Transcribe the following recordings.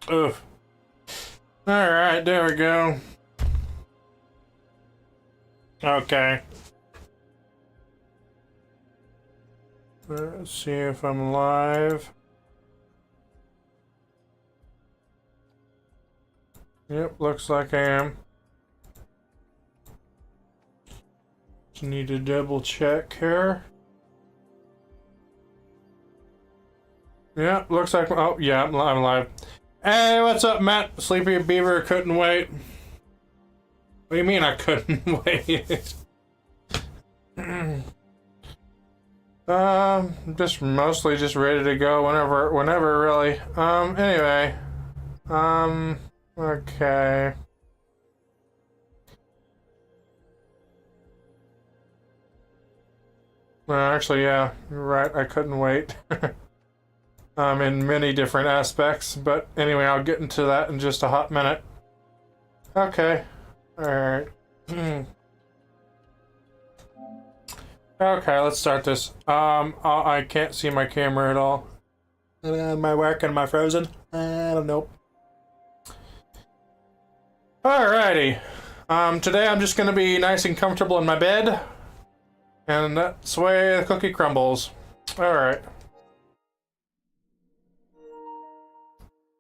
Oof. Alright, there we go. Okay. Let's see if I'm live. Yep, looks like I am. Just need to double check here. Yeah, looks like, oh yeah, I'm live. Hey, what's up, Matt? Sleepy Beaver couldn't wait. What do you mean I couldn't wait? Just mostly just ready to go whenever really. Anyway. Okay. Well, actually, yeah, you're right, I couldn't wait. In many different aspects, but anyway, I'll get into that in just a hot minute. Okay. Alright. Okay, let's start this. I can't see my camera at all. Am I working? Am I frozen? I don't know. Alrighty. Today I'm just gonna be nice and comfortable in my bed. And that's the way the cookie crumbles. Alright.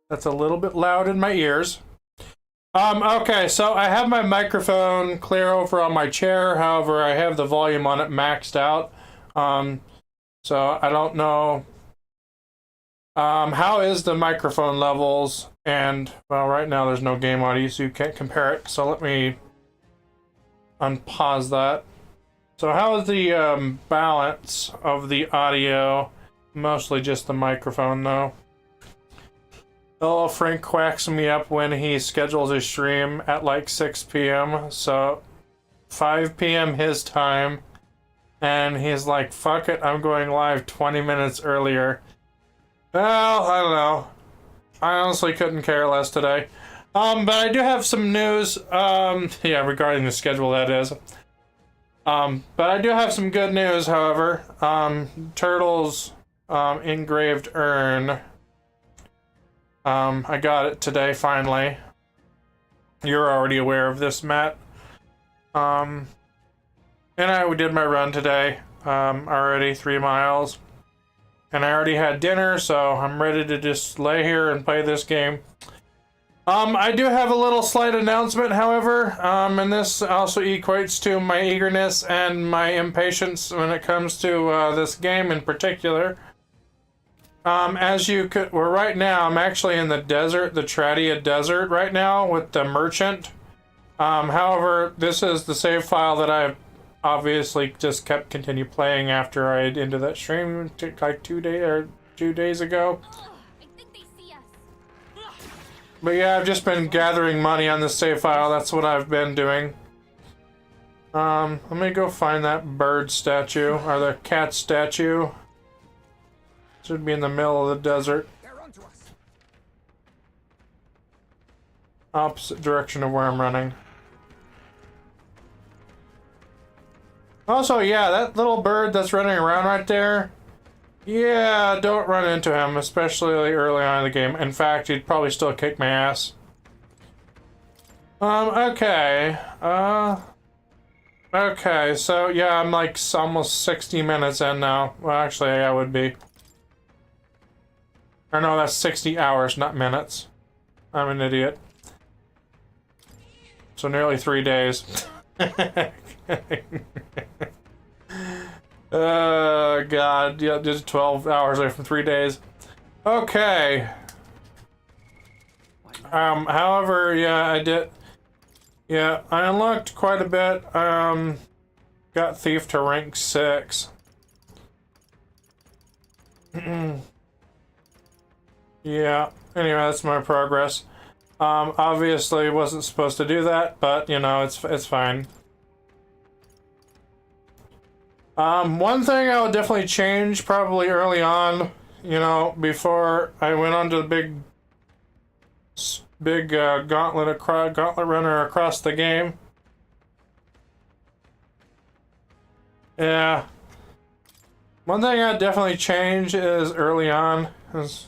That's a little bit loud in my ears. Okay, so I have my microphone clear over on my chair. However, I have the volume on it maxed out. So I don't know. How is the microphone levels? And, well, right now there's no game audio, so you can't compare it. So let me unpause that. So how is the balance of the audio? Mostly just the microphone, though. Oh, Frank quacks me up when he schedules his stream at like 6 p.m. So 5 p.m. his time. And he's like, fuck it, I'm going live 20 minutes earlier. Well, I don't know. I honestly couldn't care less today. But I do have some news. Yeah, regarding the schedule, that is. But I do have some good news, however. Turtle's engraved urn. I got it today, finally. You're already aware of this, Matt. And I did my run today, already 3 miles. And I already had dinner, so I'm ready to just lay here and play this game. I do have a little slight announcement, however, and this also equates to my eagerness and my impatience when it comes to this game in particular. As you could, well, right now I'm actually in the desert, the Tradia Desert right now with the merchant. However, this is the save file that I've obviously just continue playing after I ended that stream like 2 days ago. I think they see us. But yeah, I've just been gathering money on the save file. That's what I've been doing. Let me go find that bird statue or the cat statue. Should be in the middle of the desert. Opposite direction of where I'm running. Also, yeah, that little bird that's running around right there. Yeah, don't run into him, especially early on in the game. In fact, he'd probably still kick my ass. Okay. Okay, so yeah, I'm like almost 60 minutes in now. Well, actually, I would be. Or no, that's 60 hours, not minutes. I'm an idiot. So nearly 3 days. Oh, God. Yeah, just 12 hours away from 3 days. Okay. However, yeah, I did. Yeah, I unlocked quite a bit. Got Thief to rank 6. Yeah, anyway, that's my progress. Obviously wasn't supposed to do that, but, you know, it's fine. One thing I would definitely change probably early on, you know, before I went on to the big big gauntlet runner across the game. Yeah. One thing I'd definitely change is early on is,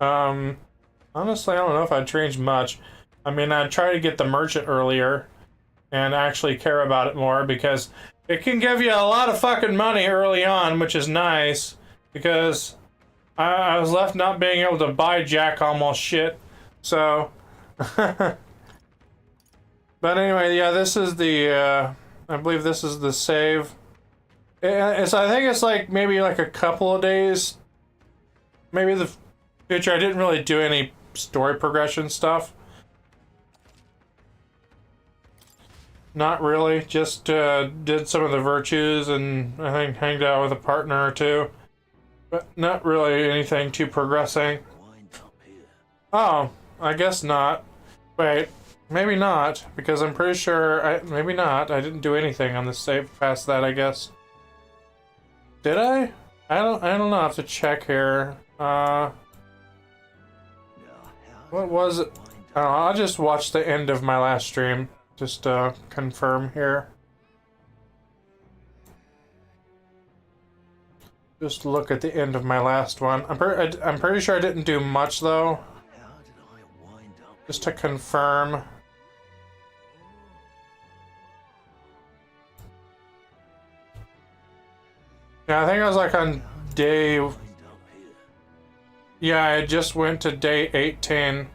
honestly, I don't know if I'd change much. I mean, I'd try to get the merchant earlier and actually care about it more, because it can give you a lot of fucking money early on, which is nice, because I was left not being able to buy jack almost shit. So, but anyway, yeah, this is the, I believe this is the save. I think it's like maybe like a couple of days. Maybe the future. I didn't really do any story progression stuff. Not really. Just did some of the virtues and I think hanged out with a partner or two. But not really anything too progressing. Oh, I guess not. Wait, maybe not, because I'm pretty sure maybe not. I didn't do anything on the save past that, I guess. Did I? I don't know. I have to check here. What was it? I don't know, I'll just watch the end of my last stream. Just to confirm here. Just look at the end of my last one. I'm pretty sure I didn't do much though. Just to confirm. Yeah, I think I was like on day... Yeah, I just went to day 18.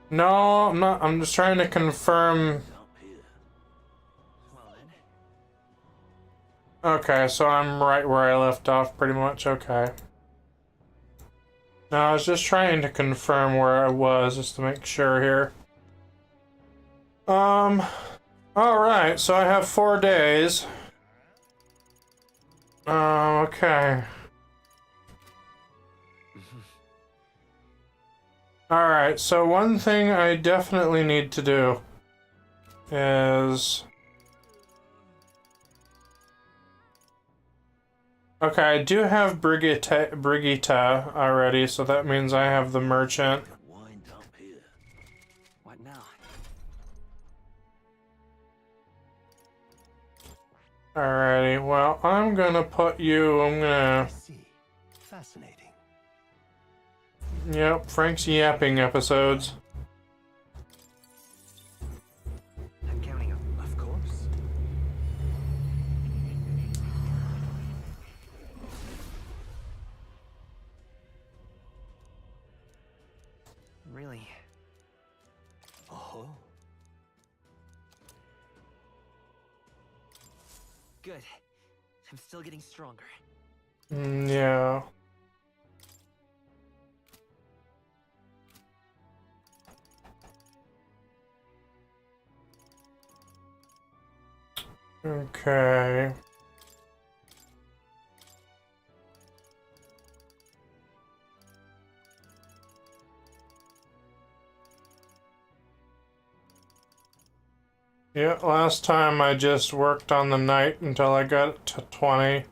No, I'm not. I'm just trying to confirm. Okay, so I'm right where I left off pretty much. Okay. No, I was just trying to confirm where I was just to make sure here. Alright, so I have 4 days. Okay. Alright, so one thing I definitely need to do is... Okay, I do have Brigitte already, so that means I have the merchant. What now? Alrighty, well, I'm gonna put you, I see. Fascinating. Yep, Frank's yapping episodes. I'm counting up, of course. Really? Oh. Good. I'm still getting stronger. Yeah. Okay. Yeah, last time I just worked on the night until I got it to 20.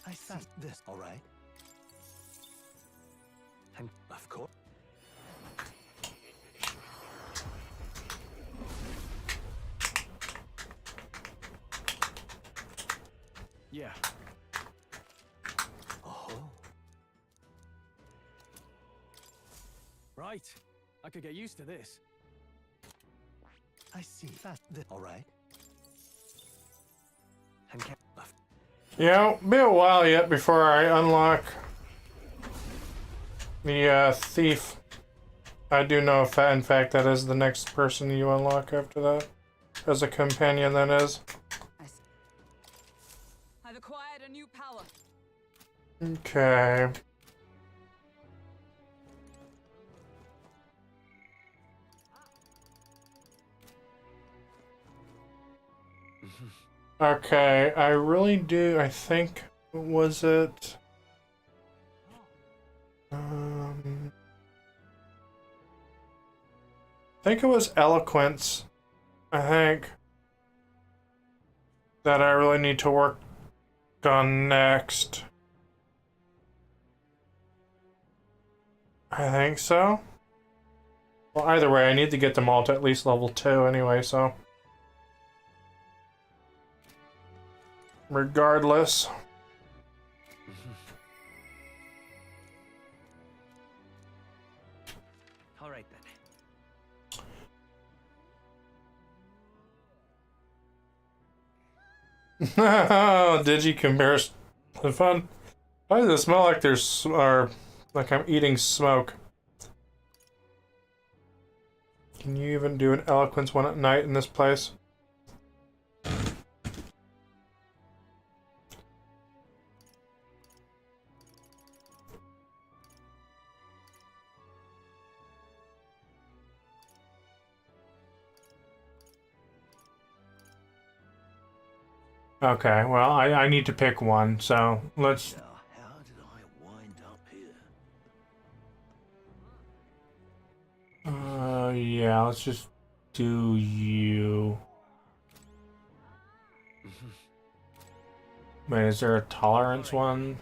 I see this, all right? I'm, of course. Yeah. Oh. Right. I could get used to this. I see. Fast. All right. I'm Yeah, be a while yet before I unlock the thief. I do know if that, in fact, that is the next person you unlock after that. As a companion, that is. I've acquired a new power. Okay. Okay, I really do, I think, what was it? think it was eloquence. I think that I really need to work on next. I think so. Well, either way, I need to get them all to at least level 2 anyway, so. Regardless. All right then. Oh, digi comparison. Fun. Why does it smell like there's like I'm eating smoke? Can you even do an eloquence one at night in this place? Okay, well, I need to pick one, so let's... So, how did I wind up here? yeah, let's just do you. Wait, is there a tolerance one?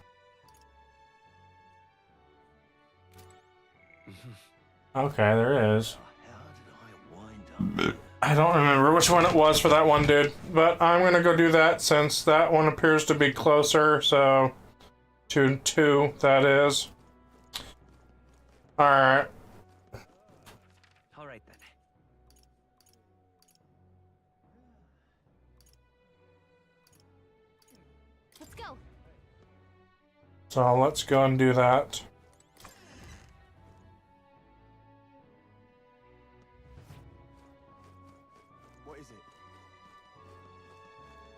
Okay, there is. So, how did I wind up here? I don't remember which one it was for that one, dude. But I'm gonna go do that since that one appears to be closer, so... to 2, that is. Alright. All right then. Let's go. So let's go and do that. What is it?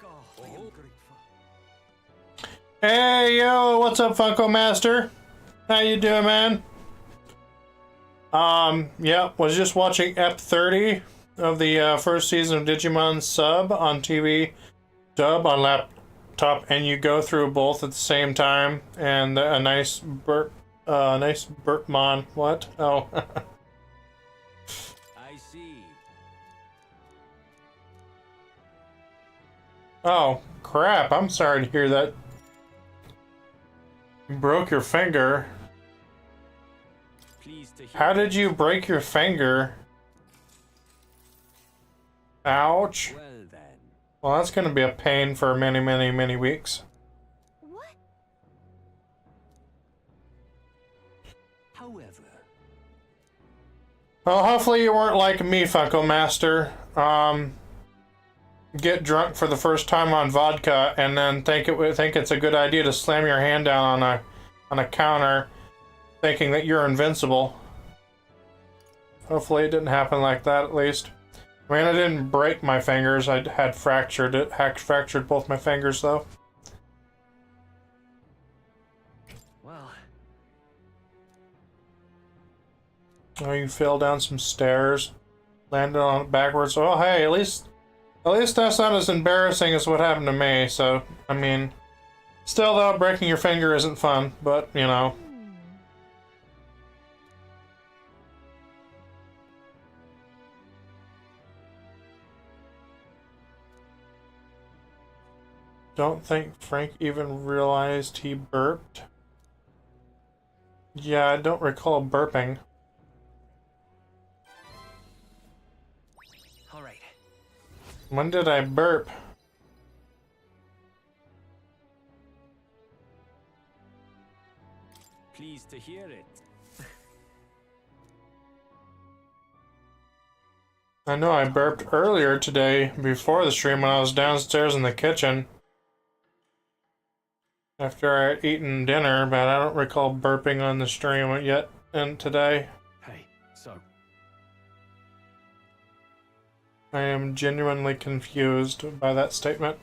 Oh, I am grateful. Hey, yo, what's up, Funko Master? How you doing, man? Yeah, was just watching Ep 30 of the first season of Digimon Sub on TV, dub on laptop, and you go through both at the same time, and a nice burpmon. What? Oh. I see. Oh, crap, I'm sorry to hear that. You broke your finger. Pleased to hear. How did you break your finger? Ouch. Well then. Well, that's going to be a pain for many, many, many weeks. What? However. Well, hopefully you weren't like me, Funko Master. Get drunk for the first time on vodka and then think it's a good idea to slam your hand down on a counter, thinking that you're invincible. Hopefully it didn't happen like that, at least. I mean, I didn't break my fingers. I had fractured both my fingers, though. Well. Oh, you fell down some stairs, landed on it backwards. Oh, hey, at least that's not as embarrassing as what happened to me. So, I mean, still though, breaking your finger isn't fun, but you know. Don't think Frank even realized he burped. Yeah, I don't recall burping. All right. When did I burp? Pleased to hear it. I know I burped earlier today before the stream when I was downstairs in the kitchen after I had eaten dinner, but I don't recall burping on the stream yet and today. Hey, so. I am genuinely confused by that statement.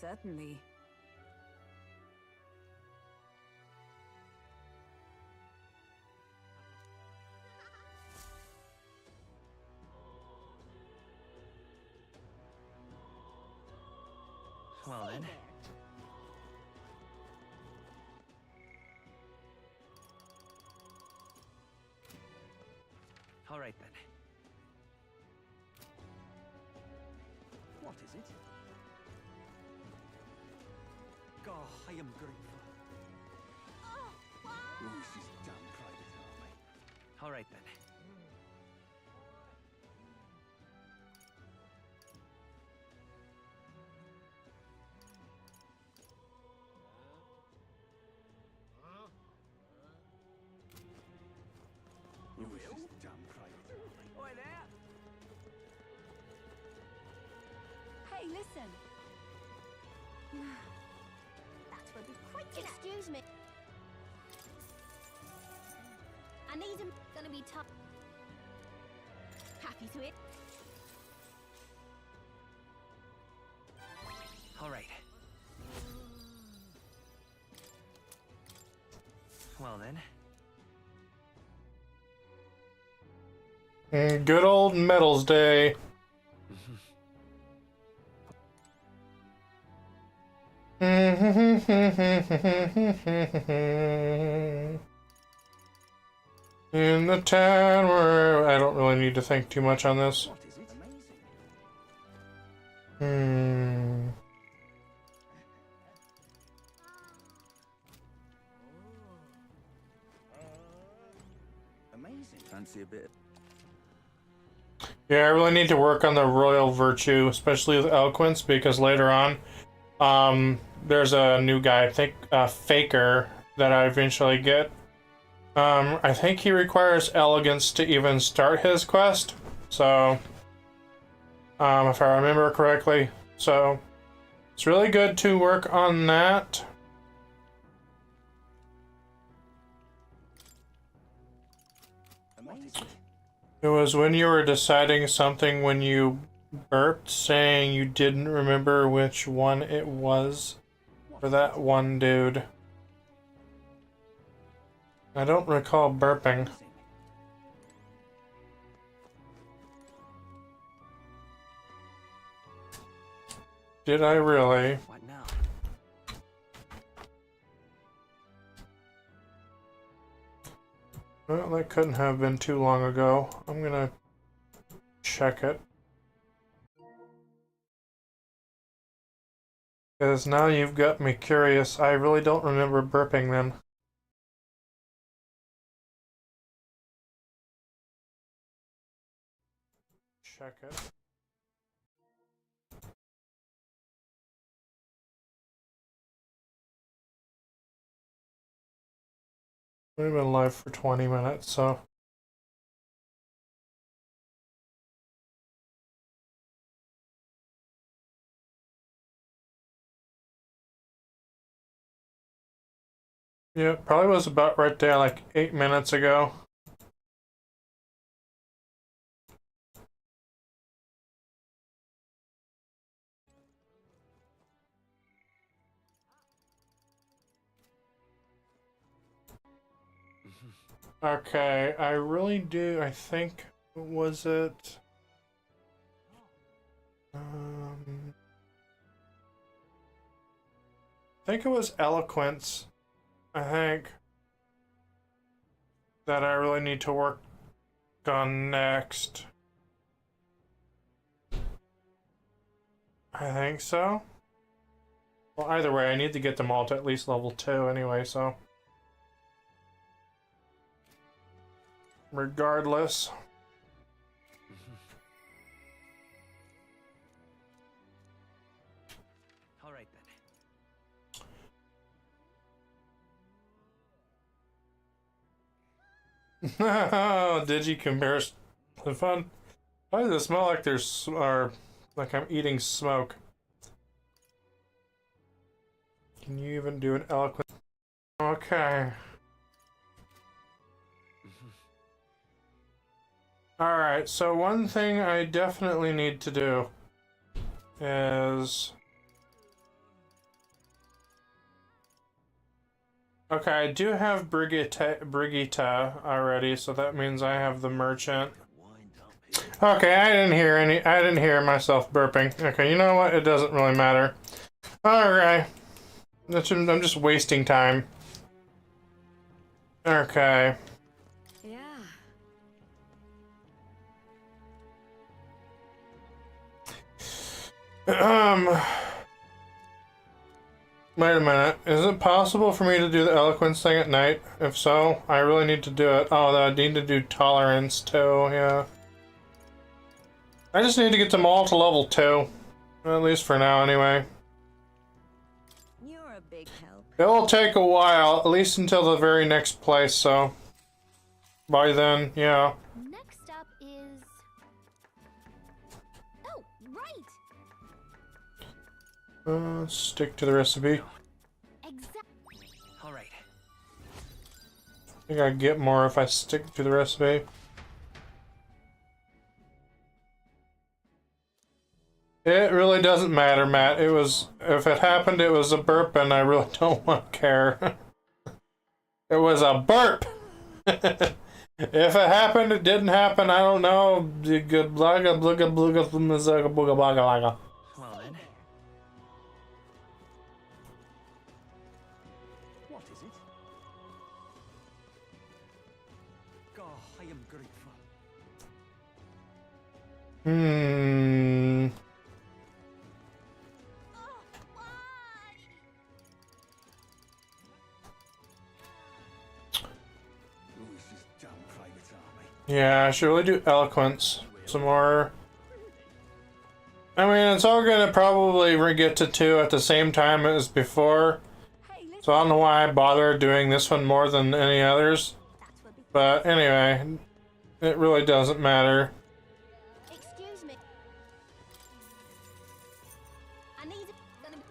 Certainly. Well then. All right then. What is it? Oh, I am grateful. Oh, wow. Oh, she's damn private army. All right then. Oi there! Hey, listen. That would be quite. Excuse me. I need him. Gonna be tough. Happy to it. All right. Well then. Good old Metals Day. In the town where I don't really need to think too much on this. What is it? Amazing. Fancy a bit. Yeah, I really need to work on the royal virtue, especially with eloquence, because later on, there's a new guy, I think, Faker, that I eventually get. I think he requires elegance to even start his quest, so, if I remember correctly. So, it's really good to work on that. Amazing. It was when you were deciding something when you burped, saying you didn't remember which one it was for that one dude. I don't recall burping. Did I really? What now? Well, that couldn't have been too long ago. I'm gonna check it. Because now you've got me curious. I really don't remember burping then. Check it. We've been live for 20 minutes, so... Yeah, probably was about right there, like 8 minutes ago. Okay, I really do, I think, was it... I think it was eloquence, I think, that I really need to work on next. I think so. Well, either way, I need to get them all to at least level 2 anyway, so... Regardless. All right then. Digi-comparison. Fun. Why does it smell like there's... or like I'm eating smoke? Can you even do an eloquent... Okay. Alright, so one thing I definitely need to do is... Okay, I do have Brigitte already, so that means I have the merchant. Okay, I didn't hear myself burping. Okay, you know what? It doesn't really matter. Alright. I'm just wasting time. Okay. Yeah. Wait a minute. Is it possible for me to do the eloquence thing at night? If so, I really need to do it. Oh, I need to do tolerance too, yeah. I just need to get them all to level 2. At least for now, anyway. You're a big help. It will take a while, at least until the very next place, so... By then, yeah. Next up is... Oh, right! Stick to the recipe. Exactly. All right. I think I get more if I stick to the recipe. It really doesn't matter, Matt. It was... If it happened, it was a burp, and I really don't want to care. It was a burp! If it happened, it didn't happen, I don't know. Well then. What is it? Oh, I am grateful. Oh, why? Who is this damn private army? Yeah, I should really do eloquence. Some more. I mean, it's all gonna probably get to 2 at the same time as before. Hey, listen. So I don't know why I bother doing this one more than any others. That's what be... But anyway, it really doesn't matter. Excuse me. I need a... Gonna be...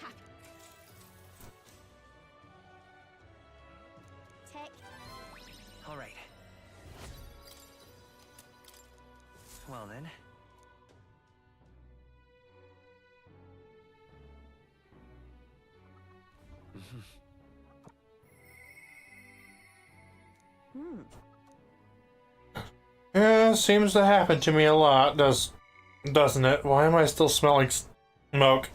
Ha. Tech. All right. Well then. Yeah, seems to happen to me a lot, doesn't it? Why am I still smelling smoke?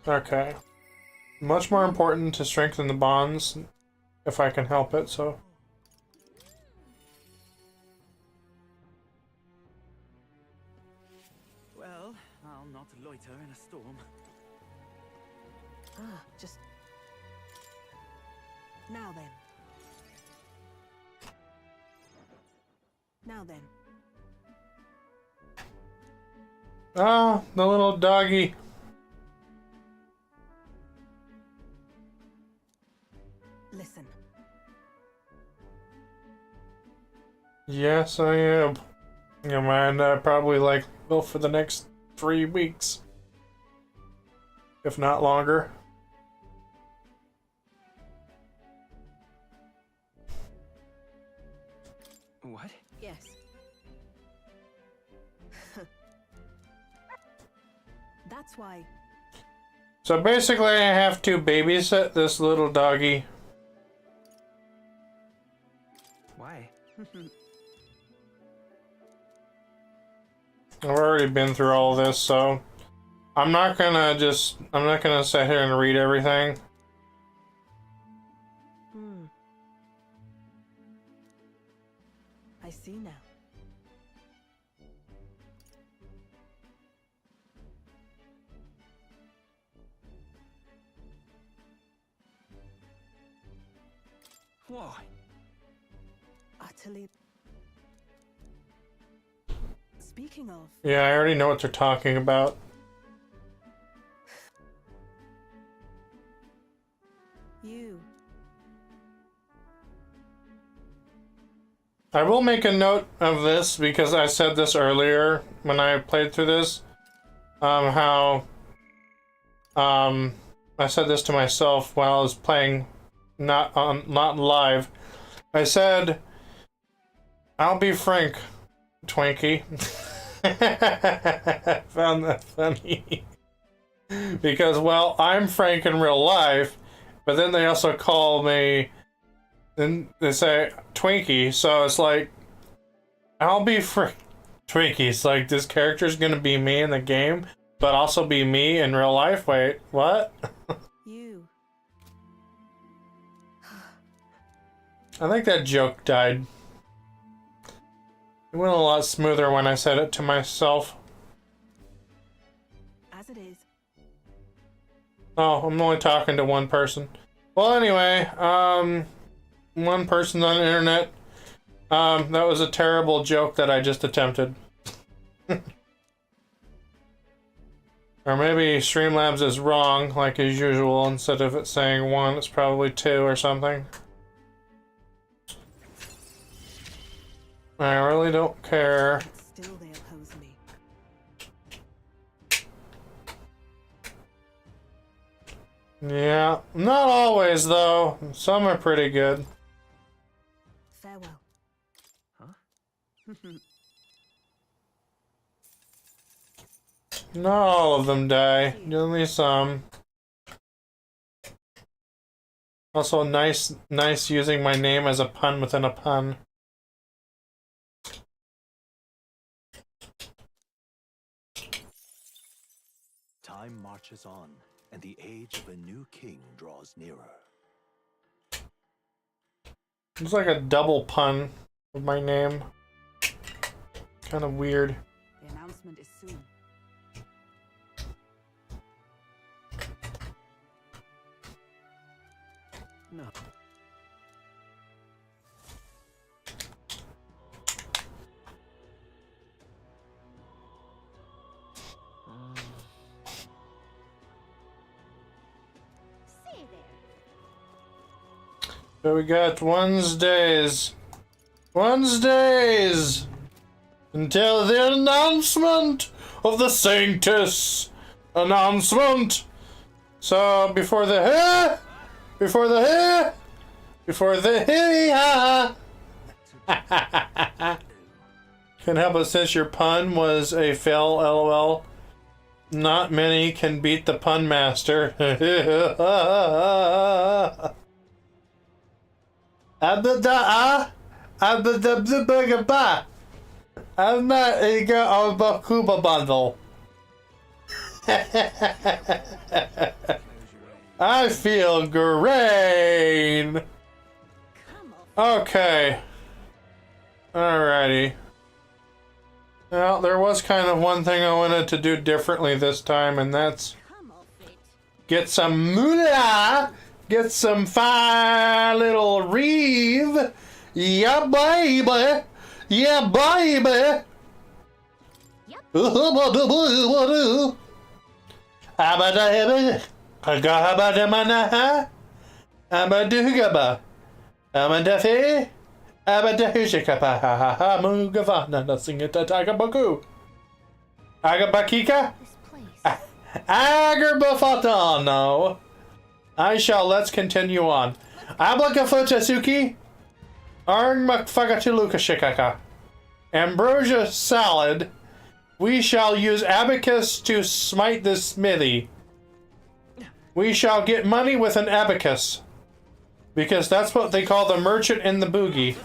Okay. Much more important to strengthen the bonds, if I can help it, so... Well, I'll not loiter in a storm. Ah, just... Now then. Now then. Ah, the little doggy. Listen. Yes, I am. You mind, I probably will for the next 3 weeks. If not longer. What? Yes. That's why. So basically I have to babysit this little doggy. Why? I've already been through all this, so I'm not gonna sit here and read everything. I see now. Why? Utterly. Speaking of, Yeah, I already know what they're talking about. you. I will make a note of this because I said this earlier when I played through this. I said this to myself while I was playing, not live. I said, "I'll be frank, Twinkie." I found that funny because, well, I'm frank in real life, but then they also call me. Then they say Twinkie, so it's like, I'll be Twinkie. It's like this character's gonna be me in the game, but also be me in real life. Wait, what? You. I think that joke died. It went a lot smoother when I said it to myself. As it is. Oh, I'm only talking to one person. Well, anyway, one person on the internet. That was a terrible joke that I just attempted. Or maybe Streamlabs is wrong, like as usual. Instead of it saying 1, it's probably 2 or something. I really don't care. But still they oppose me. Yeah, not always though. Some are pretty good. Farewell. Huh? Not all of them die. Only some. Also, nice using my name as a pun within a pun. Time marches on, and the age of a new king draws nearer. It's like a double pun with my name. Kind of weird. The announcement is soon. No. Say there. So we got Wednesdays. Wednesdays! Until the announcement of the Sanctus announcement. So before the Can't help it since your pun was a fail, lol. Not many can beat the pun master. I'm not eager on the Cuba bundle. I feel great. Come on. Okay. Alrighty. Well, there was kind of one thing I wanted to do differently this time, and that's Come off it. get some moolah, get some fine little reeve. Yeah, baby. Yeah, baby. Yep. Abadafe. Abadahishikapa. Mugavana. Nothing at Tagabaku. Agabakika. This place. Agarbafatano. Let's continue on. Ablakafutasuki. Arngmakfagatulukashikaka. Ambrosia salad. We shall use abacus to smite this smithy. We shall get money with an abacus. Because that's what they call the merchant in the boogie.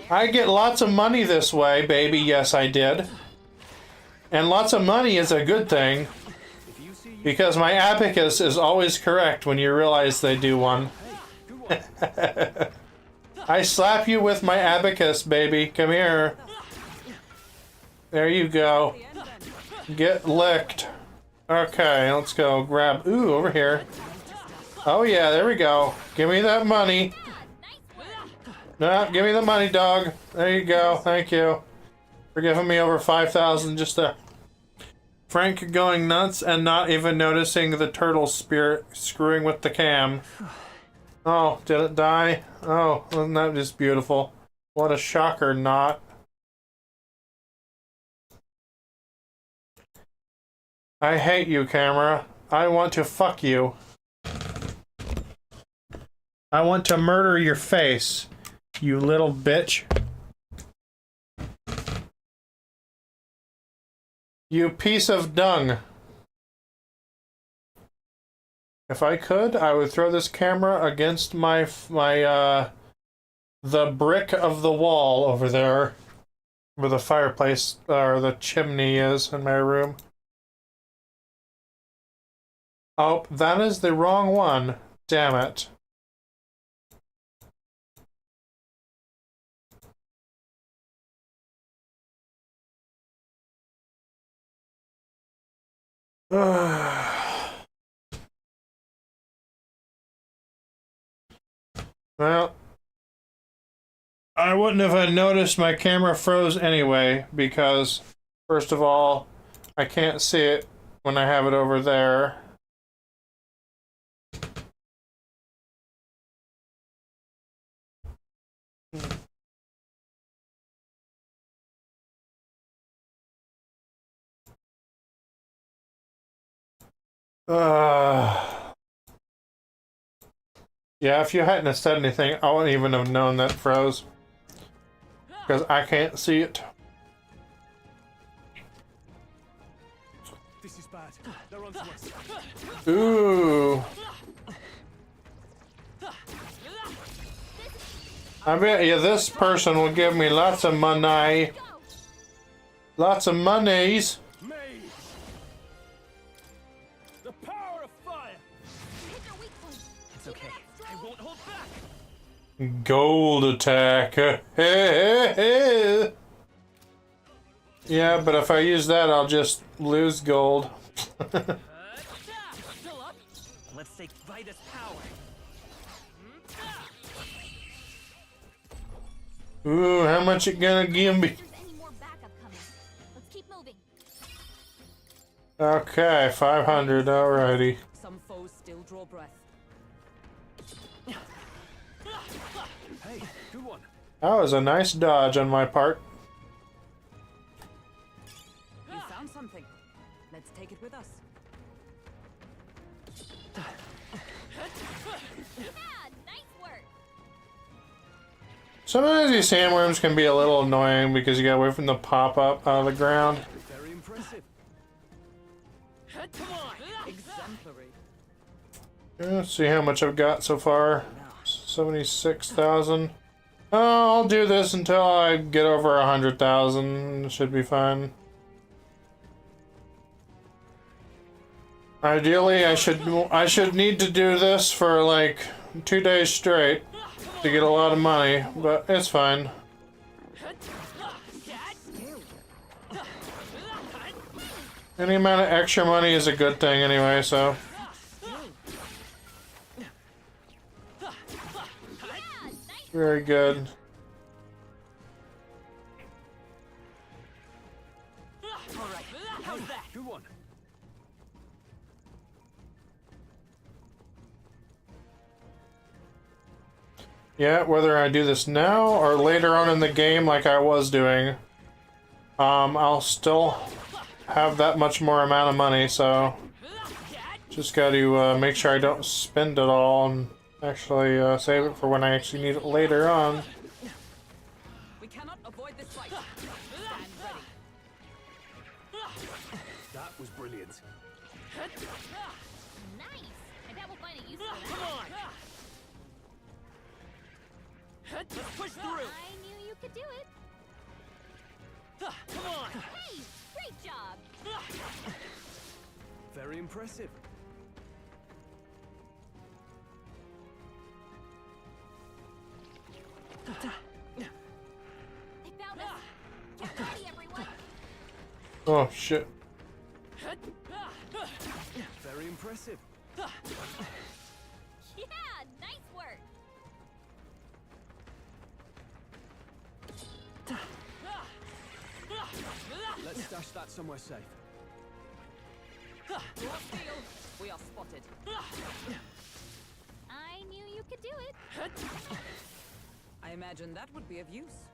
I get lots of money this way, baby. Yes, I did. And lots of money is a good thing. Because my abacus is always correct when you realize they do one. I slap you with my abacus, baby. Come here. There you go. Get licked. Okay, let's go grab... Ooh, over here. Oh yeah, there we go. Give me that money. No, give me the money, dog. There you go. Thank you for giving me over 5,000 just there. Frank going nuts and not even noticing the turtle spirit screwing with the cam. Oh, did it die? Oh, wasn't that just beautiful? What a shocker, not. I hate you, camera. I want to fuck you. I want to murder your face, you little bitch. You piece of dung. If I could, I would throw this camera against the brick of the wall over there, where the fireplace or the chimney is in my room. Oh, that is the wrong one. Damn it. Well, I wouldn't have noticed my camera froze anyway, because, first of all, I can't see it when I have it over there. Yeah, if you hadn't have said anything, I wouldn't even have known that froze. Because I can't see it. This is bad. They're onto us. Ooh. I bet you this person will give me lots of money. Lots of monies. Me. The power of fire. Hit your weak point. It's okay. I won't hold back. Gold attack. Yeah, but if I use that, I'll just lose gold. Still up. Let's take Vitus power. Ooh, how much it gonna give me? If there's any more backup coming, let's keep moving. Okay, 500, alrighty. Some foes still draw breath. Hey, good one. That was a nice dodge on my part. You found something. Let's take it with us. Yeah, nice work. Sometimes these sandworms can be a little annoying because you gotta wait for them to pop up out of the ground. Very impressive. Come on. Exemplary. Let's see how much I've got so far. 76,000. Oh, I'll do this until I get over 100,000. Should be fine. Ideally, I should need to do this for like 2 days straight to get a lot of money, but it's fine. Any amount of extra money is a good thing anyway, so. Very good. Good one. Yeah, whether I do this now or later on in the game like I was doing, I'll still have that much more amount of money, so just got to make sure I don't spend it all and actually save it for when I actually need it later on. We cannot avoid this fight. Stand ready. That was brilliant. Nice. I bet we'll find a use for that. Come on. Let's push through. I knew you could do it. Come on. Hey, great job. Very impressive. They found us. Get ready, everyone. Oh shit. Very impressive. Yeah, nice work. Let's stash that somewhere safe. We are spotted. I knew you could do it. I imagine that would be of use.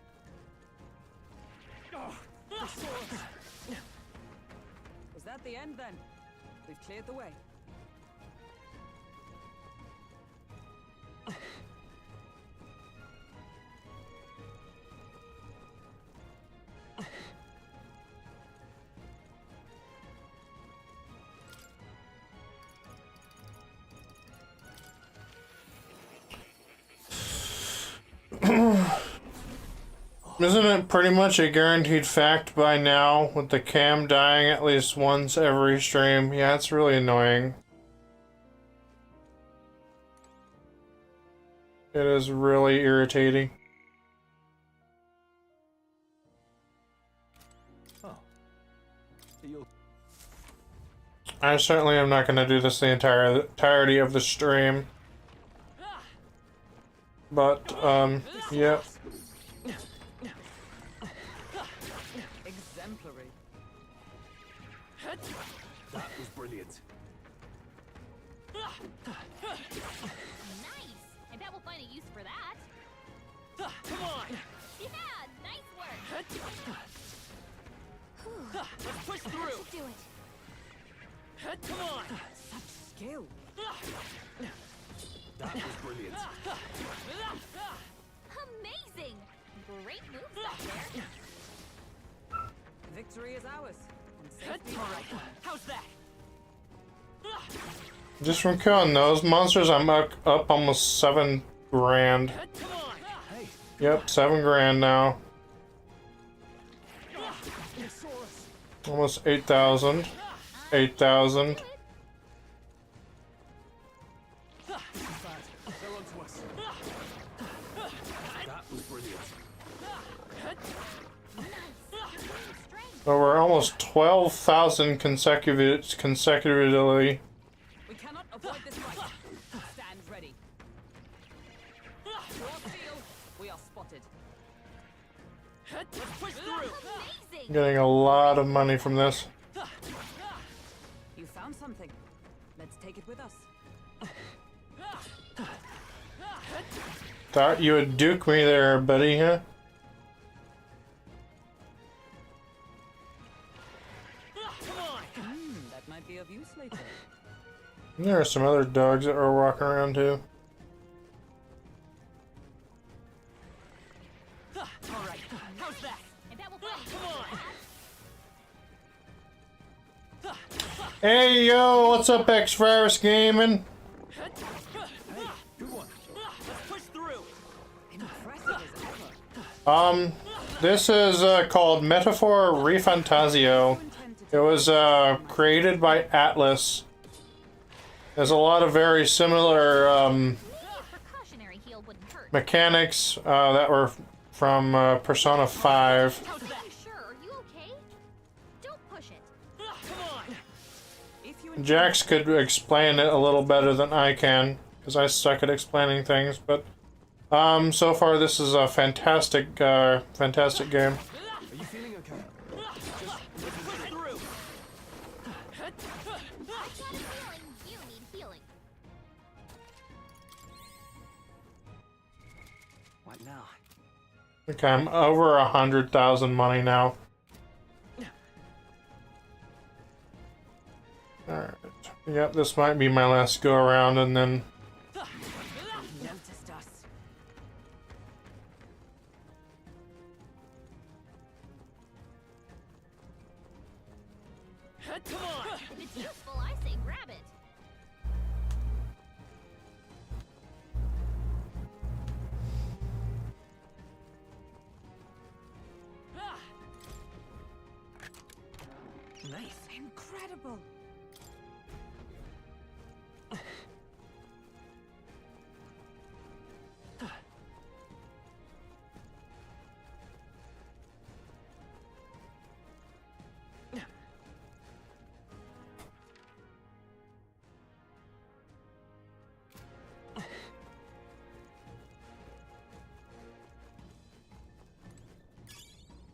Was that the end then? We've cleared the way. Isn't it pretty much a guaranteed fact by now with the cam dying at least once every stream? Yeah, it's really annoying. It is really irritating. Oh. You'll... I certainly am not going to do this the entirety of the stream. But, yeah. Exemplary. That was brilliant. Nice. I bet we'll find a use for that. Come on. Yeah, nice work. Let's push That through. should do it. Come on. Such skill. That was brilliant. Amazing. Great moves up there. Victory is ours. And safety All right. How's that? Just from killing those monsters, I'm up almost 7 grand. Come on. Hey. Yep, 7 grand now. You saw us. Almost 8,000. 8,000. They're onto us. That was brilliant. So we're almost 12,000 consecutively. We cannot avoid this fight. Stand ready. Draw steel. We are spotted. Let's push through. Amazing. Getting a lot of money from this. You found something. Let's take it with us. Thought you would duke me there, buddy, huh? That might be of use later. There are some other dogs that are walking around too. All right. How's that? I bet we'll find a Come use on. for that. Hey yo, what's up, X-Virus Gaming? Hey, good one. Let's push through. Impressive as ever. This is called Metaphor ReFantazio. It was created by Atlas. There's a lot of very similar Precautionary heal wouldn't hurt. mechanics that were from Persona 5. How's that? Are you sure? Are you okay? Don't push it. Come on. If you Jax could explain it a little better than I can, because I suck at explaining things, but so far this is a fantastic fantastic game. Are you feeling okay? Let's push through. I've got a feeling you need healing. What now? Okay, I'm over 100,000 money now. Alright. Yep, this might be my last go around, and then noticed us. Come on. If it's useful, I say grab it. Nice. Incredible.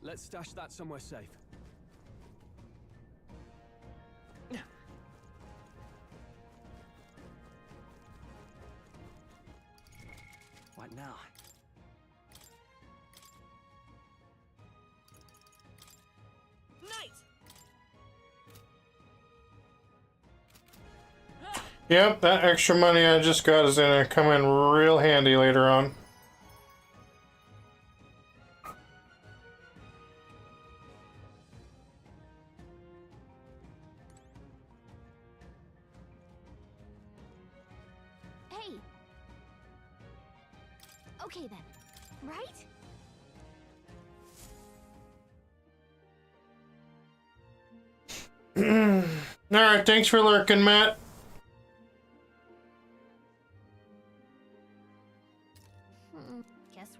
Let's stash that somewhere safe. What now? yep, that extra money I just got is gonna come in real handy later on. Hey. Okay then. Right? Alright, thanks for lurking, Matt. Guess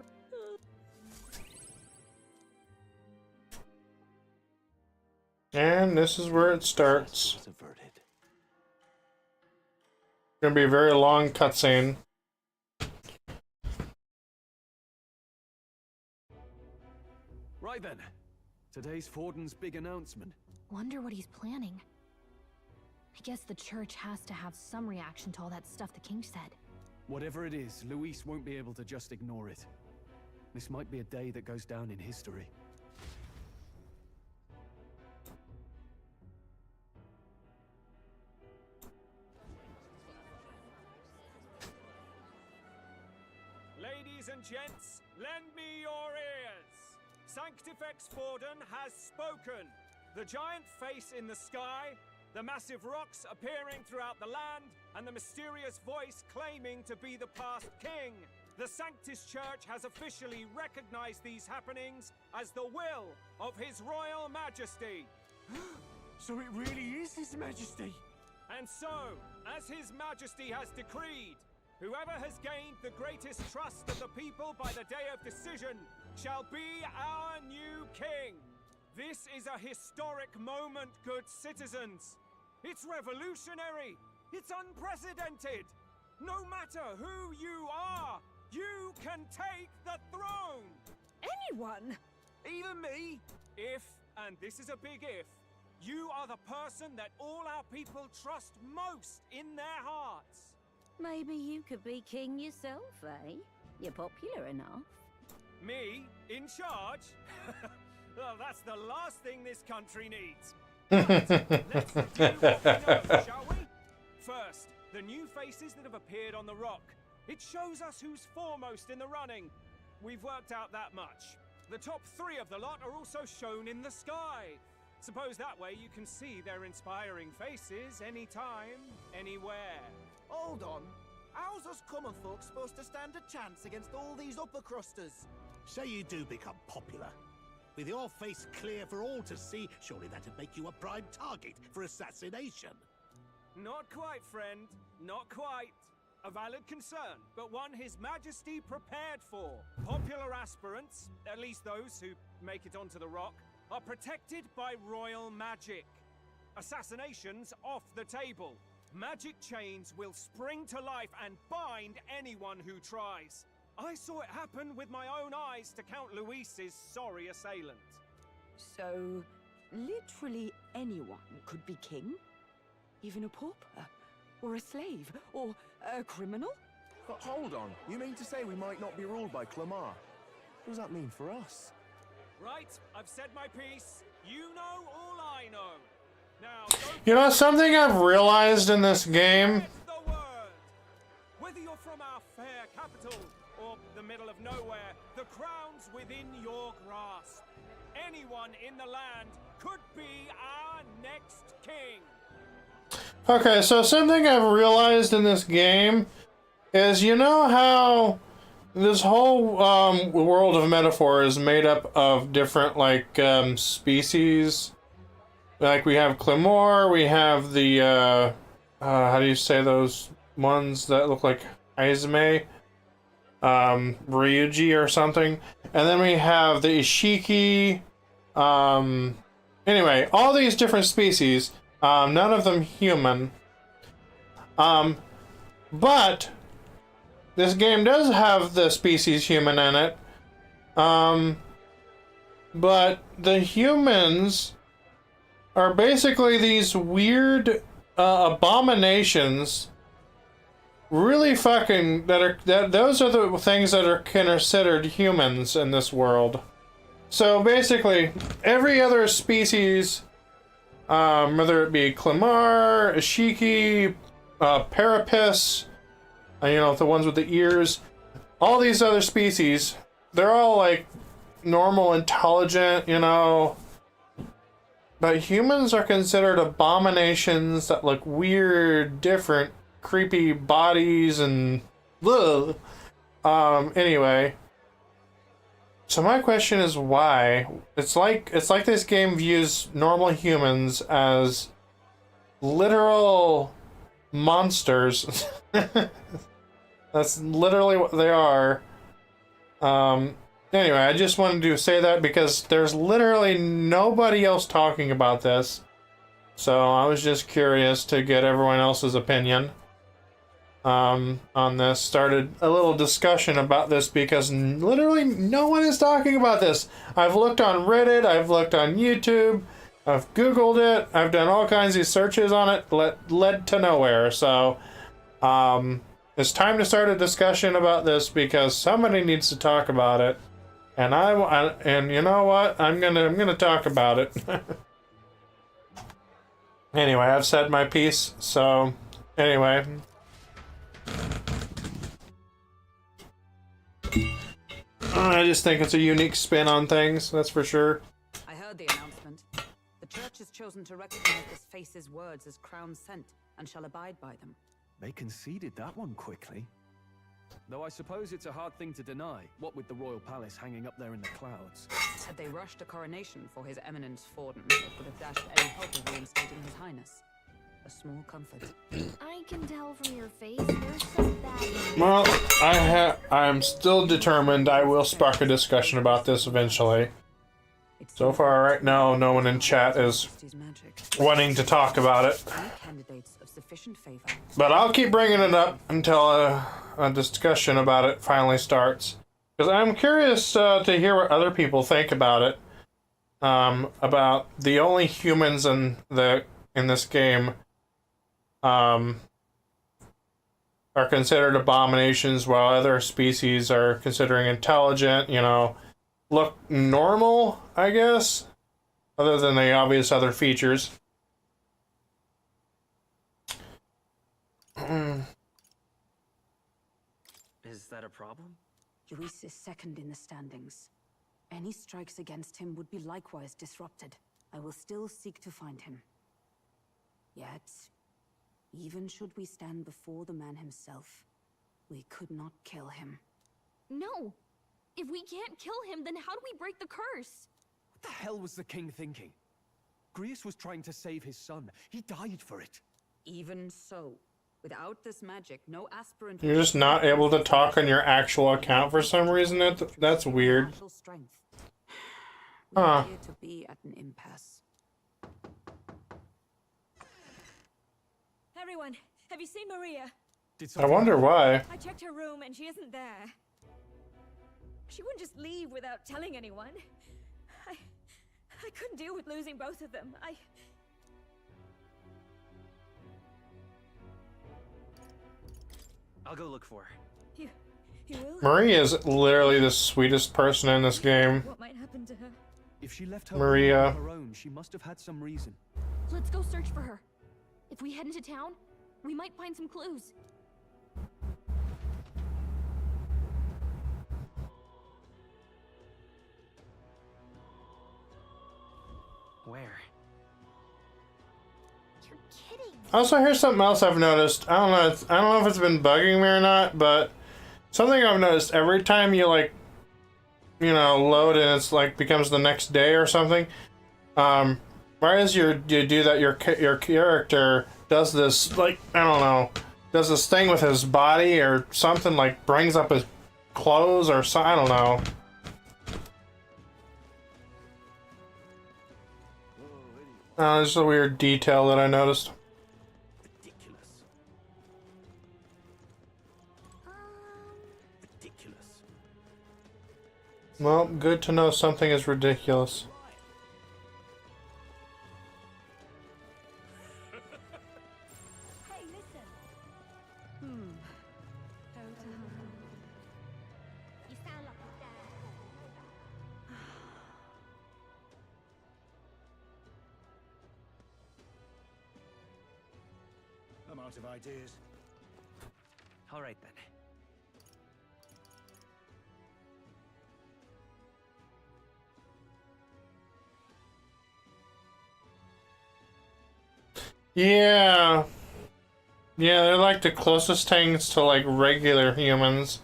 And this is where it starts. Averted. Gonna be a very long cutscene. Right then. Today's Forden's big announcement. Wonder what he's planning. I guess the church has to have some reaction to all that stuff the king said. Whatever it is, Luis won't be able to just ignore it. This might be a day that goes down in history. Ladies and gents, lend me your ears. Sanctifex Forden has spoken. The giant face in the sky, the massive rocks appearing throughout the land, and the mysterious voice claiming to be the past king. The Sanctus Church has officially recognized these happenings as the will of His Royal Majesty. So it really is His Majesty! And so, as His Majesty has decreed, whoever has gained the greatest trust of the people by the day of decision shall be our new king. This is a historic moment, good citizens. It's revolutionary. It's unprecedented. No matter who you are, you can take the throne. Anyone? Even me. If, and this is a big if, you are the person that all our people trust most in their hearts. Maybe you could be king yourself, eh? You're popular enough. Me? In charge? Well, that's the last thing this country needs. Right, let's review what we know, shall we? First, the new faces that have appeared on the rock. It shows us who's foremost in the running. We've worked out that much. The top 3 of the lot are also shown in the sky. Suppose that way you can see their inspiring faces anytime, anywhere. Hold on. How's us common folk supposed to stand a chance against all these upper crusters? Say you do become popular. With your face clear for all to see, surely that'd make you a prime target for assassination. Not quite, friend. Not quite. A valid concern, but one His Majesty prepared for. Popular aspirants, at least those who make it onto the rock, are protected by royal magic. Assassinations off the table. Magic chains will spring to life and bind anyone who tries. I saw it happen with my own eyes to Count Luis's sorry assailant. So, literally anyone could be king? Even a pauper? Or a slave? Or a criminal? But hold on, you mean to say we might not be ruled by Clamar? What does that mean for us? Right, I've said my piece. You know all I know. Now, don't You know, something I've realized in this game. forget the word. Whether you're from our fair capital or the middle of nowhere, the crown's within your grasp. Anyone in the land could be our next king. Okay, so something I've realized in this game is, you know how this whole world of metaphor is made up of different, like, species? Like, we have Clamor, we have the, how do you say those ones that look like Izame? Ryuji or something. And then we have the Ishiki. Anyway, all these different species. None of them human. But this game does have the species human in it. But the humans are basically these weird abominations. Really fucking those are the things that are considered humans in this world. So basically, every other species, whether it be Clamar, Ishiki, Parapus, you know, the ones with the ears, all these other species, they're all like normal, intelligent, you know. But humans are considered abominations that look weird, different, creepy bodies and ugh. Anyway. So my question is why? It's like this game views normal humans as literal monsters. That's literally what they are. Anyway, I just wanted to say that because there's literally nobody else talking about this. So I was just curious to get everyone else's opinion. on this, started a little discussion about this because literally no one is talking about this. I've looked on Reddit, I've looked on YouTube, I've Googled it, I've done all kinds of searches on it, led to nowhere. So, it's time to start a discussion about this because somebody needs to talk about it. And and you know what? I'm gonna talk about it. Anyway, I've said my piece. So, anyway. I just think it's a unique spin on things, that's for sure. I heard the announcement. The church has chosen to recognize this face's words as crown sent and shall abide by them. They conceded that one quickly. Though I suppose it's a hard thing to deny, what with the royal palace hanging up there in the clouds. Had they rushed a coronation for His Eminence Forden, it would have dashed any hope of reinstating His Highness. A small comfort. I can tell from your face there's some bad. Well, I'm still determined I will spark a discussion about this eventually. So far, right now, no one in chat is wanting to talk about it. But I'll keep bringing it up until a discussion about it finally starts. Because I'm curious to hear what other people think about it. About the only humans in this game are considered abominations, while other species are considering intelligent, you know, look normal, I guess, other than the obvious other features. Is that a problem? Luis is second in the standings. Any strikes against him would be likewise disrupted. I will still seek to find him. Yet, even should we stand before the man himself, we could not kill him. No! If we can't kill him, then how do we break the curse? What the hell was the king thinking? Grius was trying to save his son. He died for it. Even so, without this magic, no aspirant... You're just not able to talk on your actual account for some reason? That's weird. We appear to be at an impasse. Everyone, have you seen Maria? I wonder why. I checked her room and she isn't there. She wouldn't just leave without telling anyone. I couldn't deal with losing both of them. I'll go look for her. You will? Maria is literally the sweetest person in this game. What might happen to her? If she left her Maria on her own, she must have had some reason. Let's go search for her. If we head into town, we might find some clues. Where? You're kidding. Also, here's something else I've noticed. I don't know if it's been bugging me or not, but something I've noticed every time you load and it's like becomes the next day or something. Right as you do that, your character does this, like, I don't know, does this thing with his body or something, like brings up his clothes or so, I don't know. This is a weird detail that I noticed. Ridiculous. Well, good to know something is ridiculous. Hey, listen. You sound like your dad. I'm out of ideas. All right then. Yeah. Yeah, they're like the closest things to like regular humans.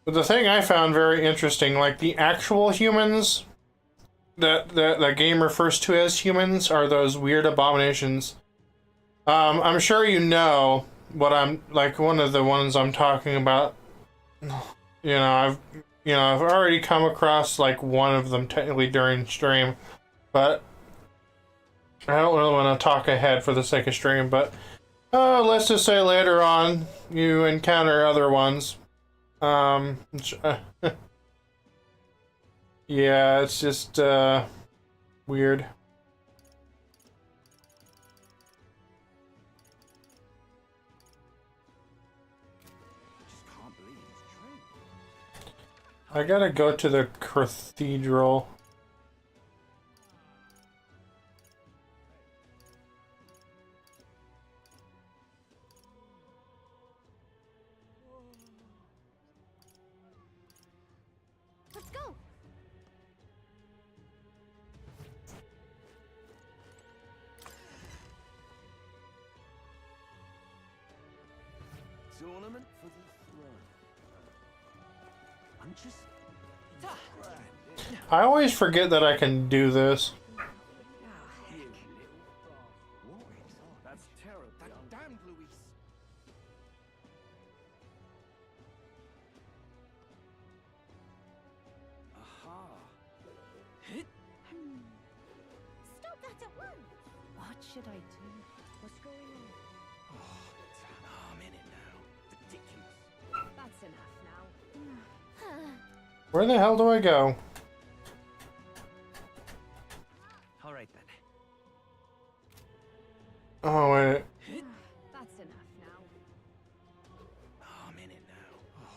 But the thing I found very interesting, like the actual humans that the game refers to as humans are those weird abominations. I'm sure you know what I'm like. One of the ones I'm talking about. I've already come across like one of them technically during stream, but I don't really want to talk ahead for the sake of stream. But Let's just say later on you encounter other ones. Yeah, it's just weird. I gotta go to the cathedral. Let's go. Tournament for the throne. I'm just... I always forget that I can do this. That's terrible. That damned Luis. Aha. Stop that at once! What should I do? What's going on? Oh, I'm in it now. Ridiculous. That's enough now. Where the hell do I go? All right then. Oh, wait. That's enough now. Oh, I'm in it now. Oh,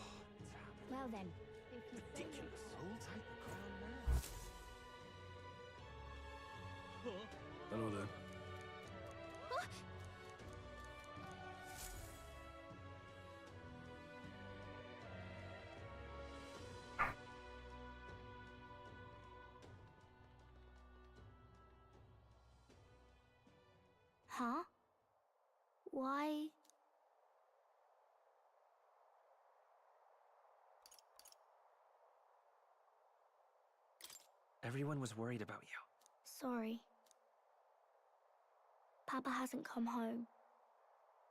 Well then, ridiculous. I'll take the crown now. Hello there. huh? Why? Everyone was worried about you. Sorry. Papa hasn't come home.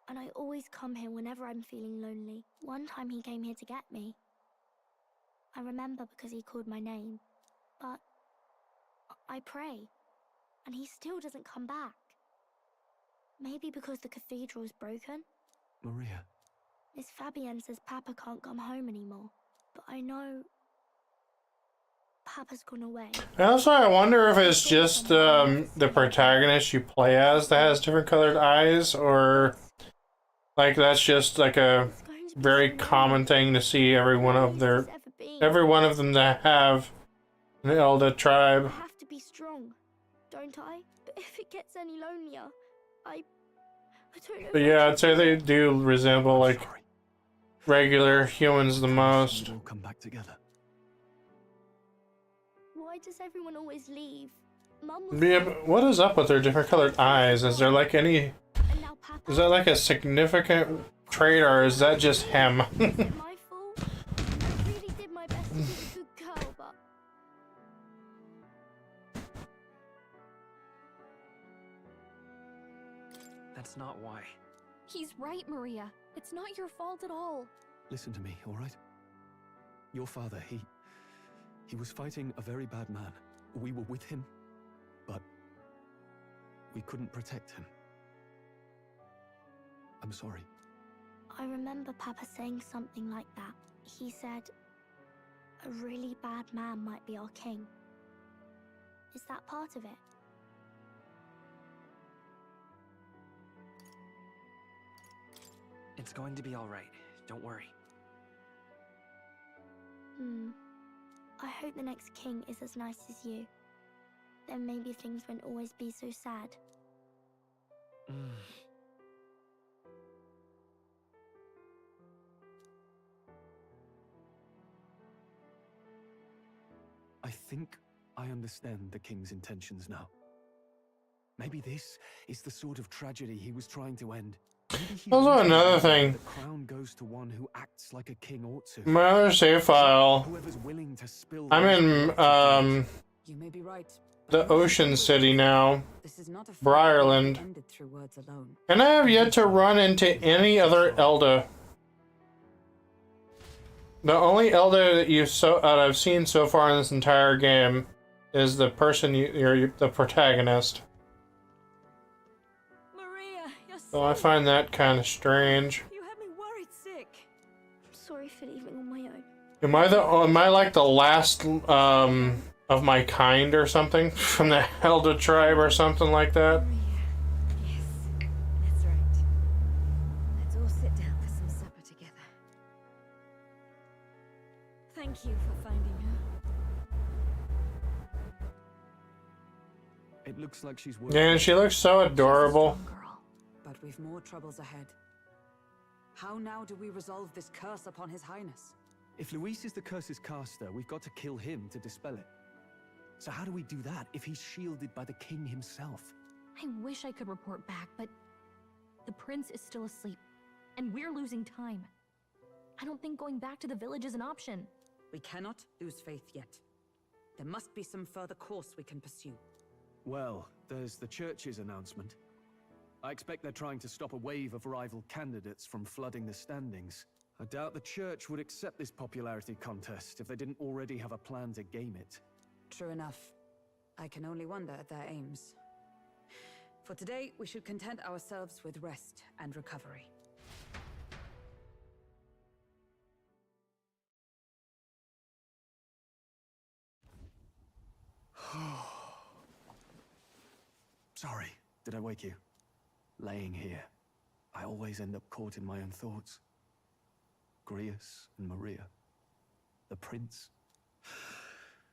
And I always come here whenever I'm feeling lonely. One time he came here to get me. I remember because he called my name. But I pray. And he still doesn't come back. Maybe because the cathedral's broken? Maria. Miss Fabienne says Papa can't come home anymore. But I know Papa's gone away. And also, I wonder if it's just the protagonist you play as that has different colored eyes, or like that's just like a very common thing to see every one of them that have an Elda tribe. I have to be strong, don't I? But if it gets any lonelier, I don't know. But yeah, I'd say they do resemble like regular humans the most. We'll come back together. Why does everyone always leave? Mum was Yeah, but what is up with their different colored eyes? Is there like any... and now Papa. Is that like a significant trait, or is that just him? Is it my fault? I really did my best to be a good girl, but That's not why. he's right, Maria. It's not your fault at all. Listen to me, all right? Your father, he was fighting a very bad man. We were with him, but we couldn't protect him. I'm sorry. I remember Papa saying something like that. He said, a really bad man might be our king. Is that part of it? It's going to be all right. Don't worry. I hope the next king is as nice as you. Then maybe things won't always be so sad. I think I understand the king's intentions now. Maybe this is the sort of tragedy he was trying to end. Also, another thing. The crown goes to one who acts like a king ought to. My other save file. Whoever's willing to spill I'm in You may be right. the Ocean City now, This is not a Briarland, ended through words alone. and I have yet to run into any other Elda. The only Elda that I've seen so far in this entire game is the person you're the protagonist. Maria, you're So I find that kind of strange. You had me worried sick. I'm sorry for leaving on my own. Am I like the last of my kind or something from the Elder tribe or something like that? Yes, that's right. Let's all sit down for some supper together. Thank you for finding her. It looks like she's Yeah, and she looks so adorable. She's a strong girl, but we've more troubles ahead. How now do we resolve this curse upon His Highness? If Luis is the curse's caster, we've got to kill him to dispel it. So how do we do that if he's shielded by the king himself? I wish I could report back, but the prince is still asleep, and we're losing time. I don't think going back to the village is an option. We cannot lose faith yet. There must be some further course we can pursue. Well, there's the church's announcement. I expect they're trying to stop a wave of rival candidates from flooding the standings. I doubt the church would accept this popularity contest if they didn't already have a plan to game it. True enough. I can only wonder at their aims. For today, we should content ourselves with rest and recovery. Sorry, did I wake you? Laying here, I always end up caught in my own thoughts. Grius and Maria. The prince.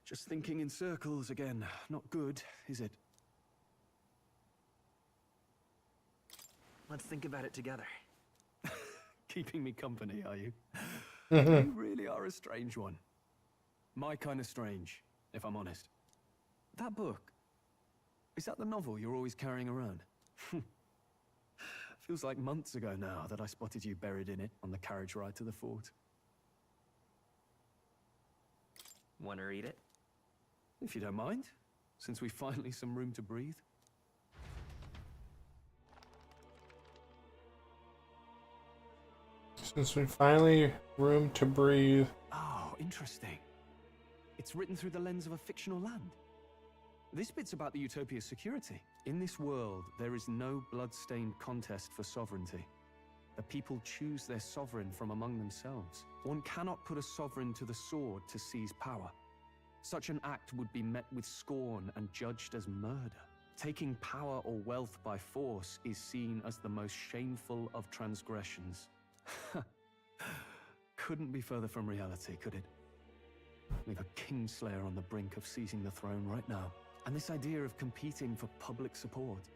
Just thinking in circles again. Not good, is it? Let's think about it together. Keeping me company, are you? You really are a strange one. My kind of strange, if I'm honest. That book, is that the novel you're always carrying around? Feels like months ago now that I spotted you buried in it on the carriage ride to the fort. Want to read it? If you don't mind, since we've finally some room to breathe. Since we finally room to breathe. Oh, interesting. It's written through the lens of a fictional land. This bit's about the Utopia's security. In this world, there is no blood-stained contest for sovereignty. The people choose their sovereign from among themselves. One cannot put a sovereign to the sword to seize power. Such an act would be met with scorn and judged as murder. Taking power or wealth by force is seen as the most shameful of transgressions. Couldn't be further from reality, could it? We've a kingslayer on the brink of seizing the throne right now. And this idea of competing for public support.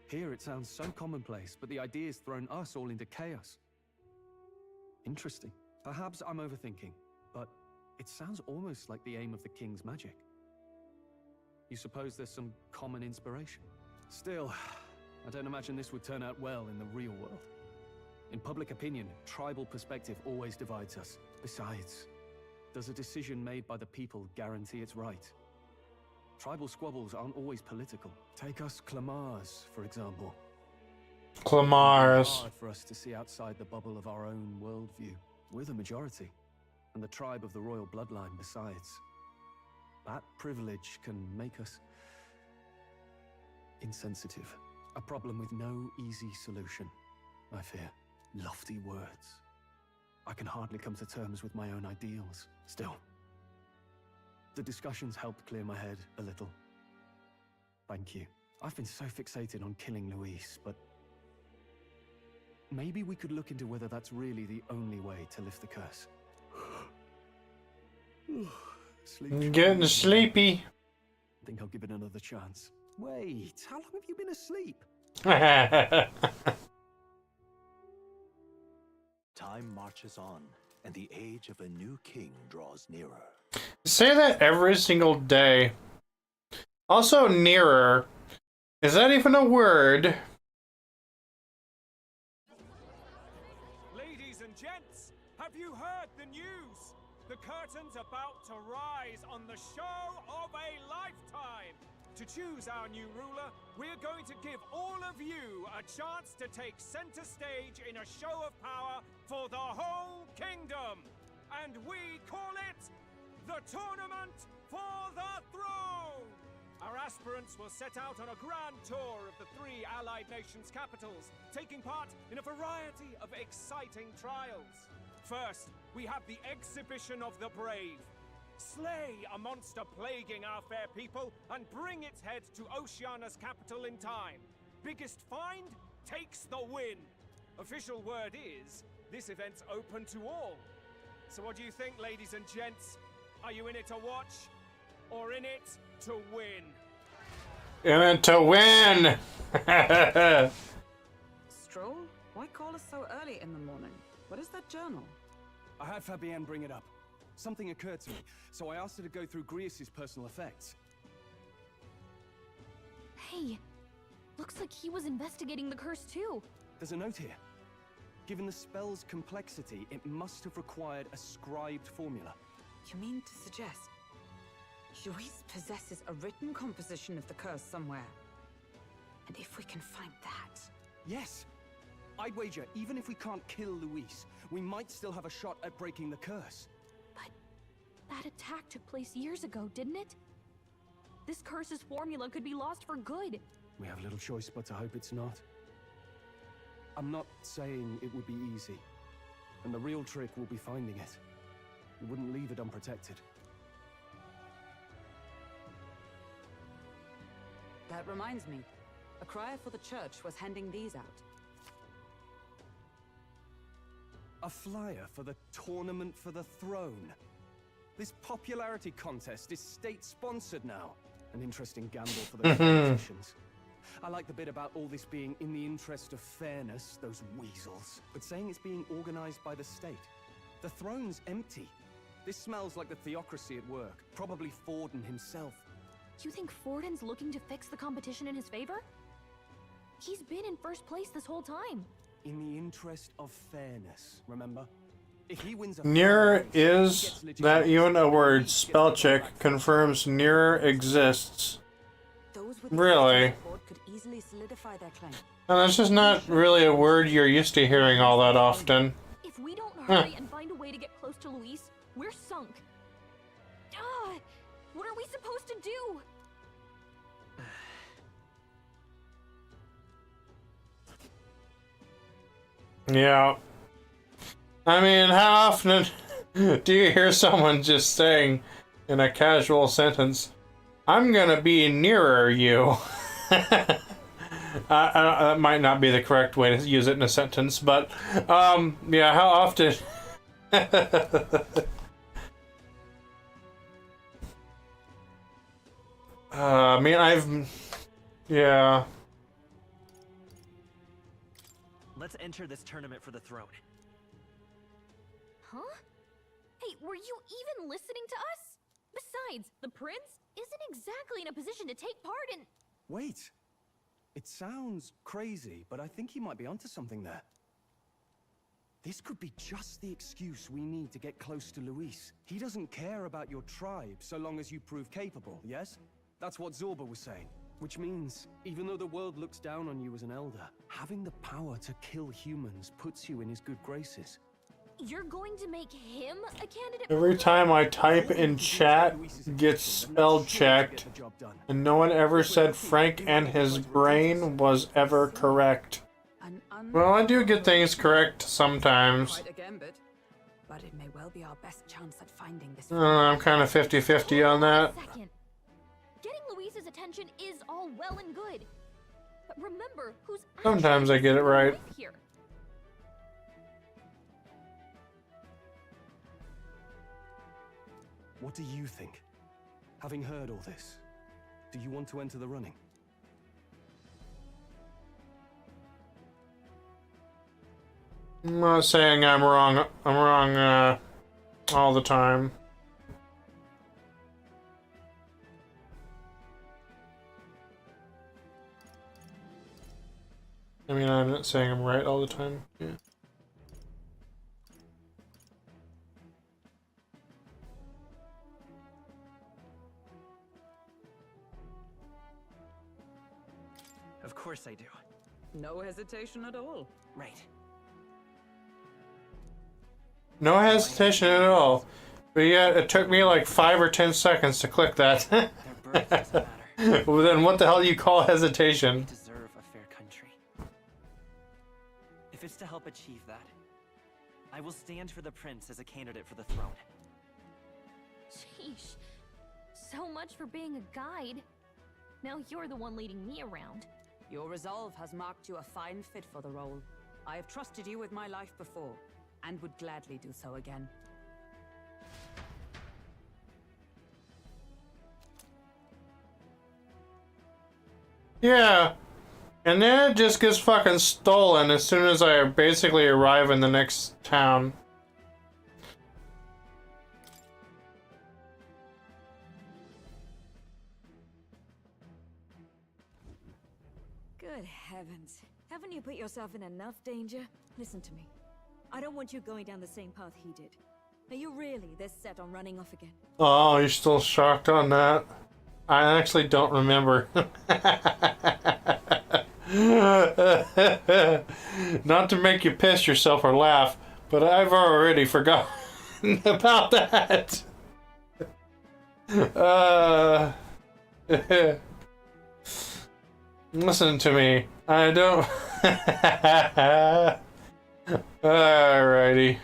Here it sounds so commonplace, but the idea's thrown us all into chaos. Interesting. Perhaps I'm overthinking, but it sounds almost like the aim of the king's magic. You suppose there's some common inspiration? Still, I don't imagine this would turn out well in the real world. In public opinion, tribal perspective always divides us. Besides, does a decision made by the people guarantee it's right? Tribal squabbles aren't always political. Take us Clamars, for example. Clamars. It's hard for us to see outside the bubble of our own worldview. We're the majority, and the tribe of the royal bloodline besides. That privilege can make us insensitive. A problem with no easy solution, I fear. Lofty words. I can hardly come to terms with my own ideals. Still, the discussions helped clear my head a little. Thank you. I've been so fixated on killing Luis, but maybe we could look into whether that's really the only way to lift the curse. I'm getting sleepy. I think I'll give it another chance. Wait, how long have you been asleep? Time marches on, and the age of a new king draws nearer. Say that every single day. Also, nearer. Is that even a word? Ladies and gents, have you heard the news? The curtain's about to rise on the show of a lifetime. To choose our new ruler, we're going to give all of you a chance to take center stage in a show of power for the whole kingdom. And we call it the Tournament for the Throne! Our aspirants will set out on a grand tour of the 3 allied nations' capitals, taking part in a variety of exciting trials. First, we have the exhibition of the brave. Slay a monster plaguing our fair people and bring its head to Oceania's capital in time. Biggest find takes the win. Official word is, this event's open to all. So what do you think, ladies and gents? Are you in it to watch, or in it to win? In it to win! Stroll? Why call us so early in the morning? What is that journal? I had Fabienne bring it up. Something occurred to me, so I asked her to go through Grius' personal effects. Hey, looks like he was investigating the curse too. There's a note here. Given the spell's complexity, it must have required a scribed formula. You mean to suggest Luis possesses a written composition of the curse somewhere? And if we can find that... Yes! I'd wager, even if we can't kill Luis, we might still have a shot at breaking the curse. But that attack took place years ago, didn't it? This curse's formula could be lost for good. We have little choice but to hope it's not. I'm not saying it would be easy. And the real trick will be finding it. We wouldn't leave it unprotected. That reminds me. A crier for the church was handing these out. A flyer for the Tournament for the Throne. This popularity contest is state-sponsored now. An interesting gamble for the politicians. I like the bit about all this being in the interest of fairness, those weasels. But saying it's being organized by the state. The throne's empty. This smells like the theocracy at work. Probably Forden himself. You think Forden's looking to fix the competition in his favor? He's been in first place this whole time. In the interest of fairness, remember? If he wins a Nearer is that even a word. Spell check confirms nearer exists. Really? Could easily solidify their claim. And that's just not really a word you're used to hearing all that often. If we don't hurry and find a way to get close to Luis, we're sunk. What are we supposed to do? Yeah. I mean, how often do you hear someone just saying in a casual sentence, I'm gonna be nearer you? That might not be the correct way to use it in a sentence, but, yeah, how often... I mean, yeah. Let's enter this tournament for the throne. Huh? Hey, were you even listening to us? Besides, the prince isn't exactly in a position to take part in... Wait. It sounds crazy, but I think he might be onto something there. This could be just the excuse we need to get close to Luis. He doesn't care about your tribe so long as you prove capable, yes? That's what Zorba was saying. Which means, even though the world looks down on you as an elder, having the power to kill humans puts you in his good graces. You're going to make him a candidate? Every time I type in chat, gets spell checked, and no one ever said Frank and his brain was ever correct. Well, I do get things correct sometimes. But it may well be our best chance at finding this. I'm kind of 50-50 on that. Getting Luis's attention is all well and good. But remember who's Sometimes I get it right. Here. What do you think? Having heard all this, do you want to enter the running? I'm not saying I'm wrong. I'm wrong all the time. I mean, I'm not saying I'm right all the time. Yeah. Of course I do. No hesitation at all. Right. No hesitation at all. But yeah, it took me like 5 or 10 seconds to click that. Their birth doesn't matter. Well, then what the hell do you call hesitation? We deserve a fair country. If it's to help achieve that, I will stand for the prince as a candidate for the throne. Sheesh. So much for being a guide. Now you're the one leading me around. Your resolve has marked you a fine fit for the role. I have trusted you with my life before, and would gladly do so again. Yeah. And then it just gets fucking stolen as soon as I basically arrive in the next town. Good heavens. Haven't you put yourself in enough danger? Listen to me. I don't want you going down the same path he did. Are you really this set on running off again? Oh, you're still shocked on that? I actually don't remember. Not to make you piss yourself or laugh, but I've already forgotten about that. Listen to me. I don't... Alrighty.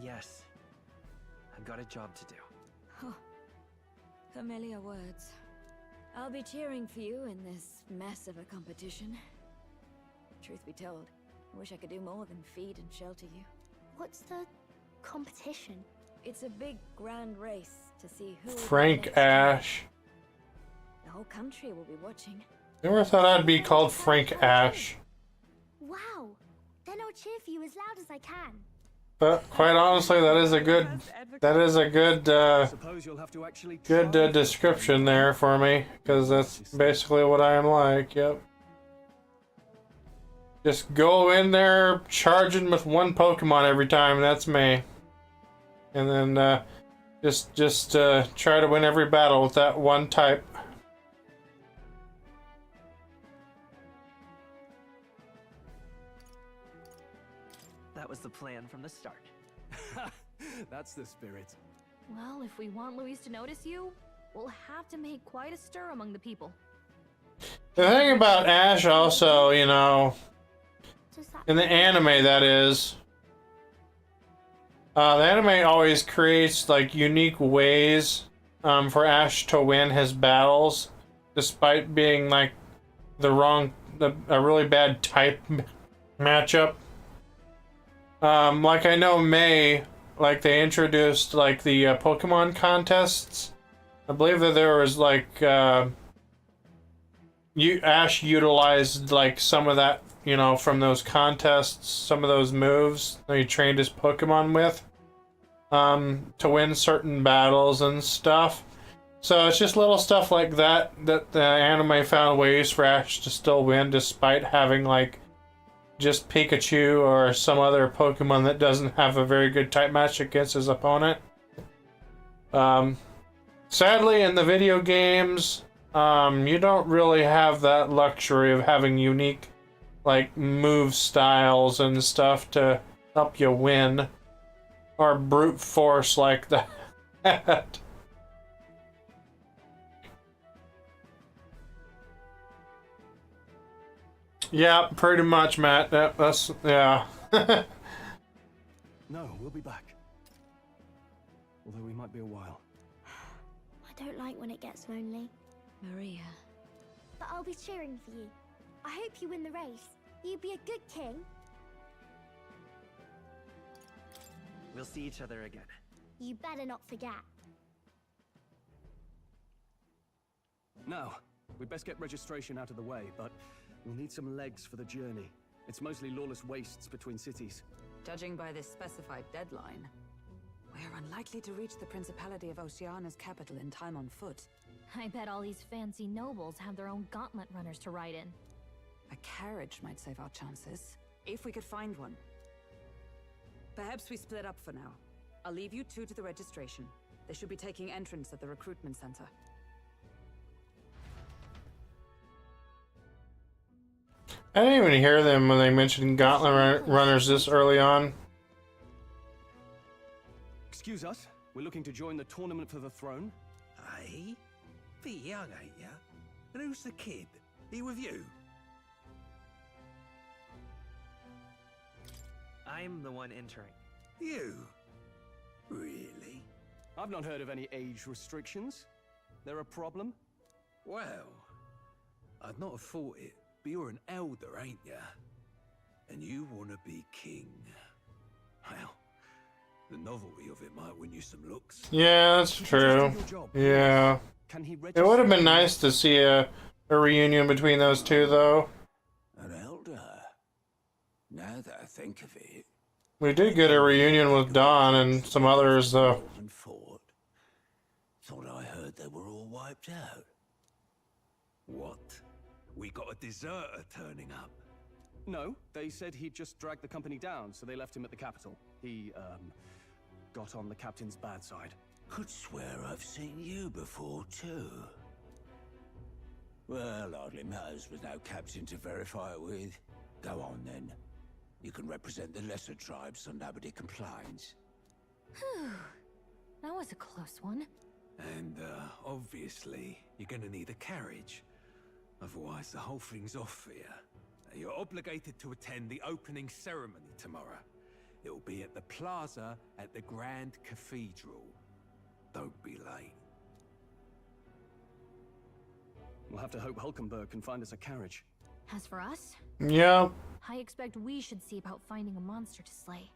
Yes. I've got a job to do. Oh, familiar words. I'll be cheering for you in this mess of a competition. Truth be told, I wish I could do more than feed and shelter you. What's the competition? It's a big grand race to see who... Frank Ash. The whole country will be watching. Never thought I'd be called Frank Ash. Wow! Then I'll cheer for you as loud as I can. But quite honestly, that is a good description there for me, because that's basically what I am like. Yep. Just go in there charging with one Pokemon every time. That's me. And then just try to win every battle with that one type. That was the plan from the start. That's the spirit. Well, if we want Louise to notice you, we'll have to make quite a stir among the people. The thing about Ash also, you know, in the anime that is, the anime always creates like unique ways for Ash to win his battles, despite being like a really bad type matchup. Like I know May, like they introduced like the Pokemon contests. I believe that there was like Ash utilized like some of that, you know, from those contests, some of those moves that he trained his Pokemon with, to win certain battles and stuff. So it's just little stuff like that that the anime found ways for Ash to still win despite having like just Pikachu or some other Pokemon that doesn't have a very good type match against his opponent. Sadly, in the video games, you don't really have that luxury of having unique, like, move styles and stuff to help you win. Or brute force like that. Yeah, pretty much, Matt. That's yeah. No, we'll be back. Although we might be a while. I don't like when it gets lonely. Maria. But I'll be cheering for you. I hope you win the race. You'd be a good king. We'll see each other again. You better not forget. Now, we'd best get registration out of the way, but we'll need some legs for the journey. It's mostly lawless wastes between cities. Judging by this specified deadline, we're unlikely to reach the Principality of Oceana's capital in time on foot. I bet all these fancy nobles have their own gauntlet runners to ride in. A carriage might save our chances, if we could find one. Perhaps we split up for now. I'll leave you two to the registration. They should be taking entrance at the recruitment center. I didn't even hear them when they mentioned Gauntlet runners this early on. Excuse us, we're looking to join the tournament for the throne. Hey? Bit young, ain't ya? And who's the kid? He with you? I'm the one entering. You? Really? I've not heard of any age restrictions. There a problem? Well, I'd not have thought it, but you're an elder, ain't ya? And you want to be king. Well, the novelty of it might win you some looks. Yeah, that's true. Yeah. It would have been nice to see a reunion between those two, though. An elder? Now that I think of it... We did get a reunion with Dawn and some others, though. Thought I heard they were all wiped out. What? We got a deserter turning up? No, they said he'd just dragged the company down, so they left him at the capital. He, got on the captain's bad side. Could swear I've seen you before, too. Well, hardly matters with no captain to verify it with. Go on, then. You can represent the lesser tribes so nobody complains. Whew. That was a close one. And, obviously, you're gonna need a carriage. Otherwise, the whole thing's off for you. You're obligated to attend the opening ceremony tomorrow. It'll be at the plaza at the Grand Cathedral. Don't be late. We'll have to hope Hulkenberg can find us a carriage. As for us, Yeah. I expect we should see about finding a monster to slay.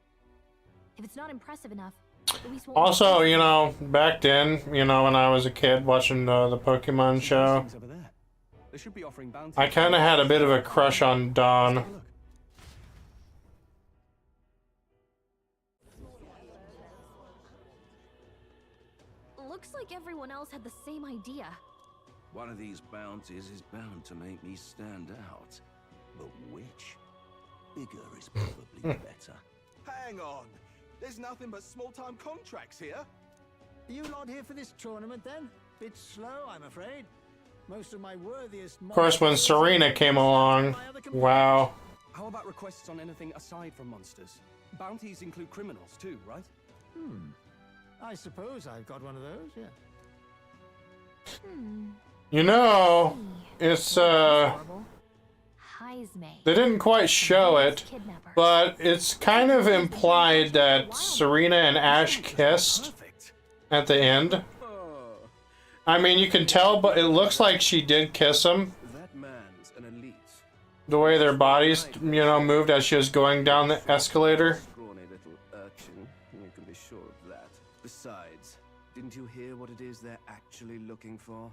If it's not impressive enough, at least we'll... Also, you know, back then, you know, when I was a kid watching the Pokemon show, They should be offering bounties. I kind of had a bit of a crush on Dawn. Looks like everyone else had the same idea. One of these bounties is bound to make me stand out. But which? Bigger is probably better. Hang on. There's nothing but small-time contracts here. Are you lot here for this tournament, then? Bit slow, I'm afraid. Most of my worthiest... Of course, when Serena came along, wow. How about requests on anything aside from monsters? Bounties include criminals too, right? I suppose I've got one of those, yeah. You know, it's, they didn't quite show it, but it's kind of implied that Serena and Ash kissed at the end. I mean, you can tell, but it looks like she did kiss him. That man's an elite. The way their bodies, you know, moved as she was going down the escalator. Scrawny little urchin, you can be sure of that. Besides, didn't you hear what it is they're actually looking for?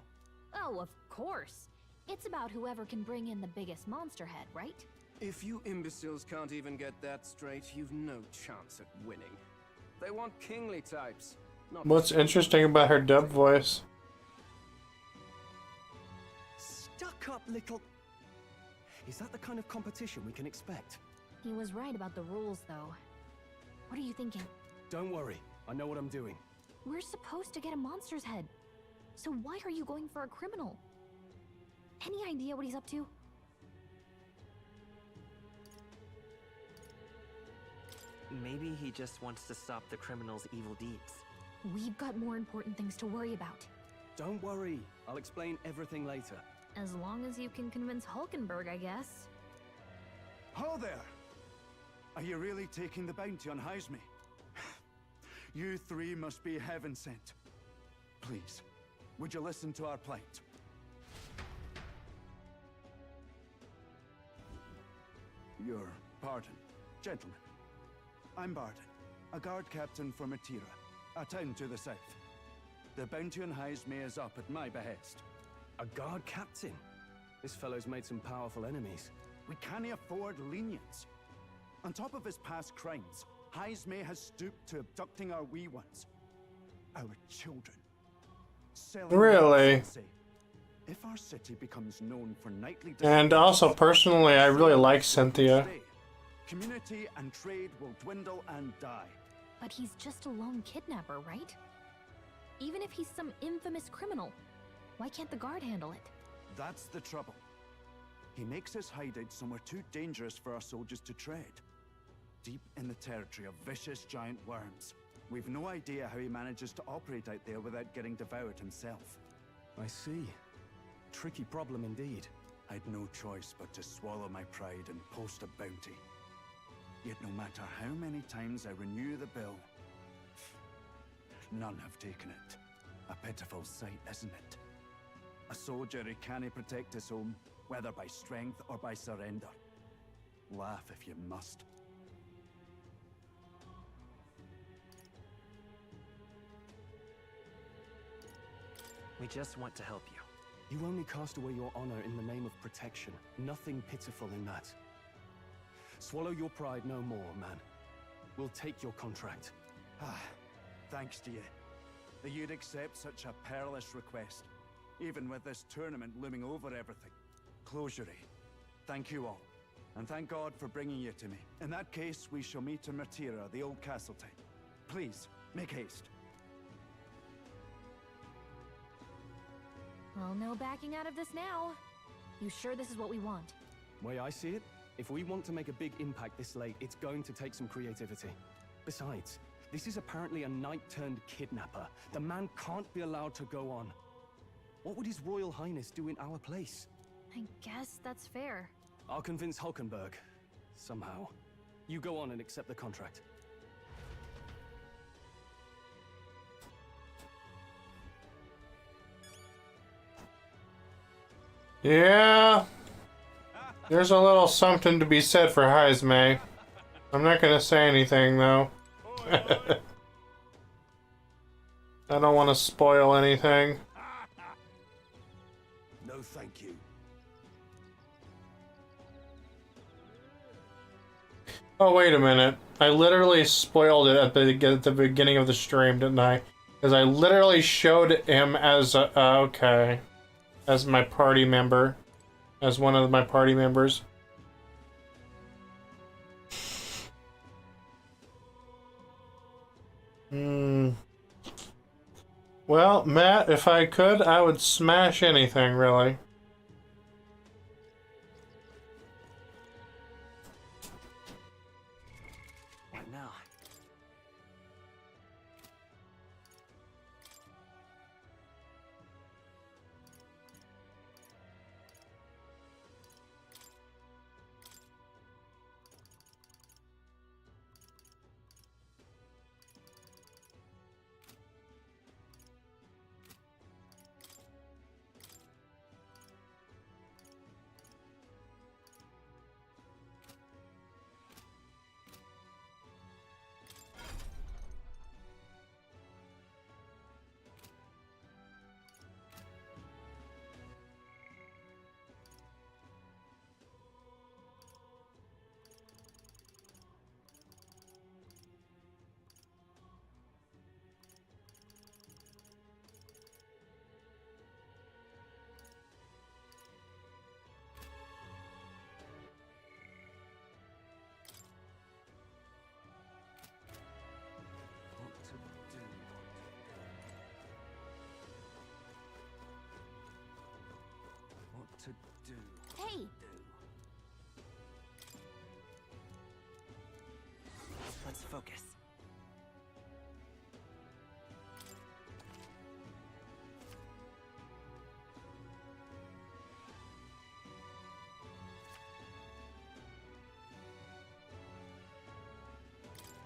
Oh, of course. It's about whoever can bring in the biggest monster head, right? If you imbeciles can't even get that straight, you've no chance at winning. They want kingly types. Not What's interesting about her dub voice? Stuck-up little... Is that the kind of competition we can expect? He was right about the rules, though. What are you thinking? Don't worry, I know what I'm doing. We're supposed to get a monster's head. So why are you going for a criminal? Any idea what he's up to? Maybe he just wants to stop the criminal's evil deeds. We've got more important things to worry about. Don't worry, I'll explain everything later. As long as you can convince Hulkenberg, I guess. Hello there! Are you really taking the bounty on Heisme? You three must be heaven sent. Please, would you listen to our plight? Your pardon, gentlemen. I'm Barden, a guard captain from Atira, a town to the south. The bounty on Heisme is up at my behest. A guard captain? This fellow's made some powerful enemies. We can't afford lenience. On top of his past crimes, Heisme has stooped to abducting our wee ones. Our children. Selling Really? innocency. If our city becomes known for nightly... And also, personally, I really like Cynthia. Community and trade will dwindle and die. But he's just a lone kidnapper, right? Even if he's some infamous criminal, why can't the guard handle it? That's the trouble. He makes his hideout somewhere too dangerous for our soldiers to tread. Deep in the territory of vicious giant worms. We've no idea how he manages to operate out there without getting devoured himself. I see. Tricky problem indeed. I'd no choice but to swallow my pride and post a bounty. Yet no matter how many times I renew the bill, none have taken it. A pitiful sight, isn't it? A soldier who can't protect his home, whether by strength or by surrender. Laugh if you must. We just want to help you. You only cast away your honor in the name of protection. Nothing pitiful in that. Swallow your pride no more, man. We'll take your contract. Thanks to you. That you'd accept such a perilous request, even with this tournament looming over everything. Closure, thank you all. And thank God for bringing you to me. In that case, we shall meet in Martira, the old castle type. Please, make haste. Well, no backing out of this now. You sure this is what we want? Way I see it, if we want to make a big impact this late, it's going to take some creativity. Besides, this is apparently a knight-turned-kidnapper. The man can't be allowed to go on. What would His Royal Highness do in our place? I guess that's fair. I'll convince Hulkenberg. Somehow. You go on and accept the contract. Yeah. There's a little something to be said for Heismay. I'm not gonna say anything though. I don't want to spoil anything. No, thank you. Oh, wait a minute. I literally spoiled it at the beginning of the stream, didn't I? Because I literally showed him as okay, as my party member, as one of my party members. Well, Matt, if I could, I would smash anything, really. What now? To do. Hey! Let's focus.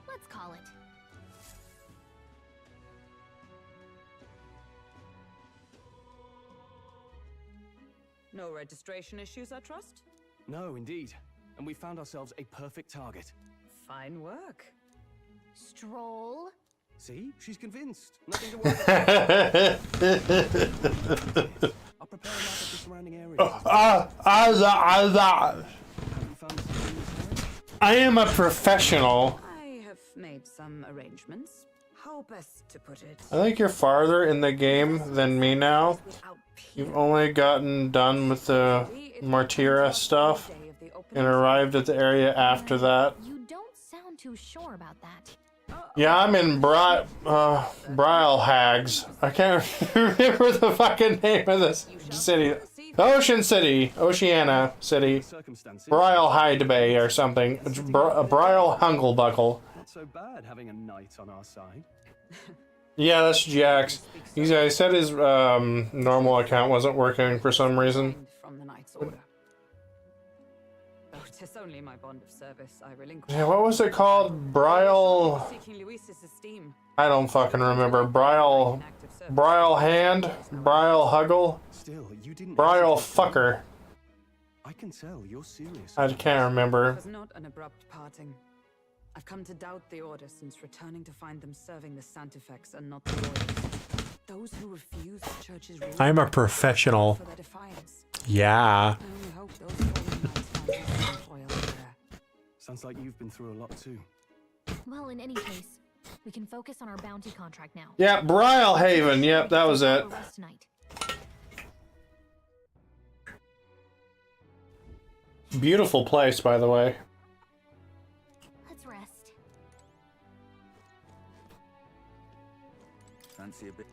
Let's call it. No registration issues, I trust? No, indeed. And we found ourselves a perfect target. Fine work. Stroll. See? She's convinced. Nothing to worry about. I'll prepare a map of the surrounding areas. I am a professional. I have made some arrangements. How best to put it? I think you're farther in the game than me now. You've only gotten done with the Martira stuff and arrived at the area after that. You don't sound too sure about that. Yeah, I'm in Brilhags. I can't remember the fucking name of this city. Ocean City. Oceana City. Brilhide Bay or something. Brile Hunglebuckle. Not so bad having a knight on our side. Yeah, that's Jax. I said his normal account wasn't working for some reason. From the Knight's Order. Though 'tis only my bond of service I relinquish. Yeah, what was it called? Brile... Seeking Luis's esteem. I don't fucking remember. Brile Hand? Brile Huggle? Still, you didn't Brile Fucker. I can tell you're serious. I can't remember. It was not an abrupt parting. I've come to doubt the Order since returning to find them serving the Santifex and not the Royals. Those who refuse the Church's rules I'm a professional. for their defiance. Yeah. I only hope those fallen knights find peace and loyalty there. Sounds like you've been through a lot too. Well, in any case, we can focus on our bounty contract now. Yeah, Brile Haven. Yep, that was it. Rest tonight. Beautiful place, by the way. Let's rest. Fancy a bit.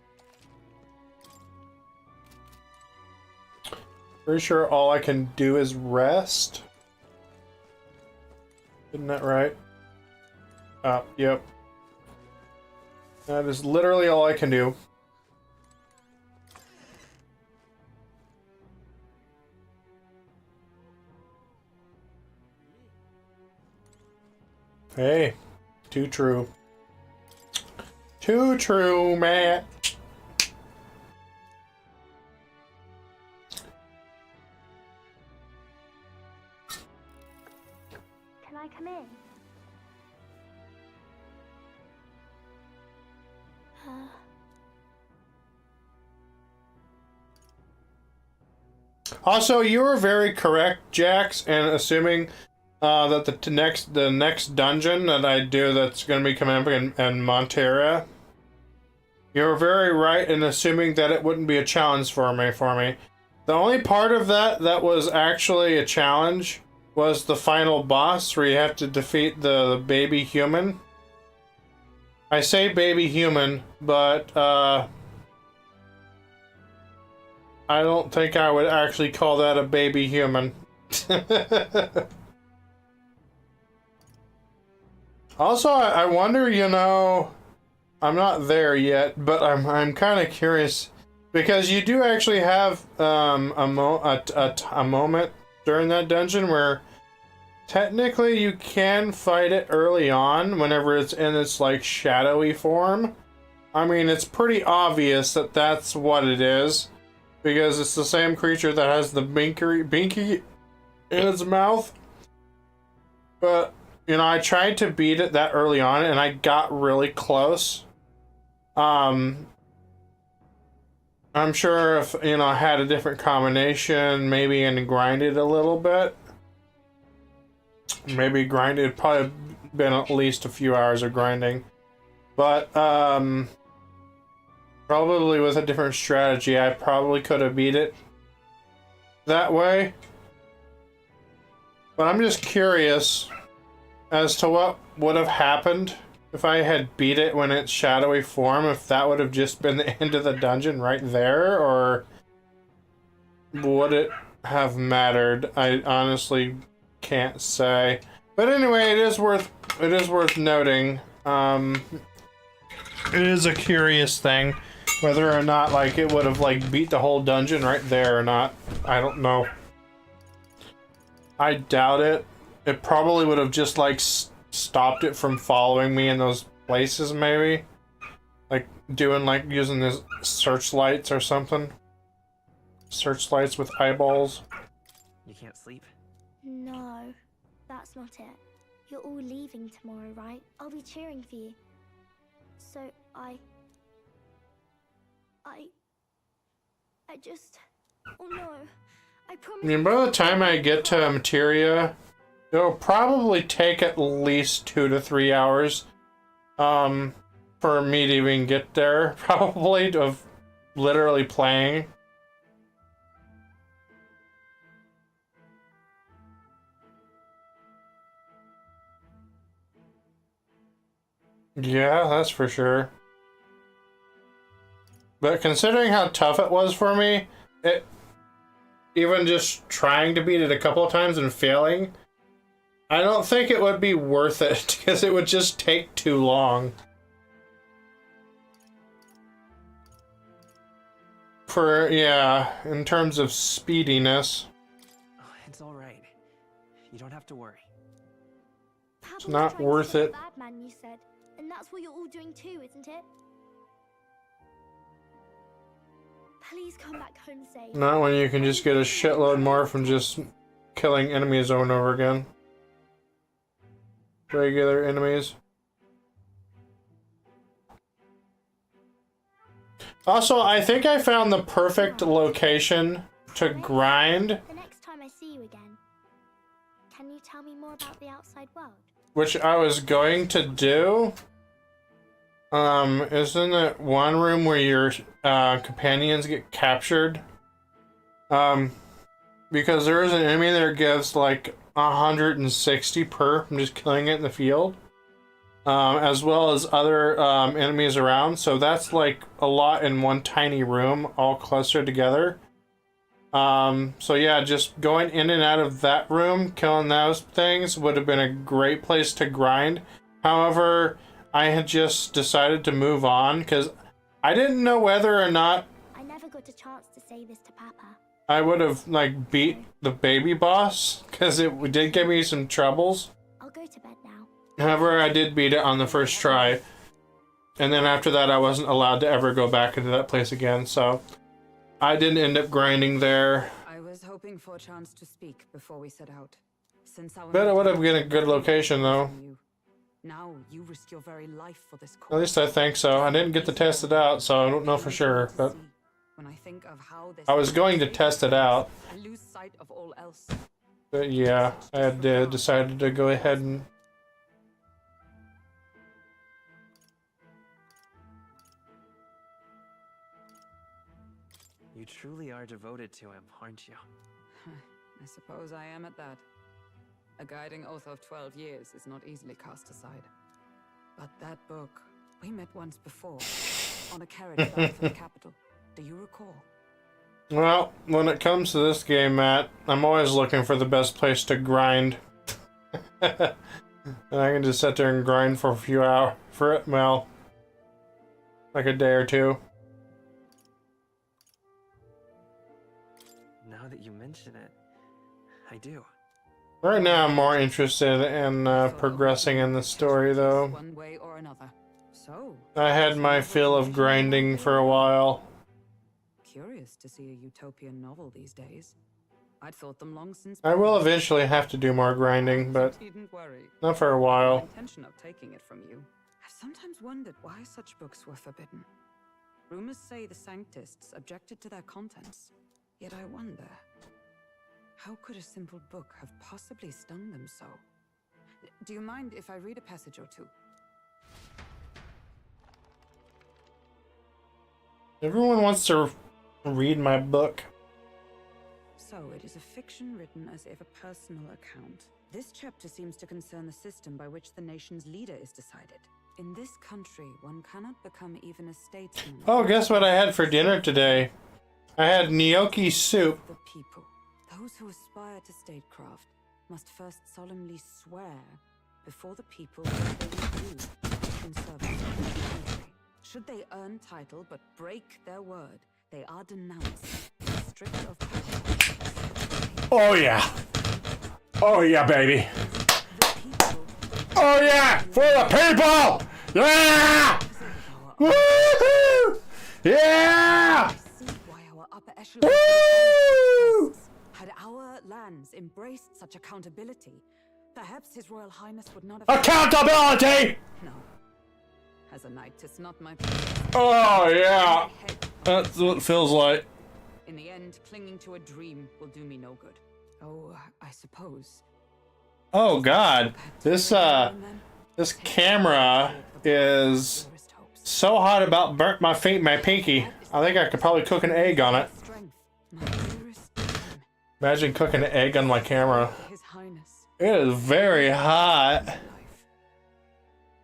Pretty sure all I can do is rest. Isn't that right? Yep. That is literally all I can do. Hey, too true. Too true, Matt. Can I come in? Also, you were very correct, Jax, and assuming that the next dungeon that I do that's going to be coming up in Montera, you were very right in assuming that it wouldn't be a challenge for me. The only part of that was actually a challenge was the final boss where you have to defeat the baby human. I say baby human, but I don't think I would actually call that a baby human. Also, I wonder, you know, I'm not there yet, but I'm kind of curious because you do actually have a moment during that dungeon where technically you can fight it early on whenever it's in its like shadowy form. I mean, it's pretty obvious that that's what it is because it's the same creature that has the binky in its mouth. But you know, I tried to beat it that early on, and I got really close. I'm sure if, you know, I had a different combination, maybe, and grinded a little bit. Maybe grinded, probably been at least a few hours of grinding. But, probably with a different strategy, I probably could have beat it that way. But I'm just curious as to what would have happened if I had beat it when it's shadowy form, if that would have just been the end of the dungeon right there, or would it have mattered? I honestly can't say. But anyway, it is worth noting. It is a curious thing whether or not like it would have like beat the whole dungeon right there or not. I don't know. I doubt it. It probably would have just like stopped it from following me in those places, maybe like doing like using this searchlights or something. Searchlights with eyeballs. You can't sleep? No, that's not it. You're all leaving tomorrow, right? I'll be cheering for you. So I just... Oh no. I promise... I mean, by the time I get to Materia, it'll probably take at least 2 to 3 hours for me to even get there, probably, of literally playing. Yeah, that's for sure. But considering how tough it was for me, even just trying to beat it a couple of times and failing, I don't think it would be worth it, because it would just take too long. For, yeah, in terms of speediness. Oh, it's all right. You don't have to worry. Papa It's was not trying to worth stop the it. bad man, you said. And that's what you're all doing too, isn't it? Please come back home safe. Not when you can just get a shitload more from just killing enemies over and over again. Regular enemies. Also, I think I found the perfect location to grind, The next time I see you again, can you tell me more about the outside world? which I was going to do. Isn't it one room where your companions get captured? Because there is an enemy that gives like 160 per from just killing it in the field. As well as other enemies around. So that's like a lot in one tiny room, all clustered together. So yeah, just going in and out of that room, killing those things would have been a great place to grind. However, I had just decided to move on because I didn't know whether or not I never got a chance to say this to Papa. I would have like beat the baby boss because it did give me some troubles. I'll go to bed now. However, I did beat it on the first try. And then after that, I wasn't allowed to ever go back into that place again, so I didn't end up grinding there. I was hoping for a chance to speak before we set out. Since our Bet it would have been a good location, though. Now you risk your very life for this cause. At least I think so. I didn't get to test it out, so I don't know for sure, but When I think of how this I was going to test it out. I lose sight of all else. But yeah, I had decided to go ahead and... You truly are devoted to him, aren't you? I suppose I am at that. A guiding oath of 12 years is not easily cast aside. But that book, we met once before, on a carriage bound for the capital. Do you recall? Well, when it comes to this game, Matt, I'm always looking for the best place to grind. And I can just sit there and grind for a few hours, well, like a day or two. Now that you mention it, I do. Right now, I'm more interested in progressing in the story, though. One way or another. So, I had my fill of grinding for a while. curious to see a utopian novel these days. I'd thought them long since. I will eventually have to do more grinding, but Needn't worry. not for a No while. intention of taking it from you. I've sometimes wondered why such books were forbidden. Rumors say the Sanctists objected to their contents. Yet I wonder, how could a simple book have possibly stung them so? Do you mind if I read a passage or two? Everyone wants to read my book. So, it is a fiction written as if a personal account. This chapter seems to concern the system by which the nation's leader is decided. In this country, one cannot become even a statesman. Oh, guess what I had for dinner today? I had gnocchi soup. The people, those who aspire to statecraft, must first solemnly swear before the people that they will do in service of the country. Should they earn title but break their word, they are denounced, stripped of power. Oh yeah. Oh yeah, baby. Oh yeah, for the people! Yeah! Woohoo! Yeah! Woo! Had our lands embraced such accountability, perhaps His Royal Highness would not have... Accountability! No. As a knight, it's not my place. Oh yeah. That's what it feels like. In the end, clinging to a dream will do me no good. Oh, I suppose. Oh god. This camera is so hot about burnt my pinky. I think I could probably cook an egg on it. Imagine cooking an egg on my camera. It is very hot.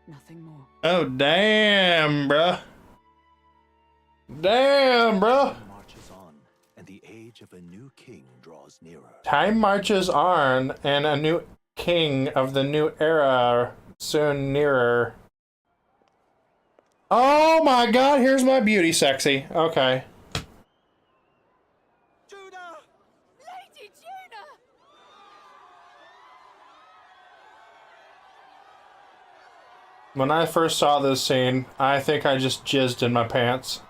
Nothing more. Oh damn, bruh. Damn, bruh. Marches on, and the age of a new king draws nearer. Time marches on, and a new king of the new era soon nearer. Oh my god, here's my beauty sexy. Okay. When I first saw this scene, I think I just jizzed in my pants.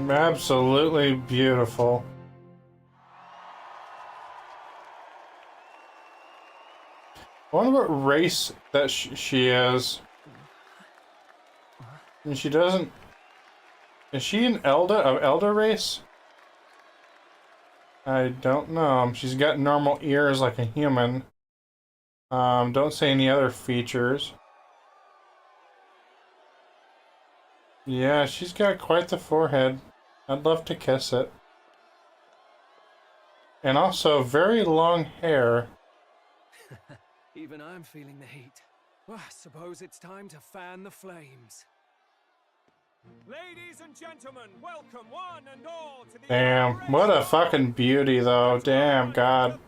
Absolutely beautiful. I wonder what race that she is. And she doesn't... Is she an Elder race? I don't know. She's got normal ears like a human. Don't say any other features. Yeah, she's got quite the forehead. I'd love to kiss it. And also very long hair. Even I'm feeling the heat. Well, I suppose it's time to fan the flames. Ladies and gentlemen, welcome one and all to the Damn, what a fucking beauty though. Damn, God.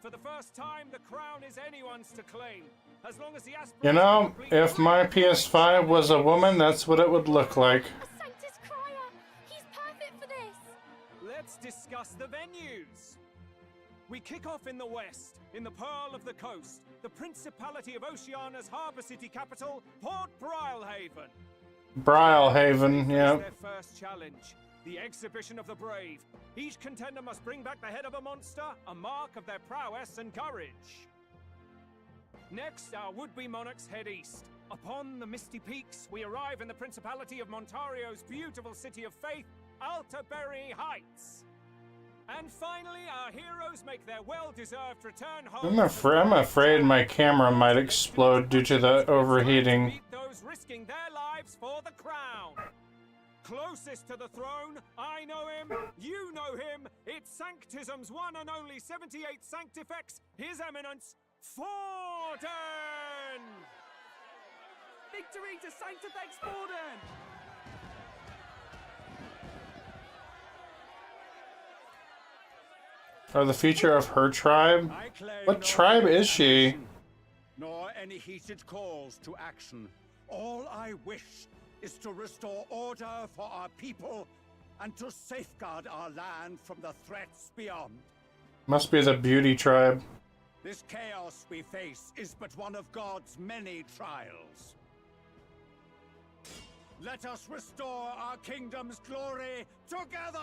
For the first time, the crown is anyone's to claim. As long as the You know, if my PS5 was a woman, that's what it would look like. Sanctus Crier! He's perfect for this! Let's discuss the venues. We kick off in the west, in the Pearl of the Coast, the Principality of Oceania's harbour city capital, Port Brilehaven. Brilehaven, yeah. Their first challenge, the exhibition of the brave. Each contender must bring back the head of a monster, a mark of their prowess and courage. Next, our would-be monarchs head east. Upon the misty peaks, we arrive in the Principality of Montario's beautiful city of faith, Altaberry Heights. And finally, our heroes make their well-deserved return home. I'm afraid my camera might explode due to the overheating. Those risking their lives for the crown. Closest to the throne, I know him, you know him. It's Sanctism's one and only 78 Sanctifex, His Eminence, Forden! Victory to Sanctifex Forden! Or the feature of her tribe? What tribe is she? Nor any heated calls to action. All I wish is to restore order for our people and to safeguard our land from the threats beyond. Must be the beauty tribe. This chaos we face is but one of God's many trials. Let us restore our kingdom's glory together!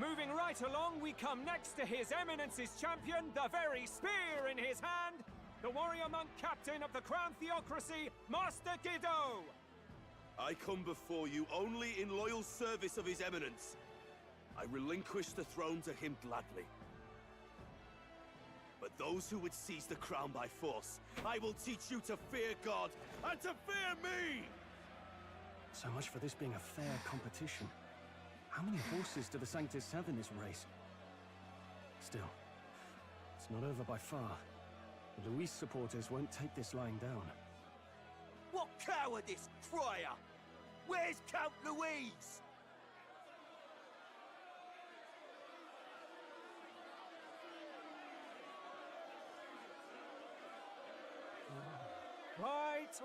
Moving right along, we come next to His Eminence's champion, the very spear in his hand, the warrior monk captain of the Crown Theocracy, Master Giddo! I come before you only in loyal service of His Eminence. I relinquish the throne to him gladly. But those who would seize the crown by force, I will teach you to fear God and to fear me! So much for this being a fair competition. How many horses do the Sanctus have in this race? Still, it's not over by far. The Luis supporters won't take this lying down. What cowardice, Crier! Where's Count Louise?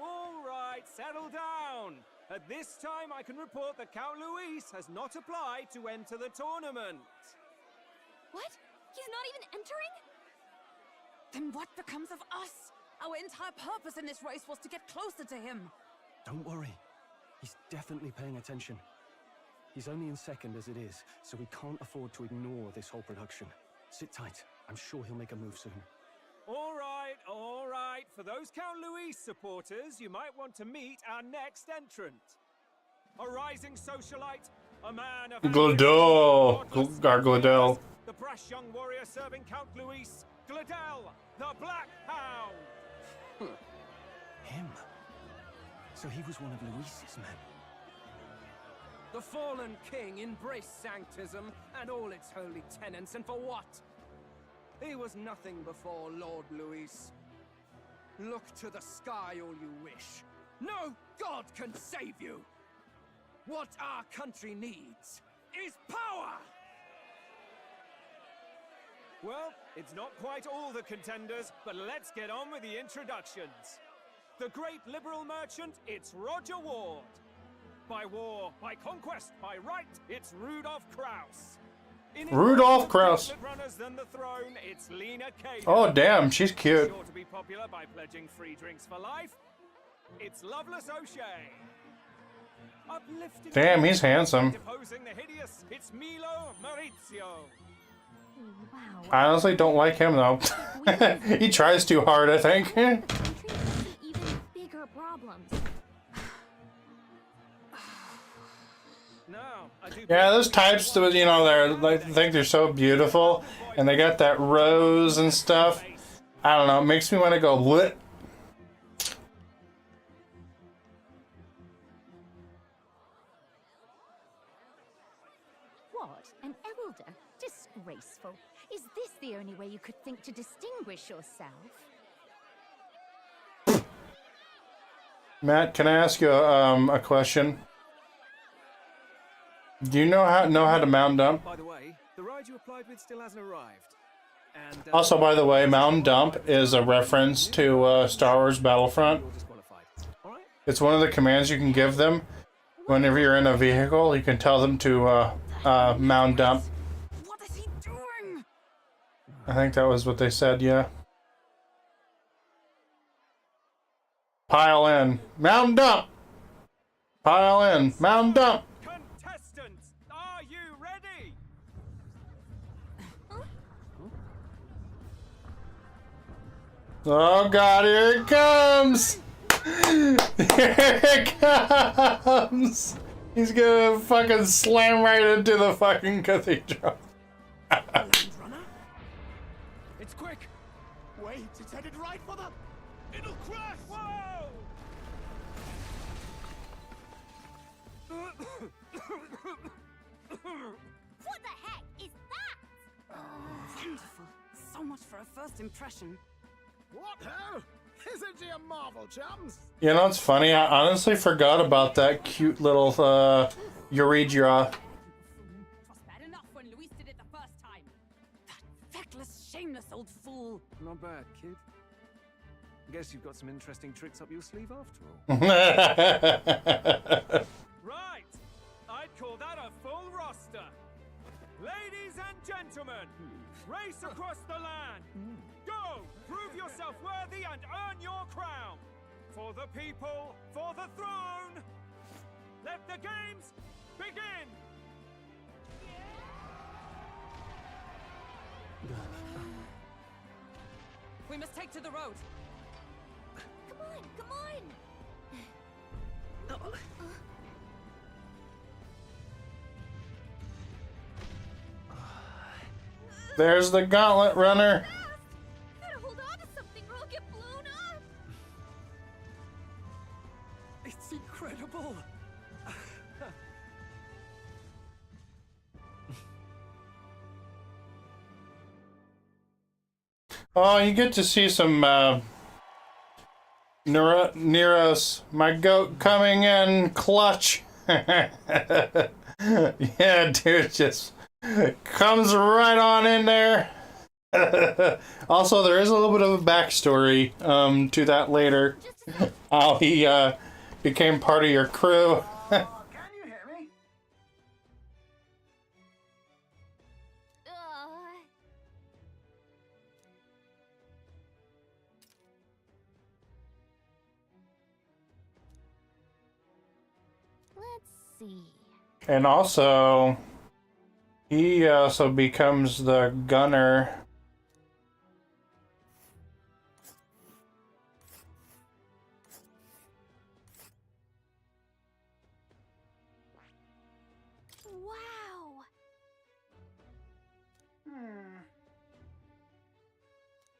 All right, settle down. At this time, I can report that Count Luis has not applied to enter the tournament. What? He's not even entering? Then what becomes of us? Our entire purpose in this race was to get closer to him. Don't worry. He's definitely paying attention. He's only in second as it is, so we can't afford to ignore this whole production. Sit tight. I'm sure he'll make a move soon. All right, all right. For those Count Louis supporters, you might want to meet our next entrant. A rising socialite, a man of... Gladel. Gladel. The brash young warrior serving Count Louis, Gladel, the Black Hound. Him? So he was one of Louis's men. The fallen king embraced sanctism and all its holy tenets, and for what? He was nothing before Lord Louis. Look to the sky all you wish. No god can save you! What our country needs is power! Well, it's not quite all the contenders, but let's get on with the introductions. The great liberal merchant, it's Roger Ward. By war, by conquest, by right, it's Rudolph Kraus. Rudolph Kraus. Runners than the throne, it's Lena Kaden. Oh damn, she's cute. Sure to be popular by pledging free drinks for life. It's Loveless O'Shea. Uplifting Damn, he's handsome. Deposing the hideous, it's Milo Maurizio. Wow. I honestly don't like him though. He tries too hard, I think. Even bigger problems. Yeah, those types, you know, they're like think they're so beautiful, and they got that rose and stuff. I don't know, it makes me want to go lit. What? An elder? Disgraceful. Is this the only way you could think to distinguish yourself? Matt, can I ask you a question? Do you know how to mountain dump? By the way, the ride you applied with still hasn't arrived. And, Also, by the way, mountain dump is a reference to Star Wars Battlefront. It's one of the commands you can give them whenever you're in a vehicle. You can tell them to mountain dump. What is he doing? I think that was what they said, yeah. Pile in. Mountain dump! Pile in. Mountain dump! Contestants, are you ready? Oh god, here it comes! Here it comes! He's gonna fucking slam right into the fucking cathedral. It's quick. Wait, it's headed right for the... It'll crash. Whoa! What the heck is that? Wonderful. So much for a first impression. What ho? Isn't he a marvel, chums? You know, it's funny, I honestly forgot about that cute little Euregia. Was bad enough when Luis did it the first time. That feckless, shameless old fool. Not bad, kid. Guess you've got some interesting tricks up your sleeve after all. Right. I'd call that a full roster. Ladies and gentlemen, race across the land. Go, prove yourself worthy and earn your crown. For the people, for the throne. Let the games begin. We must take to the road. Come on, come on! There's the Gauntlet runner. Gotta hold on to something or I'll get blown up! It's incredible. Oh, you get to see some Neros, my goat coming in clutch. Yeah, dude, just comes right on in there. Also, there is a little bit of a backstory to that later. How he became part of your crew. Can you hear me? Let's see. And also, he also becomes the gunner. Wow!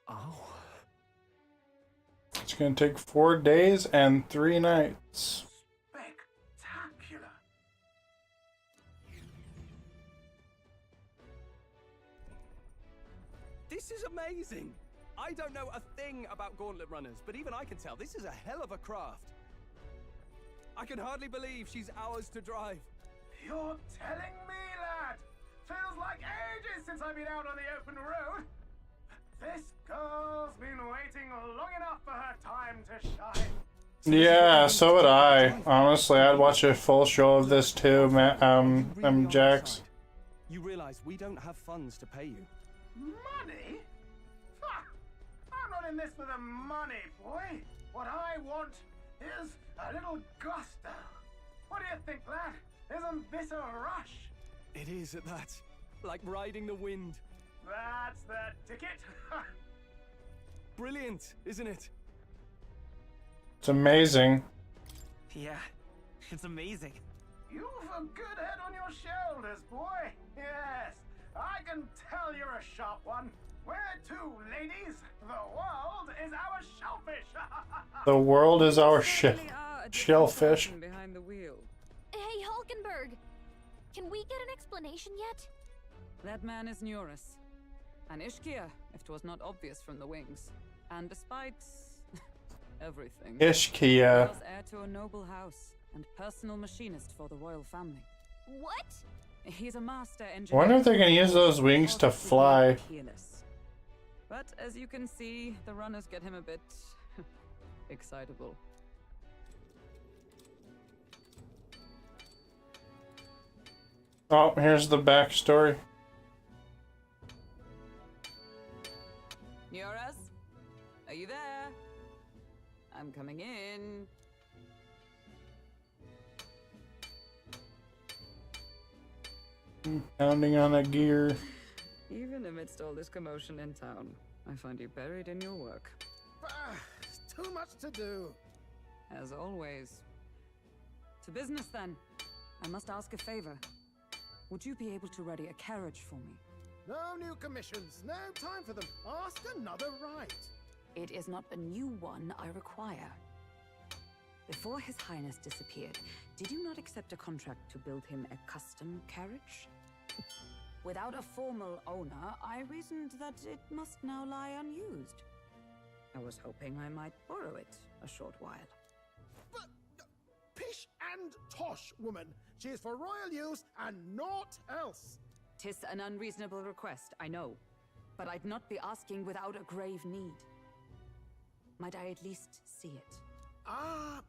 Oh. It's gonna take 4 days and 3 nights. Spectacular. This is amazing! I don't know a thing about gauntlet runners, but even I can tell this is a hell of a craft. I can hardly believe she's ours to drive. You're telling me, lad? Feels like ages since I've been out on the open road. This girl's been waiting long enough for her time to shine. Yeah, so would I. Honestly, I'd watch a full show of this too, Jax. You realize we don't have funds to pay you. Money? Ha! I'm not in this for the money, boy. What I want is a little gusto. What do you think, lad? Isn't this a rush? It is at that. Like riding the wind. That's the ticket. Brilliant, isn't it? It's amazing. Yeah, it's amazing. You've a good head on your shoulders, boy. Yes, I can tell you're a sharp one. Where to, ladies? The world is our shellfish. The world is our shellfish. Behind the wheel. Hey, Hulkenberg! Can we get an explanation yet? That man is Neurus. An Ishkia, if 'twas not obvious from the wings. And despite everything, Ishkia. he was heir to a noble house and personal machinist for the royal family. What? He's a master I engineer. wonder if they can use those wings to fly. But as you can see, the runners get him a bit excitable. Oh, here's the backstory. Neurus, are you there? I'm coming in. Pounding on a gear. Even amidst all this commotion in town, I find you buried in your work. Too much to do. As always. To business then. I must ask a favor. Would you be able to ready a carriage for me? No new commissions, no time for them. Ask another right. It is not a new one I require. Before His Highness disappeared, did you not accept a contract to build him a custom carriage? Without a formal owner, I reasoned that it must now lie unused. I was hoping I might borrow it a short while. But pish and tosh, woman. She is for royal use and naught else. 'Tis an unreasonable request, I know, but I'd not be asking without a grave need. Might I at least see it? I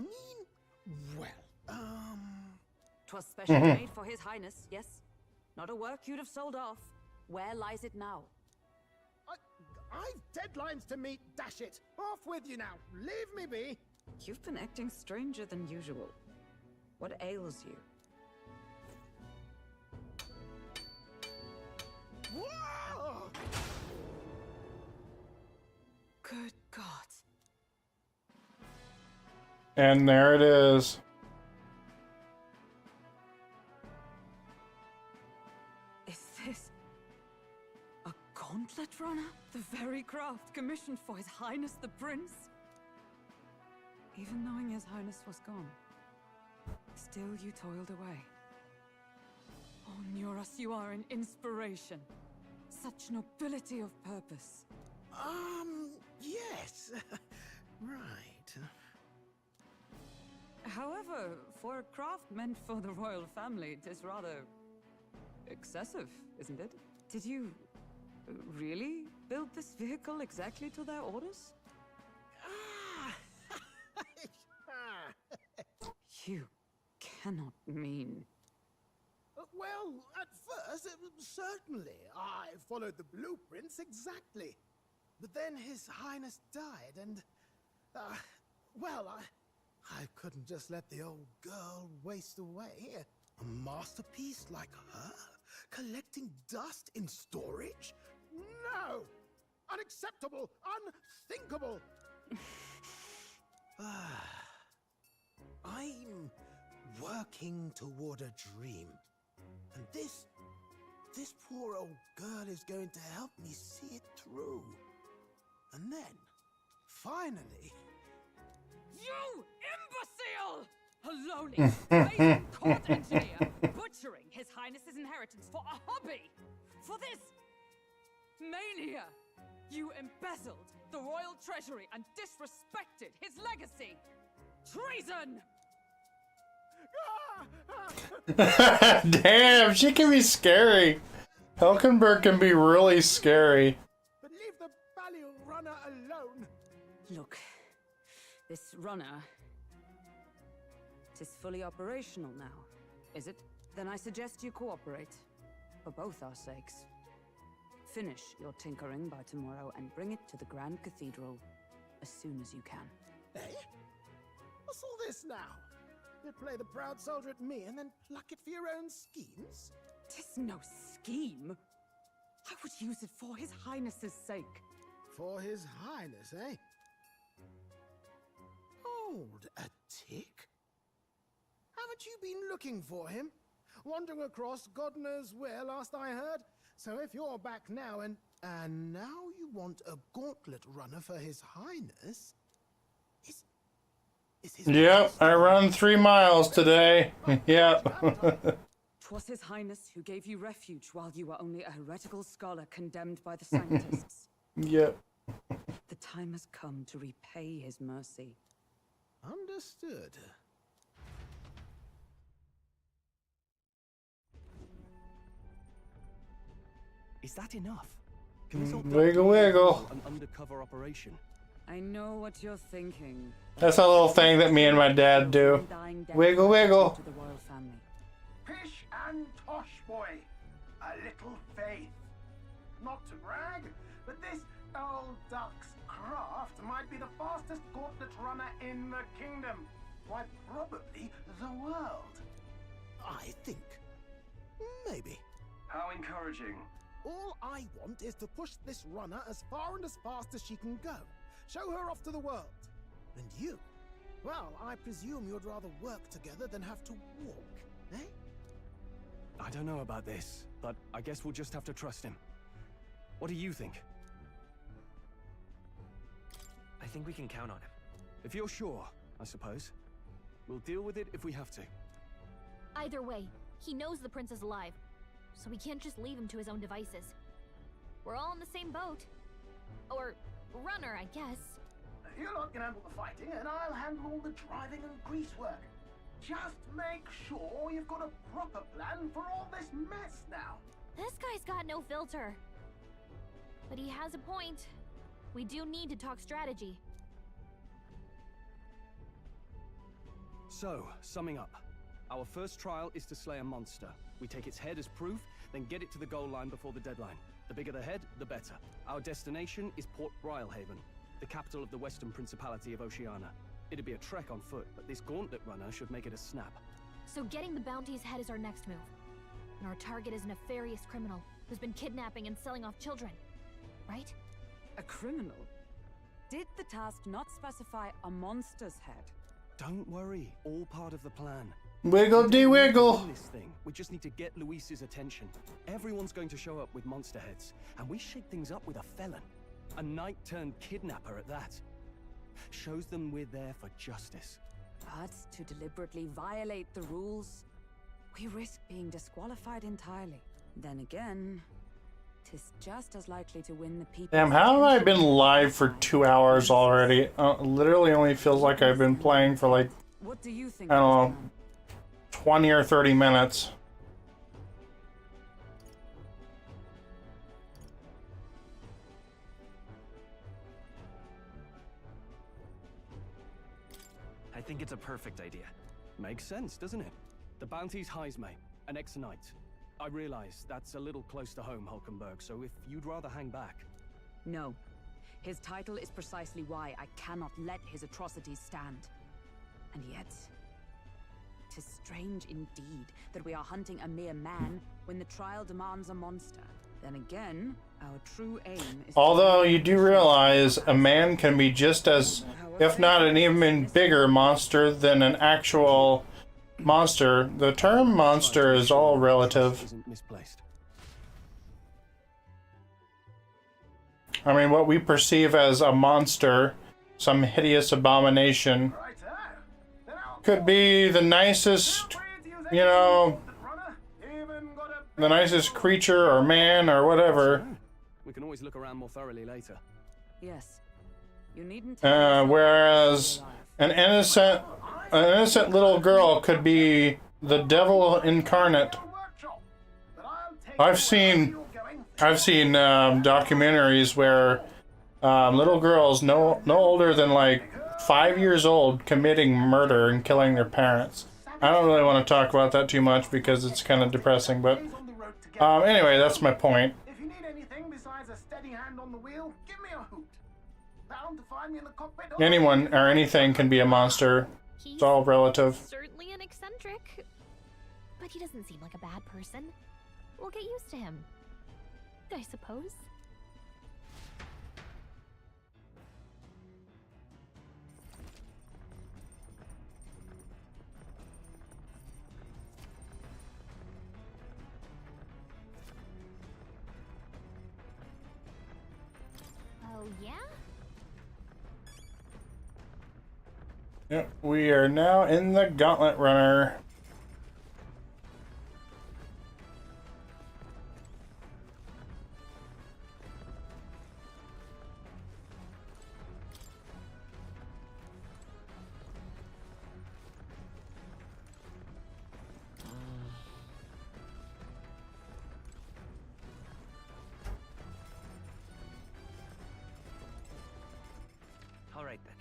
mean, well, 'Twas specially made for His Highness, yes? Not a work you'd have sold off. Where lies it now? I've deadlines to meet, dash it. Off with you now. Leave me be. You've been acting stranger than usual. What ails you? Whoa! Good God. And there it is. Is this a gauntlet runner? The very craft commissioned for His Highness the Prince? Even knowing His Highness was gone, still you toiled away. Oh, Neurus, you are an inspiration. Such nobility of purpose. Yes. Right. However, for a craft meant for the royal family, it is rather excessive, isn't it? Did you really build this vehicle exactly to their orders? You cannot mean... Well, at first, certainly. I followed the blueprints exactly. But then His Highness died, and... well, I couldn't just let the old girl waste away. A masterpiece like her? Collecting dust in storage? No! Unacceptable! Unthinkable! I'm working toward a dream. And this poor old girl is going to help me see it through. And then, finally... You imbecile! A lowly, brazen court engineer, butchering His Highness's inheritance for a hobby! For this mania! You embezzled the royal treasury and disrespected his legacy! Treason! Damn, she can be scary. Hulkenberg can be really scary. But leave the Balliol runner alone. Look, this runner... Tis fully operational now, is it? Then I suggest you cooperate, for both our sakes. Finish your tinkering by tomorrow and bring it to the Grand Cathedral as soon as you can. Eh? What's all this now? You play the proud soldier at me and then pluck it for your own schemes? 'Tis no scheme. I would use it for His Highness's sake. For His Highness, eh? Hold a tick. Haven't you been looking for him? Wandering across God knows where last I heard? So if you're back now and now you want a gauntlet runner for His Highness? Is his Yep, I run 3 miles today. Yep. 'Twas His Highness who gave you refuge while you were only a heretical scholar condemned by the scientists. Yep. The time has come to repay His mercy. Understood. Is that enough? Can this all Wiggle, wiggle. an undercover operation? I know what you're thinking. That's a little thing that me and my dad do. Wiggle, wiggle. To the royal family. Pish and tosh, boy. A little faith. Not to brag, but this old duck's craft might be the fastest gauntlet runner in the kingdom. Why, probably the world. I think. Maybe. How encouraging. All I want is to push this runner as far and as fast as she can go. Show her off to the world. And you? Well, I presume you'd rather work together than have to walk, eh? I don't know about this, but I guess we'll just have to trust him. What do you think? I think we can count on him. If you're sure, I suppose. We'll deal with it if we have to. Either way, he knows the prince is alive, so we can't just leave him to his own devices. We're all in the same boat. Or runner, I guess. You lot can handle the fighting, and I'll handle all the driving and greasework. Just make sure you've got a proper plan for all this mess now. This guy's got no filter. But he has a point. We do need to talk strategy. So, summing up. Our first trial is to slay a monster. We take its head as proof, then get it to the goal line before the deadline. The bigger the head, the better. Our destination is Port Brylehaven, the capital of the Western Principality of Oceania. It'd be a trek on foot, but this gauntlet runner should make it a snap. So getting the bounty's head is our next move. And our target is a nefarious criminal who's been kidnapping and selling off children. Right? A criminal? Did the task not specify a monster's head? Don't worry, all part of the plan. Wiggle de wiggle. This thing. We just need to get Luis's attention. Everyone's going to show up with monster heads, and we shake things up with a felon. A knight-turned-kidnapper at that. Shows them we're there for justice. But to deliberately violate the rules, we risk being disqualified entirely. Then again, 'tis just as likely to win the people. Damn, how have I been live for 2 hours already? Literally only feels like I've been playing for like, What do you think? I don't know, 20 or 30 minutes. I think it's a perfect idea. Makes sense, doesn't it? The bounty's Heisme, an ex-knight. I realize that's a little close to home, Hulkenberg, so if you'd rather hang back... No. His title is precisely why I cannot let his atrocities stand. And yet, 'Tis strange indeed that we are hunting a mere man when the trial demands a monster. Then again, our true aim is... Although you do realize a man can be just as, if not an even bigger monster than an actual monster. The term monster is all relative. I mean, what we perceive as a monster, some hideous abomination, could be the nicest, you know, the nicest creature or man or whatever. We can always look around more thoroughly later. Yes. You needn't Whereas an innocent little girl could be the devil incarnate. I've seen documentaries where little girls no older than like 5 years old committing murder and killing their parents. I don't really want to talk about that too much because it's kind of depressing, but anyway, that's my point. If you need anything besides a steady hand on the wheel, give me a hoot. Bound to find me in the cockpit. Anyone or anything can be a monster. It's all relative. Certainly an eccentric, but he doesn't seem like a bad person. We'll get used to him, I suppose. Oh, yeah? Yep, we are now in the Gauntlet Runner. All right then.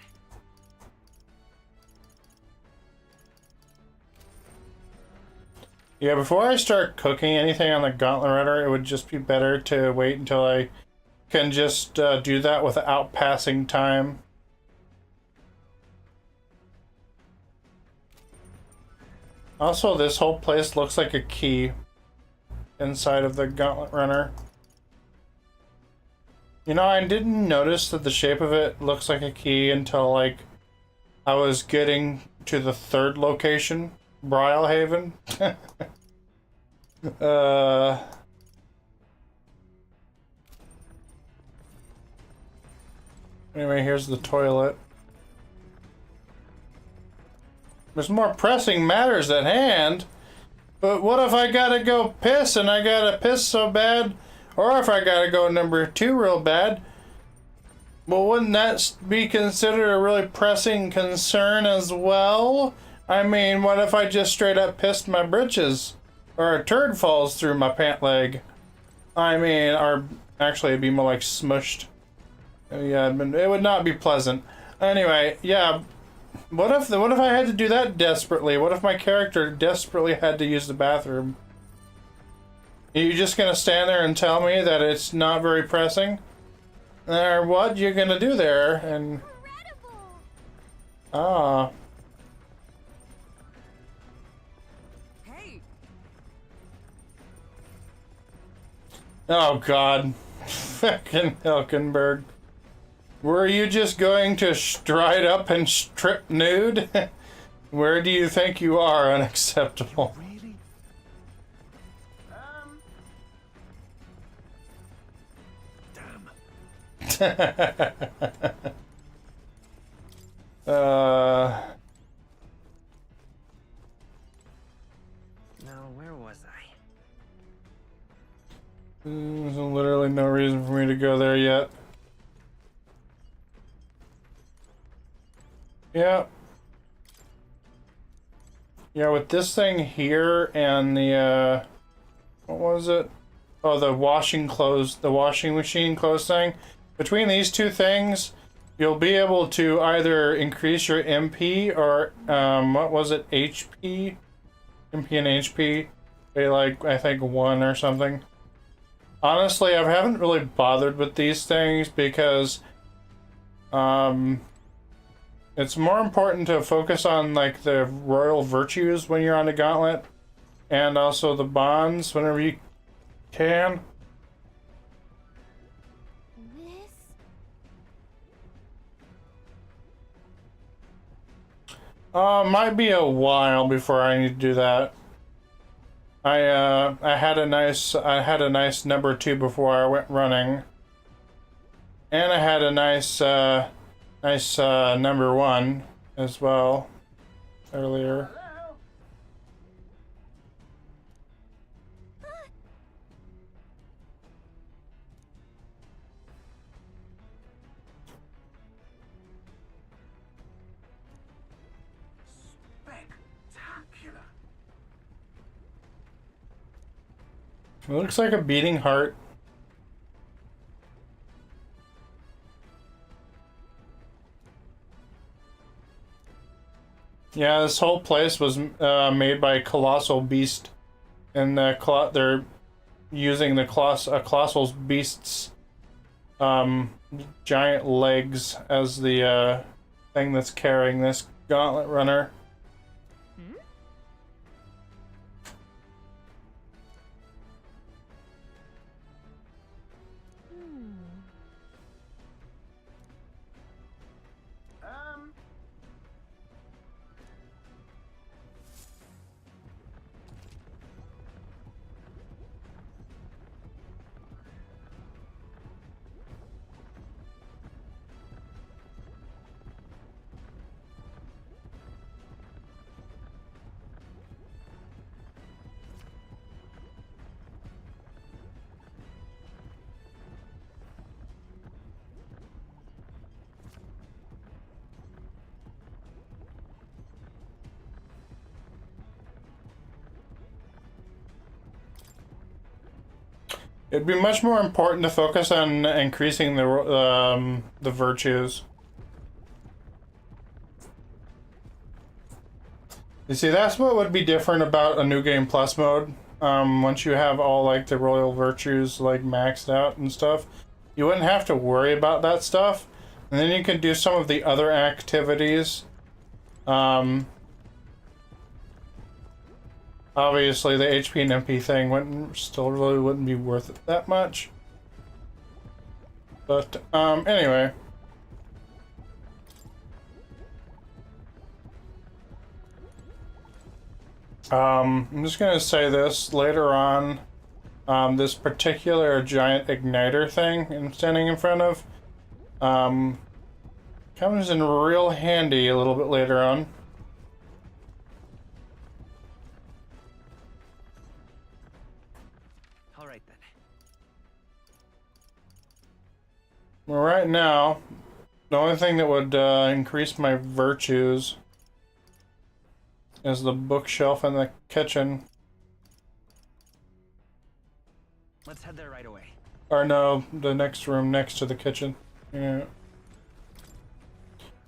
Yeah, before I start cooking anything on the Gauntlet Runner, it would just be better to wait until I can just do that without passing time. Also, this whole place looks like a key inside of the Gauntlet Runner. You know, I didn't notice that the shape of it looks like a key until, like, I was getting to the third location, Brylehaven. Anyway, here's the toilet. There's more pressing matters at hand. But what if I gotta go piss and I gotta piss so bad? Or if I gotta go number 2 real bad? Well, wouldn't that be considered a really pressing concern as well? I mean, what if I just straight up pissed my britches? Or a turd falls through my pant leg? I mean, or actually it'd be more like smushed. Yeah, it would not be pleasant. Anyway, yeah. What if I had to do that desperately? What if my character desperately had to use the bathroom? Are you just gonna stand there and tell me that it's not very pressing? Or what you're gonna do there? And ah. Oh God, fucking Hilkenberg. Were you just going to stride up and strip nude? Where do you think you are? Unacceptable. Really? Now, where was I? There's literally no reason for me to go there yet. Yeah. Yeah, with this thing here and the, what was it? Oh, the washing machine clothes thing. Between these two things, you'll be able to either increase your MP or, what was it, HP? MP and HP. They like, I think 1 or something. Honestly, I haven't really bothered with these things because, It's more important to focus on like the royal virtues when you're on the gauntlet, and also the bonds whenever you can. Might be a while before I need to do that. I had a nice number 2 before I went running, and I had a nice number 1 as well earlier. Spectacular. It looks like a beating heart. Yeah, this whole place was made by Colossal Beast, and they're using the Colossal Beast's giant legs as the thing that's carrying this gauntlet runner. It'd be much more important to focus on increasing the virtues. You see, that's what would be different about a New Game Plus mode. Once you have all like the royal virtues like maxed out and stuff, you wouldn't have to worry about that stuff, and then you can do some of the other activities. Obviously, the HP and MP thing really wouldn't be worth it that much. But anyway. I'm just gonna say this later on. This particular giant igniter thing I'm standing in front of comes in real handy a little bit later on. All right then. Well, right now, the only thing that would increase my virtues is the bookshelf in the kitchen. Let's head there right away. Or no, the next room next to the kitchen. Yeah.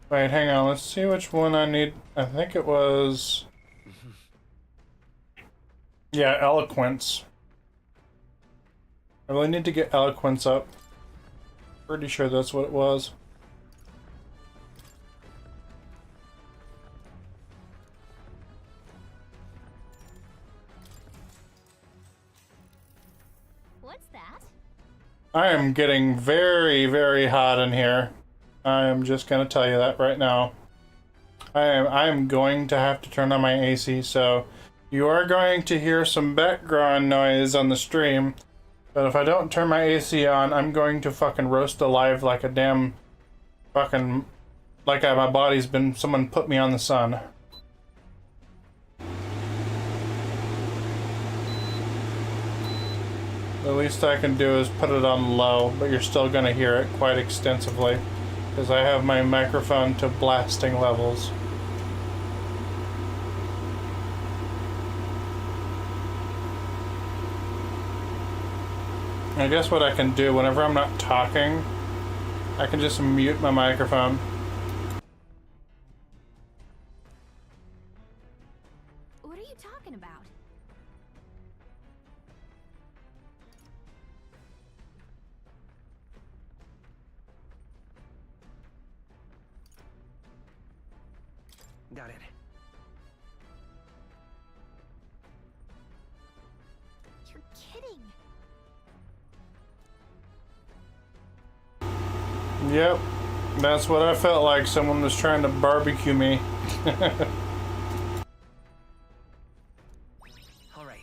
Wait, hang on. Let's see which one I need. I think it was... Yeah, eloquence. I really need to get eloquence up. Pretty sure that's what it was. What's that? I am getting very, very hot in here. I am just gonna tell you that right now. I am going to have to turn on my AC, so you are going to hear some background noise on the stream. But if I don't turn my AC on, I'm going to fucking roast alive like a damn fucking... Like my body's been... Someone put me on the sun. The least I can do is put it on low, but you're still gonna hear it quite extensively. Because I have my microphone to blasting levels. I guess what I can do whenever I'm not talking, I can just mute my microphone. What are you talking about? Got it. You're kidding. Yep, that's what I felt like. Someone was trying to barbecue me. All right.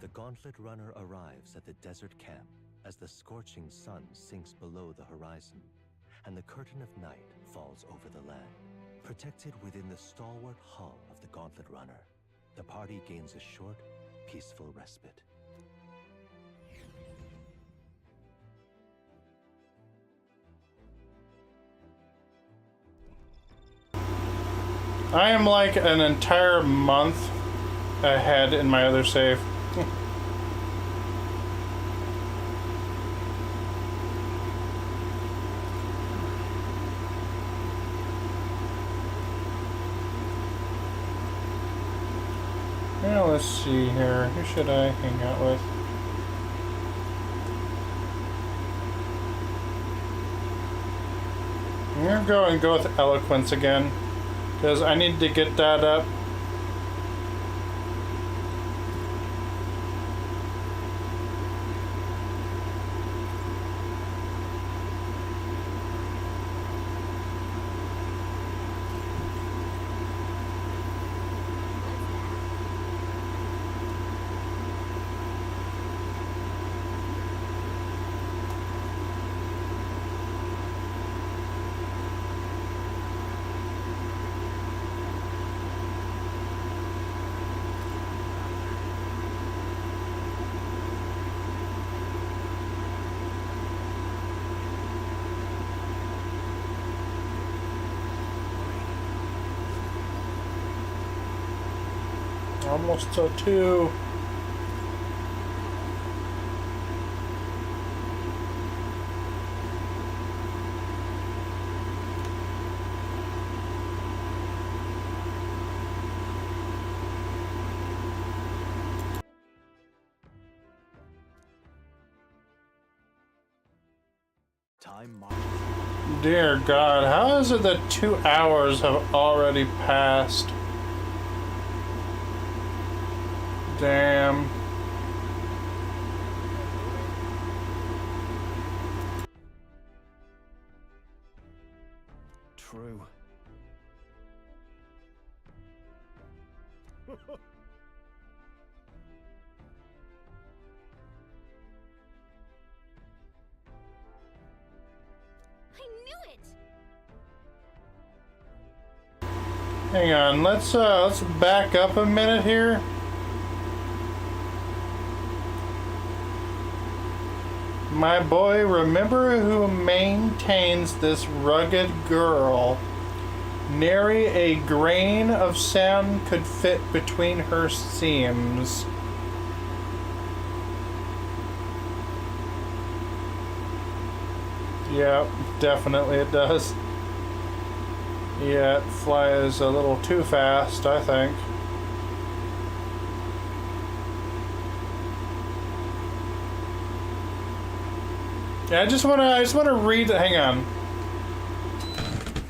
The Gauntlet runner arrives at the desert camp as the scorching sun sinks below the horizon, and the curtain of night falls over the land. Protected within the stalwart hull of the Gauntlet runner, the party gains a short, peaceful respite. I am like an entire month ahead in my other save. Now let's see here. Who should I hang out with? I'm gonna go with eloquence again, because I need to get that up. Almost to 2. Dear God, how is it that 2 hours have already passed? Damn. True. I knew it. Hang on, let's back up a minute here. My boy, remember who maintains this rugged girl. Nary a grain of sand could fit between her seams. Yep, definitely it does. Yeah, it flies a little too fast, I think. Yeah, I just wanna read. Hang on.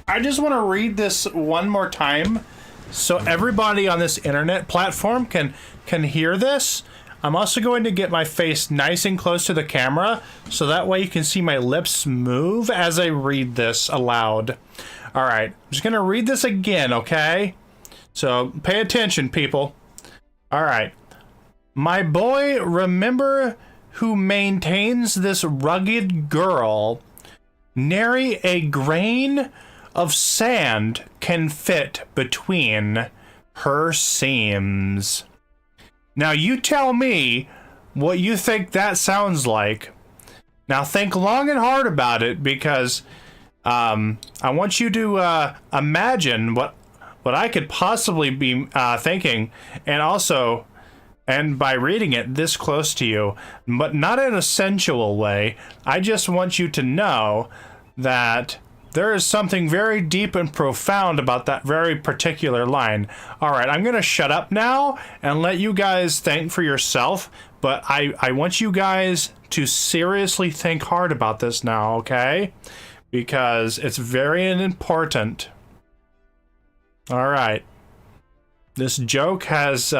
I just want to read this one more time, so everybody on this internet platform can hear this. I'm also going to get my face nice and close to the camera, so that way you can see my lips move as I read this aloud. All right, I'm just gonna read this again, okay? So pay attention, people. All right, my boy, remember who maintains this rugged girl. Nary a grain of sand can fit between her seams. Now you tell me what you think that sounds like. Now think long and hard about it, because I want you to imagine what I could possibly be thinking, and by reading it this close to you, but not in a sensual way. I just want you to know that there is something very deep and profound about that very particular line. All right, I'm going to shut up now and let you guys think for yourself, but I want you guys to seriously think hard about this now, okay? Because it's very important. All right. This joke has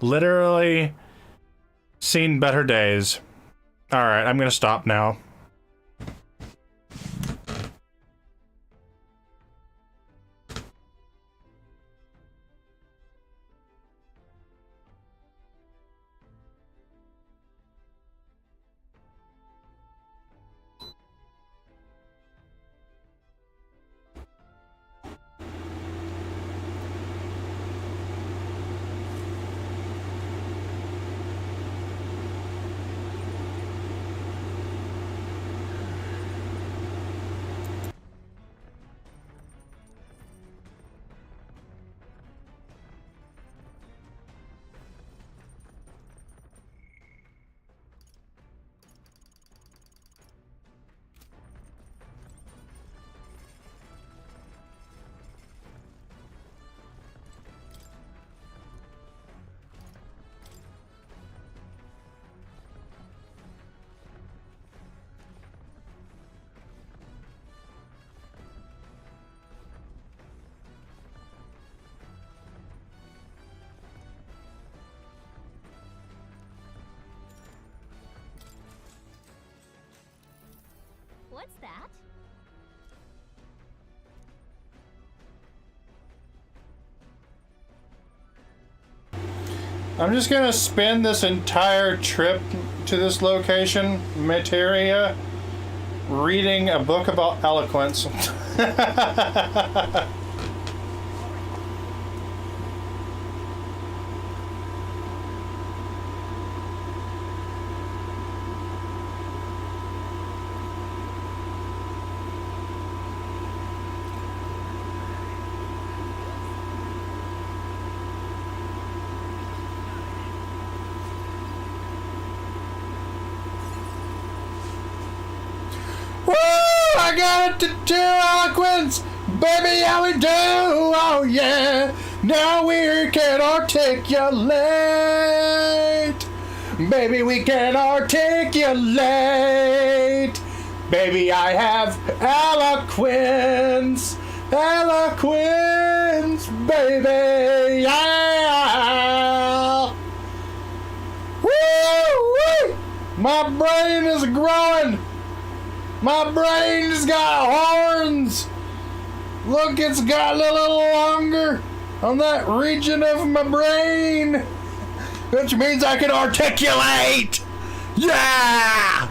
literally seen better days. All right, I'm going to stop now. What's that? I'm just gonna spend this entire trip to this location, Materia, reading a book about eloquence. I got it to eloquence, baby, how we do, oh yeah, now we can articulate, baby, we can articulate, baby, I have eloquence, baby, yeah, woo, my brain is growing. My brain's got horns. Look, it's got a little longer on that region of my brain, which means I can articulate. Yeah!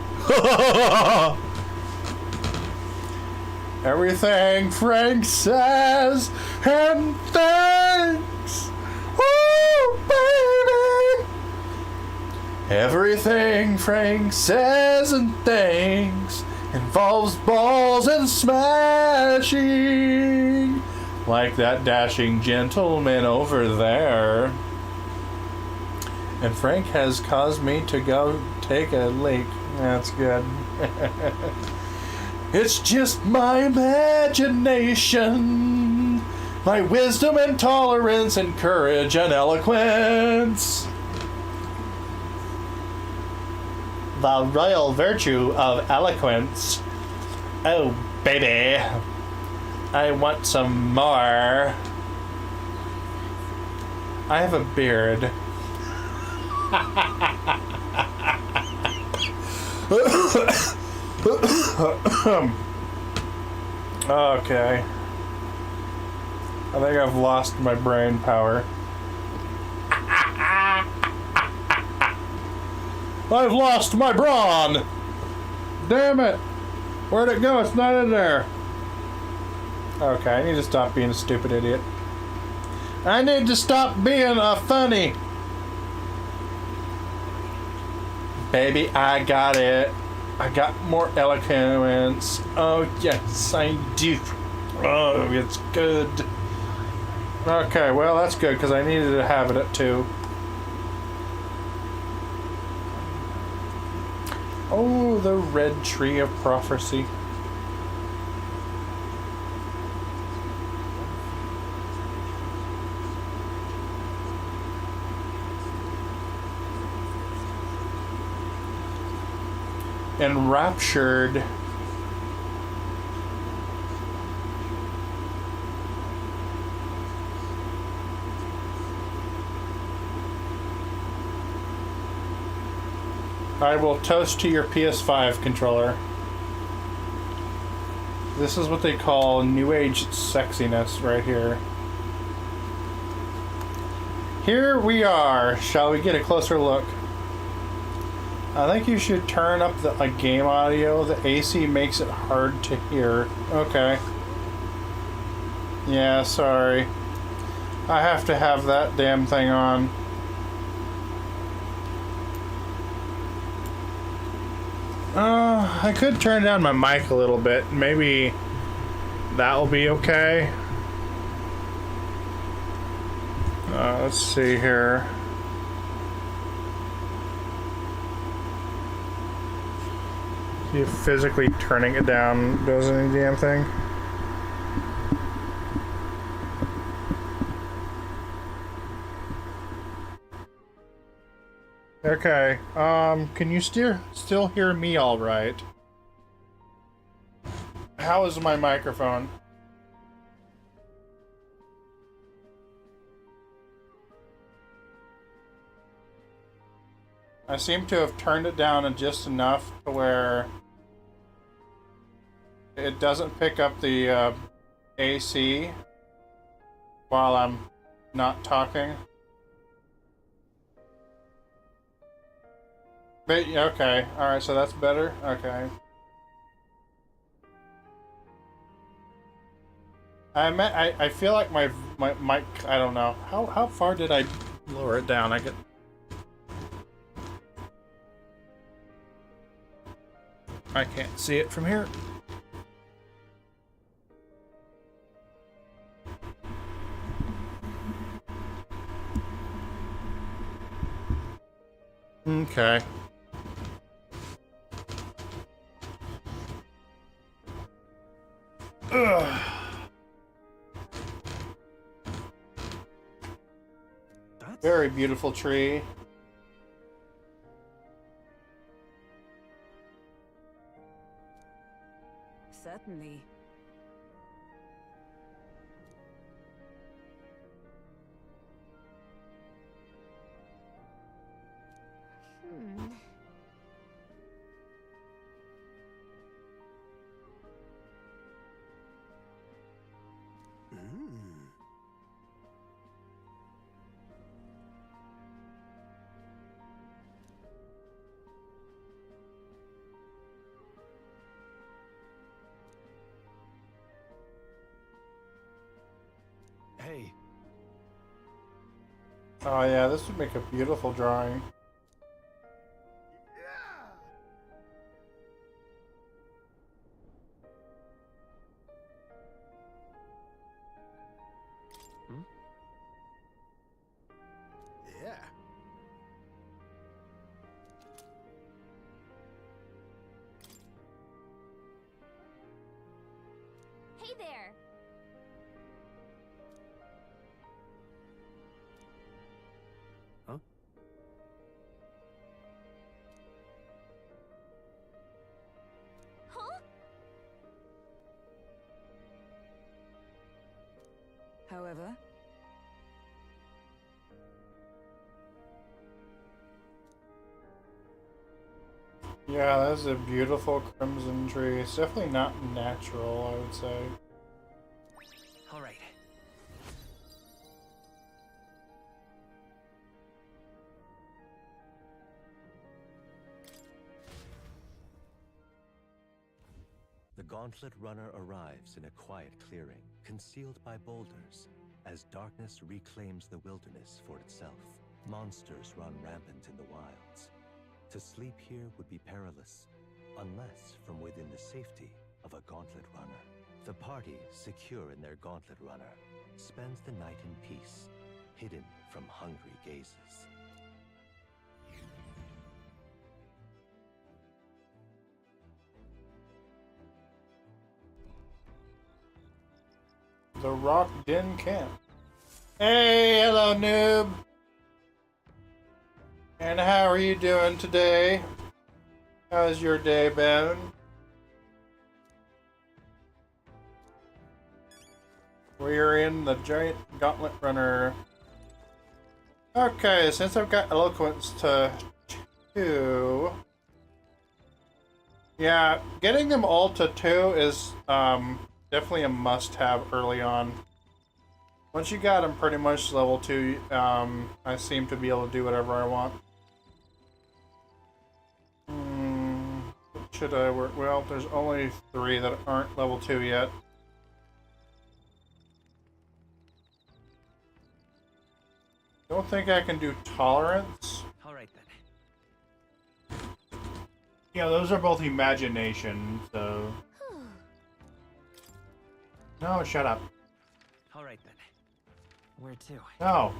Everything Frank says and thinks. Oh, baby. Everything Frank says and thinks involves balls and smashing, like that dashing gentleman over there. And Frank has caused me to go take a leak. That's good. It's just my imagination, my wisdom and tolerance and courage and eloquence. The royal virtue of eloquence. Oh, baby. I want some more. I have a beard. Okay. I think I've lost my brain power. I've lost my brawn! Damn it! Where'd it go? It's not in there. Okay, I need to stop being a stupid idiot. I need to stop being a funny. Baby, I got it. I got more eloquence. Oh, yes, I do. Oh, it's good. Okay, well, that's good, because I needed to have it too. Oh, the red tree of prophecy. enraptured. I will toast to your PS5 controller. This is what they call new age sexiness right here. Here we are. Shall we get a closer look? I think you should turn up the game audio. The AC makes it hard to hear. Okay. Yeah, sorry. I have to have that damn thing on. I could turn down my mic a little bit. Maybe that will be okay. Let's see here. See if physically turning it down does any damn thing. Okay, can you still hear me all right? How is my microphone? I seem to have turned it down just enough to where it doesn't pick up the AC while I'm not talking. But, okay, alright, so that's better? Okay. I feel like my mic, I don't know. How far did I lower it down? I can't see it from here. Okay. Ugh. Very beautiful tree. Certainly. Hey. Oh yeah, this would make a beautiful drawing. Yeah. Hey there! Huh? Huh? However, Yeah, that's a beautiful crimson tree. It's definitely not natural, I would say. All right. The Gauntlet runner arrives in a quiet clearing, concealed by boulders, as darkness reclaims the wilderness for itself. Monsters run rampant in the wilds. To sleep here would be perilous, unless from within the safety of a Gauntlet runner. The party, secure in their Gauntlet runner, spends the night in peace, hidden from hungry gazes. The Rock Den Camp. Hey, hello noob! And how are you doing today? How's your day been? We're in the giant Gauntlet runner. Okay, since I've got eloquence to 2, yeah, getting them all to 2 is definitely a must-have early on. Once you got them pretty much level 2, I seem to be able to do whatever I want. What should I work? Well, there's only 3 that aren't level 2 yet. Don't think I can do tolerance. All right then. Yeah, those are both imagination, so. No, shut up. All right then. Where to? No.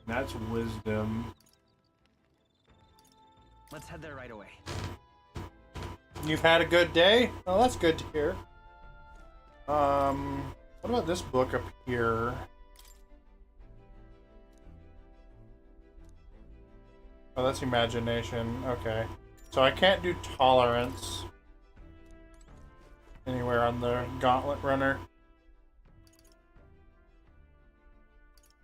That's wisdom. Let's head there right away. You've had a good day? Oh, that's good to hear. What about this book up here? Oh, that's imagination. Okay. So I can't do tolerance anywhere on the Gauntlet runner.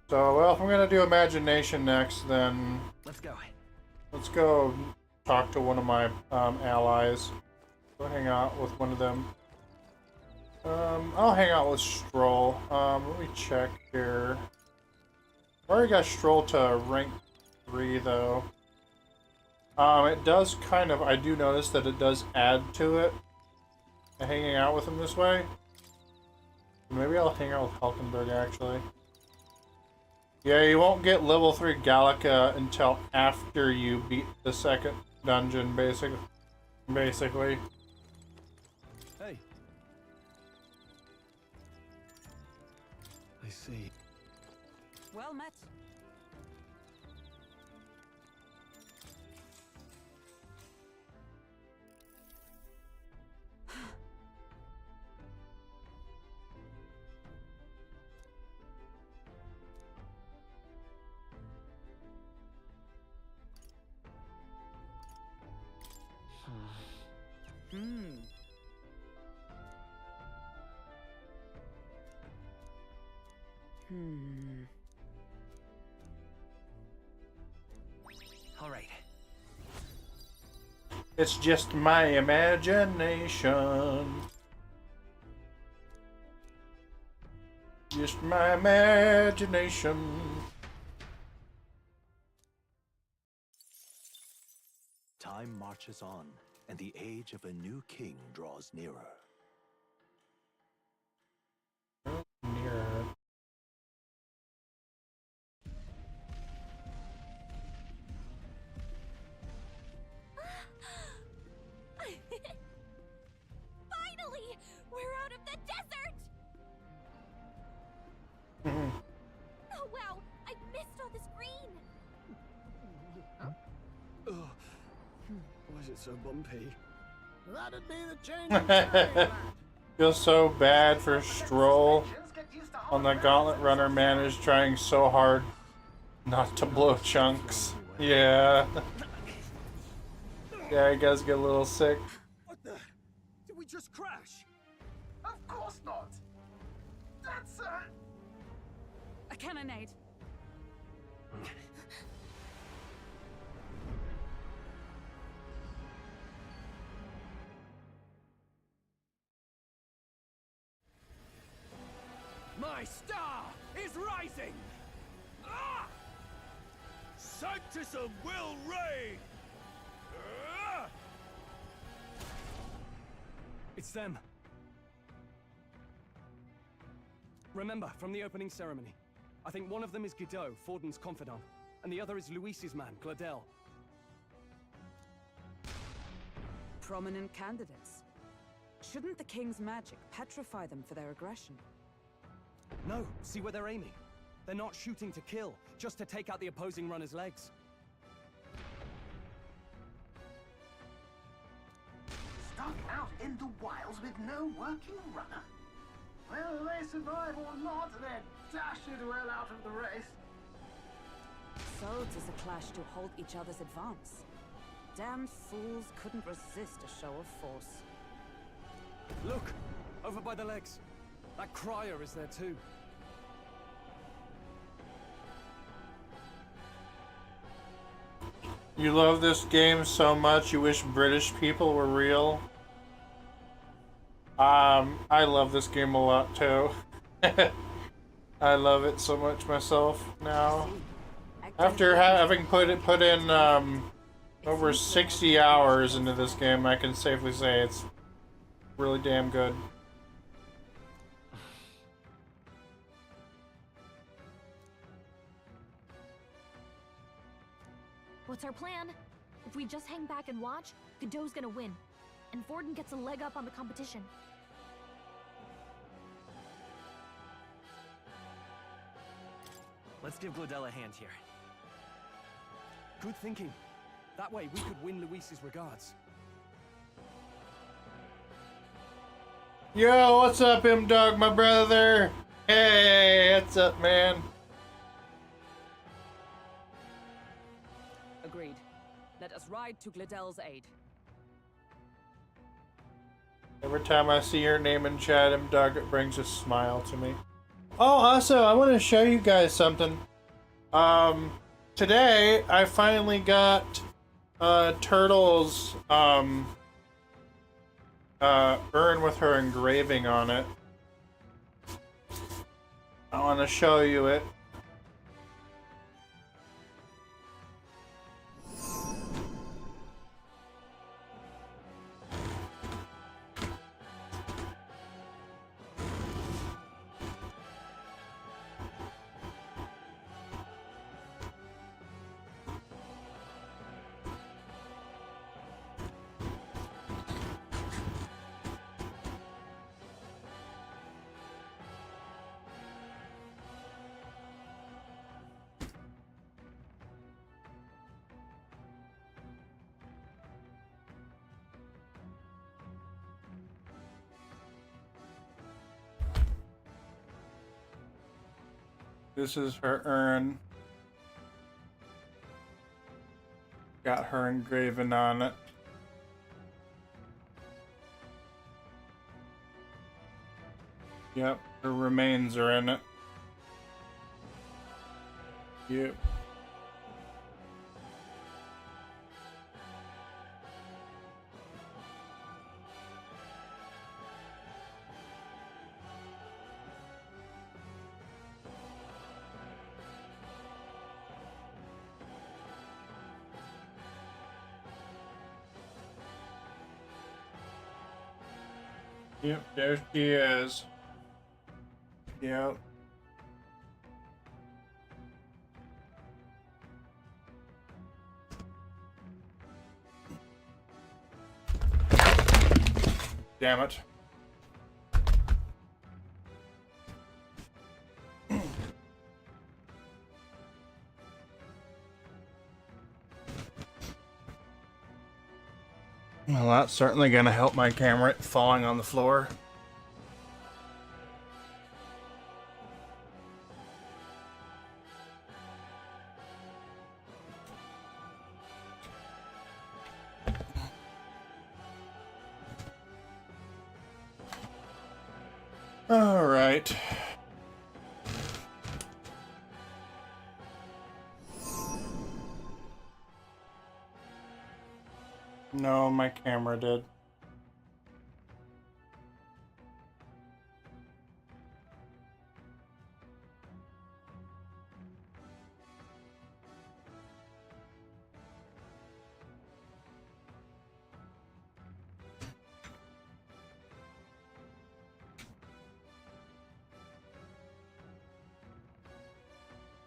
So, well, if I'm gonna do imagination next, then let's go. Let's go talk to one of my allies. Go hang out with one of them. I'll hang out with Stroll. Let me check here. I already got Stroll to rank 3 though. It does kind of, I do notice that it does add to it. Hanging out with him this way. Maybe I'll hang out with Hulkenberg actually. Yeah, you won't get level 3 Gallica until after you beat the second dungeon, basically. Hey. I see. Well met. All right. It's just my imagination. Just my imagination. Time marches on, and the age of a new king draws nearer. Nearer. Finally! We're out of the desert! Oh wow! I missed all this green! Why is it so bumpy? That'd be the change of time. Feel so bad for Stroll on the Gauntlet runner, man, is trying so hard not to blow chunks. Yeah. Yeah, he does get a little sick. What the? Did we just crash? Of course not. That's A cannonade. My star is rising! Ah! Sanctism will reign! Ah! It's them. Remember, from the opening ceremony. I think one of them is Guido, Forden's confidant, and the other is Luis's man, Gladel. Prominent candidates. Shouldn't the king's magic petrify them for their aggression? No, see where they're aiming. They're not shooting to kill, just to take out the opposing runner's legs. stuck out in the wilds with no working runner. Whether they survive or not, they're dashed well out of the race. So 'tis a clash to halt each other's advance. Damned fools couldn't resist a show of force. Look! Over by the legs. That crier is there too. You love this game so much you wish British people were real? I love this game a lot too. I love it so much myself now. After having put in over 60 hours into this game, I can safely say it's really damn good. What's our plan? If we just hang back and watch, Godot's gonna win. And Forden gets a leg up on the competition. Let's give Glodell a hand here. Good thinking. That way we could win Luis's regards. Yo, what's up, M-Dog, my brother? Hey, what's up, man? Agreed. Let us ride to Glodell's aid. Every time I see your name in chat, M-Dog, it brings a smile to me. Oh, also, I want to show you guys something. Today, I finally got Turtle's urn with her engraving on it. I want to show you it. This is her urn. Got her engraven on it. Yep, her remains are in it. Yep. Yep, there she is. Yep. Damn it. Well, that's certainly gonna help my camera falling on the floor. All right. No, my camera did.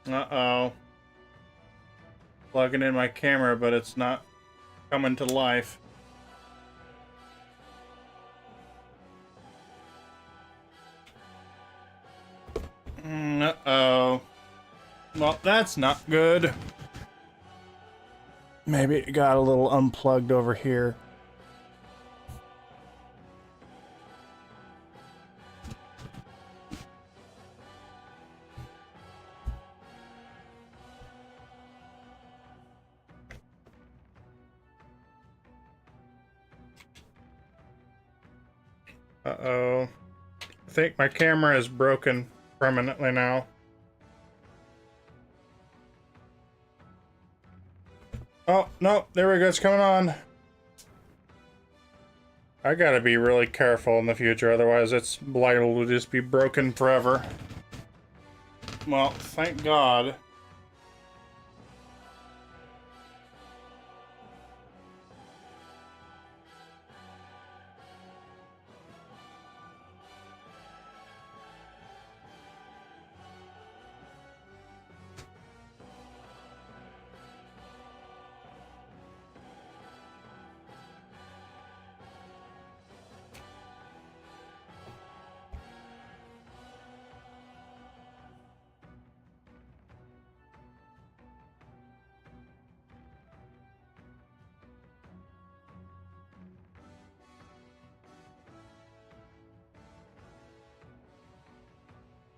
Uh-oh. Plugging in my camera, but it's not coming to life. Uh-oh. Well, that's not good. Maybe it got a little unplugged over here. Uh-oh. I think my camera is broken permanently now. Oh, no, there we go, it's coming on. I gotta be really careful in the future, otherwise it's liable to just be broken forever. Well, thank God.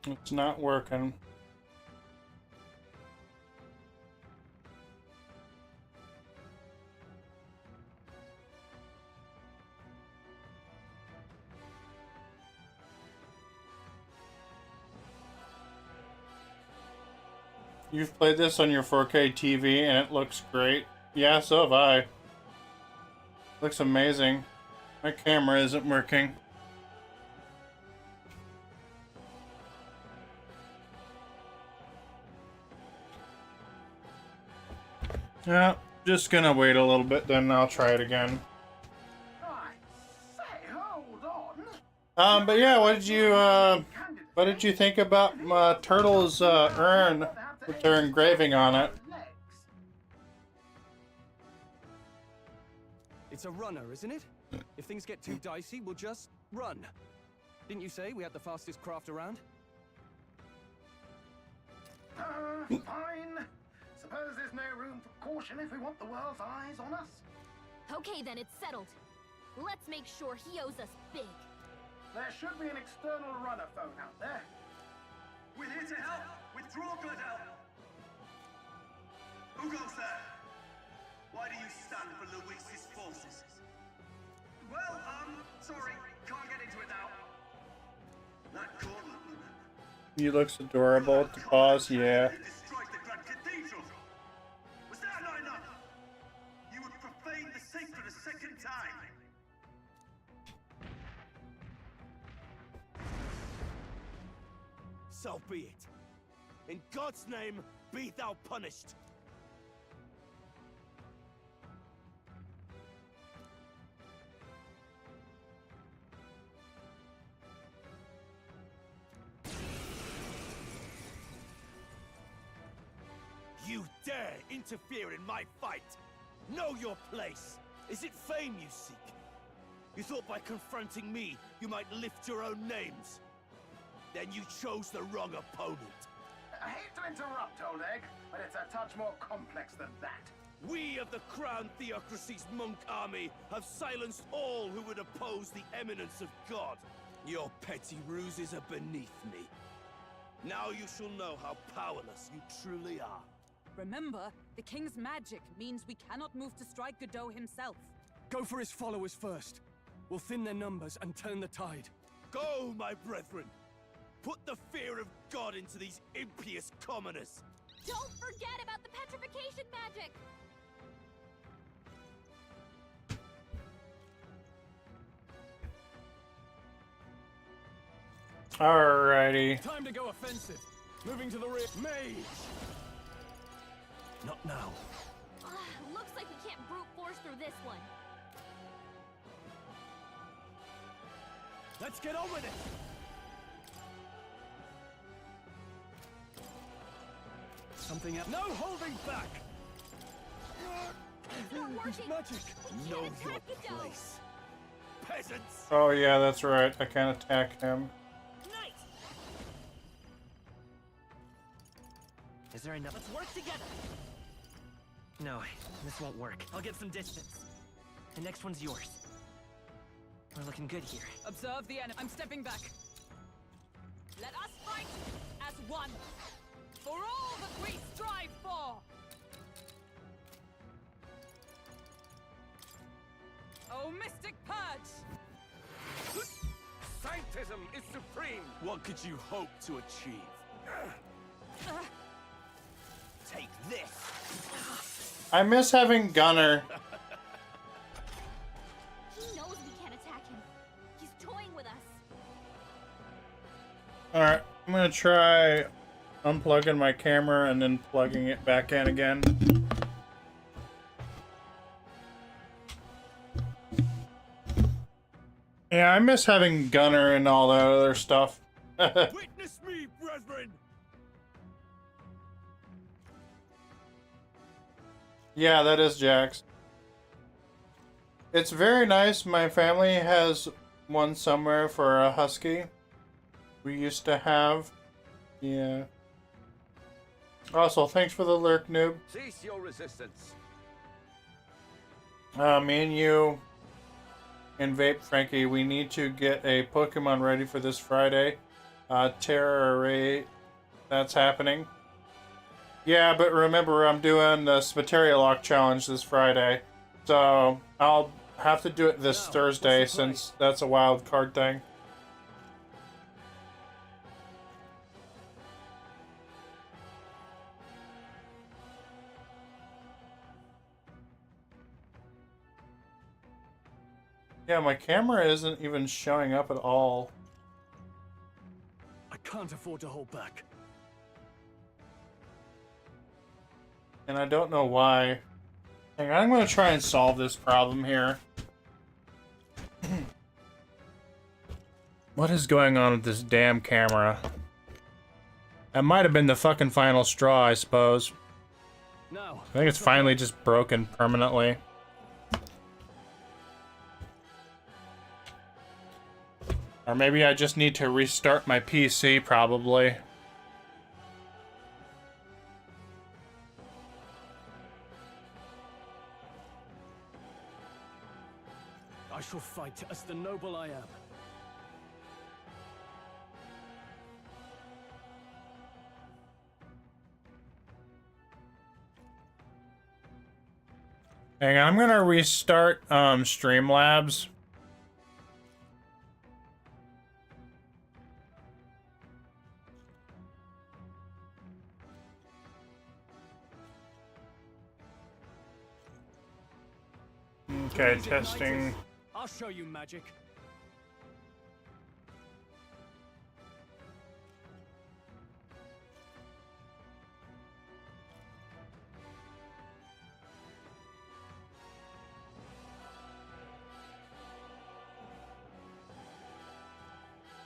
It's not working. You've played this on your 4K TV and it looks great. Yeah, so have I. Looks amazing. My camera isn't working. Yeah, just gonna wait a little bit, then I'll try it again. But yeah, what did you think about Turtle's urn with their engraving on it? It's a runner, isn't it? If things get too dicey, we'll just run. Didn't you say we had the fastest craft around? Fine. Suppose there's no room for caution if we want the world's eyes on us. Okay then, it's settled. Let's make sure he owes us big. There should be an external runner phone out there. We're here to help with Gauntlet help. Who goes there? Why do you stand for Luis's forces? Well, sorry, can't get into it now. That Gauntlet runner. He looks adorable at the pause, yeah. Destroyed the Grand Cathedral. Was that not enough? You would profane the sacred a second time. So be it. In God's name, be thou punished. You dare interfere in my fight! Know your place! Is it fame you seek? You thought by confronting me, you might lift your own names? Then you chose the wrong opponent. I hate to interrupt, Old Egg, but it's a touch more complex than that. We of the Crown Theocracy's monk army have silenced all who would oppose the eminence of God. Your petty ruses are beneath me. Now you shall know how powerless you truly are. Remember, the king's magic means we cannot move to strike Godot himself. Go for his followers first. We'll thin their numbers and turn the tide. Go, my brethren! Put the fear of God into these impious commoners! Don't forget about the petrification magic! Alrighty. Time to go offensive. Moving to the rear. Mage! Not now. Looks like we can't brute force through this one. Let's get on with it! Something else. No holding back! It's not working. Magic! Know your place. Peasants! Oh yeah, that's right. I can't attack him. Is there enough? Let's work together! No, this won't work. I'll get some distance. The next one's yours. We're looking good here. Observe the enemy. I'm stepping back. Let us fight as one. For all that we strive for! Oh, Mystic Purge! sanctism is supreme. What could you hope to achieve? Take this. I miss having Gunner. He knows we can't attack him. He's toying with us. Alright, I'm gonna try unplugging my camera and then plugging it back in again. Yeah, I miss having Gunner and all that other stuff. Witness me, brethren. Yeah, that is Jax. It's very nice. My family has one somewhere for a husky. We used to have. Yeah. Also, thanks for the lurk, noob. Cease your resistance. Me and you and Vape Frankie, we need to get a Pokemon ready for this Friday. Terra Array, that's happening. Yeah, but remember, I'm doing the Spateria Lock Challenge this Friday. So, I'll have to do it this Thursday since that's a wild card thing. Yeah, my camera isn't even showing up at all. I can't afford to hold back. And I don't know why. Hang on, I'm going to try and solve this problem here. What is going on with this damn camera? That might have been the fucking final straw, I suppose. No. I think it's finally just broken permanently. Or maybe I just need to restart my PC, probably. I shall fight as the noble I am. Hang on, I'm gonna restart Streamlabs. Okay, testing. I'll show you magic.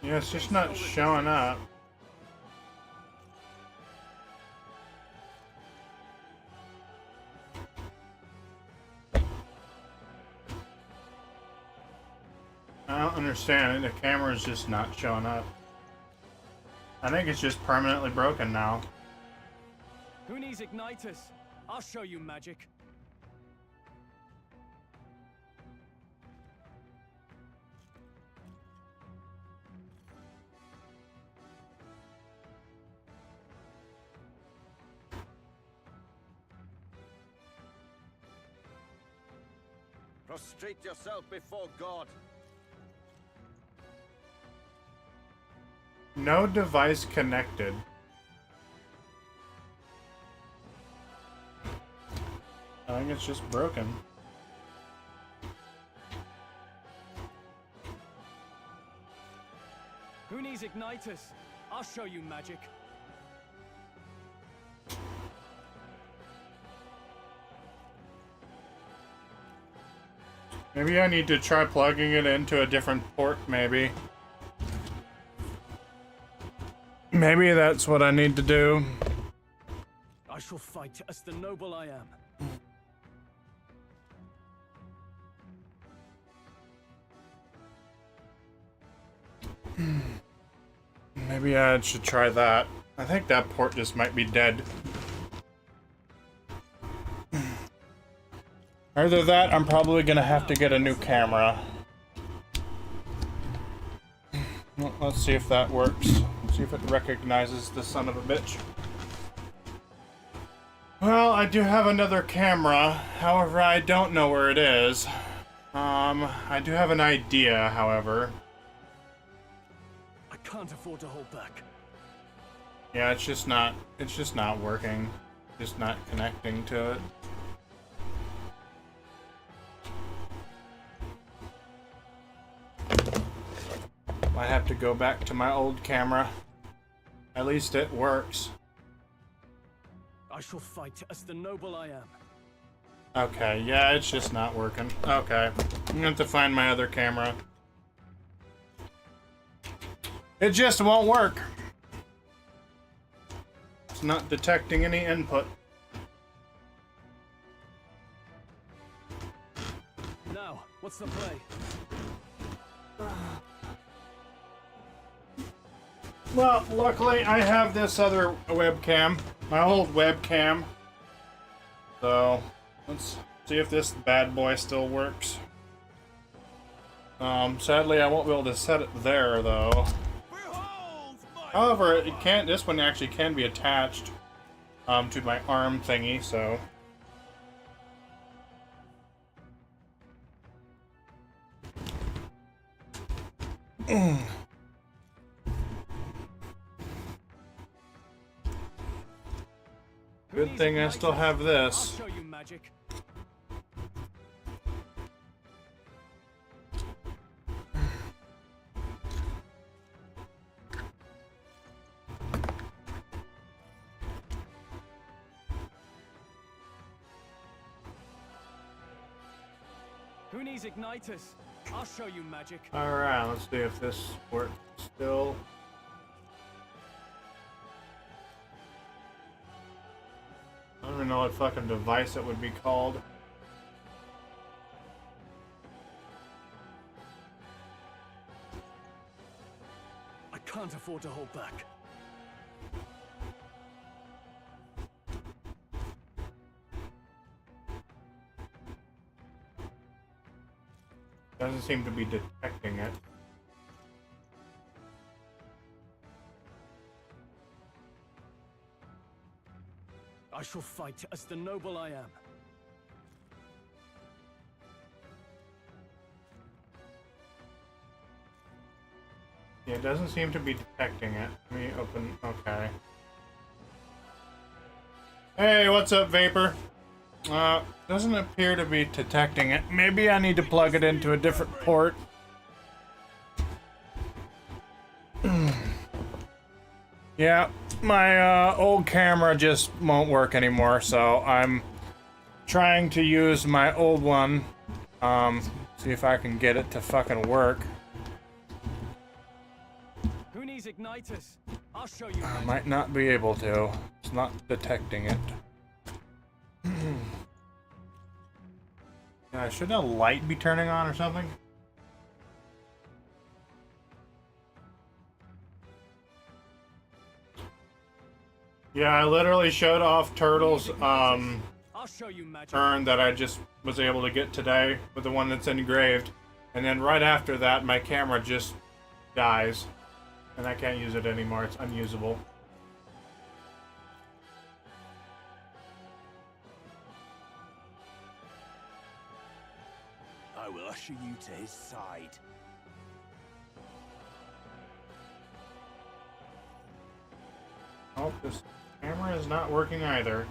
Yeah, it's just not showing up. I don't understand it. The camera's just not showing up. I think it's just permanently broken now. Who needs igniters? I'll show you magic. Prostrate yourself before God. No device connected. I think it's just broken. Who needs igniters? I'll show you magic. Maybe I need to try plugging it into a different port, maybe. Maybe that's what I need to do. I shall fight as the noble I am. Maybe I should try that. I think that port just might be dead. Either that, I'm probably gonna have to get a new camera. Well, let's see if that works. See if it recognizes the son of a bitch. Well, I do have another camera. However, I don't know where it is. I do have an idea, however. can't afford to hold back. Yeah, it's just not working. Just not connecting to it. I have to go back to my old camera. At least it works. I shall fight as the noble I am. Okay, yeah, it's just not working. Okay, I'm gonna have to find my other camera. It just won't work. It's not detecting any input. Now, what's the play? Well, luckily I have this other webcam, my old webcam. So, let's see if this bad boy still works. Sadly I won't be able to set it there though. However, it can. This one actually can be attached to my arm thingy, so. Good thing I still have this. I'll show you magic. Who needs igniters? I'll show you magic. Alright, let's see if this works still. I don't even know what fucking device it would be called. I can't afford to hold back. Doesn't seem to be detecting it. I shall fight as the noble I am. Yeah, it doesn't seem to be detecting it. Let me open. Okay. Hey, what's up, Vapor? Doesn't appear to be detecting it. Maybe I need to plug it into a different port. Yeah, my old camera just won't work anymore, so I'm trying to use my old one. See if I can get it to fucking work. Who needs igniters? I'll show you. I might not be able to. It's not detecting it. Yeah, should a light be turning on or something? Yeah, I literally showed off Turtle's urn that I just was able to get today with the one that's engraved. And then right after that, my camera just dies. And I can't use it anymore. It's unusable. I will usher you to his side. Oh, this camera is not working either.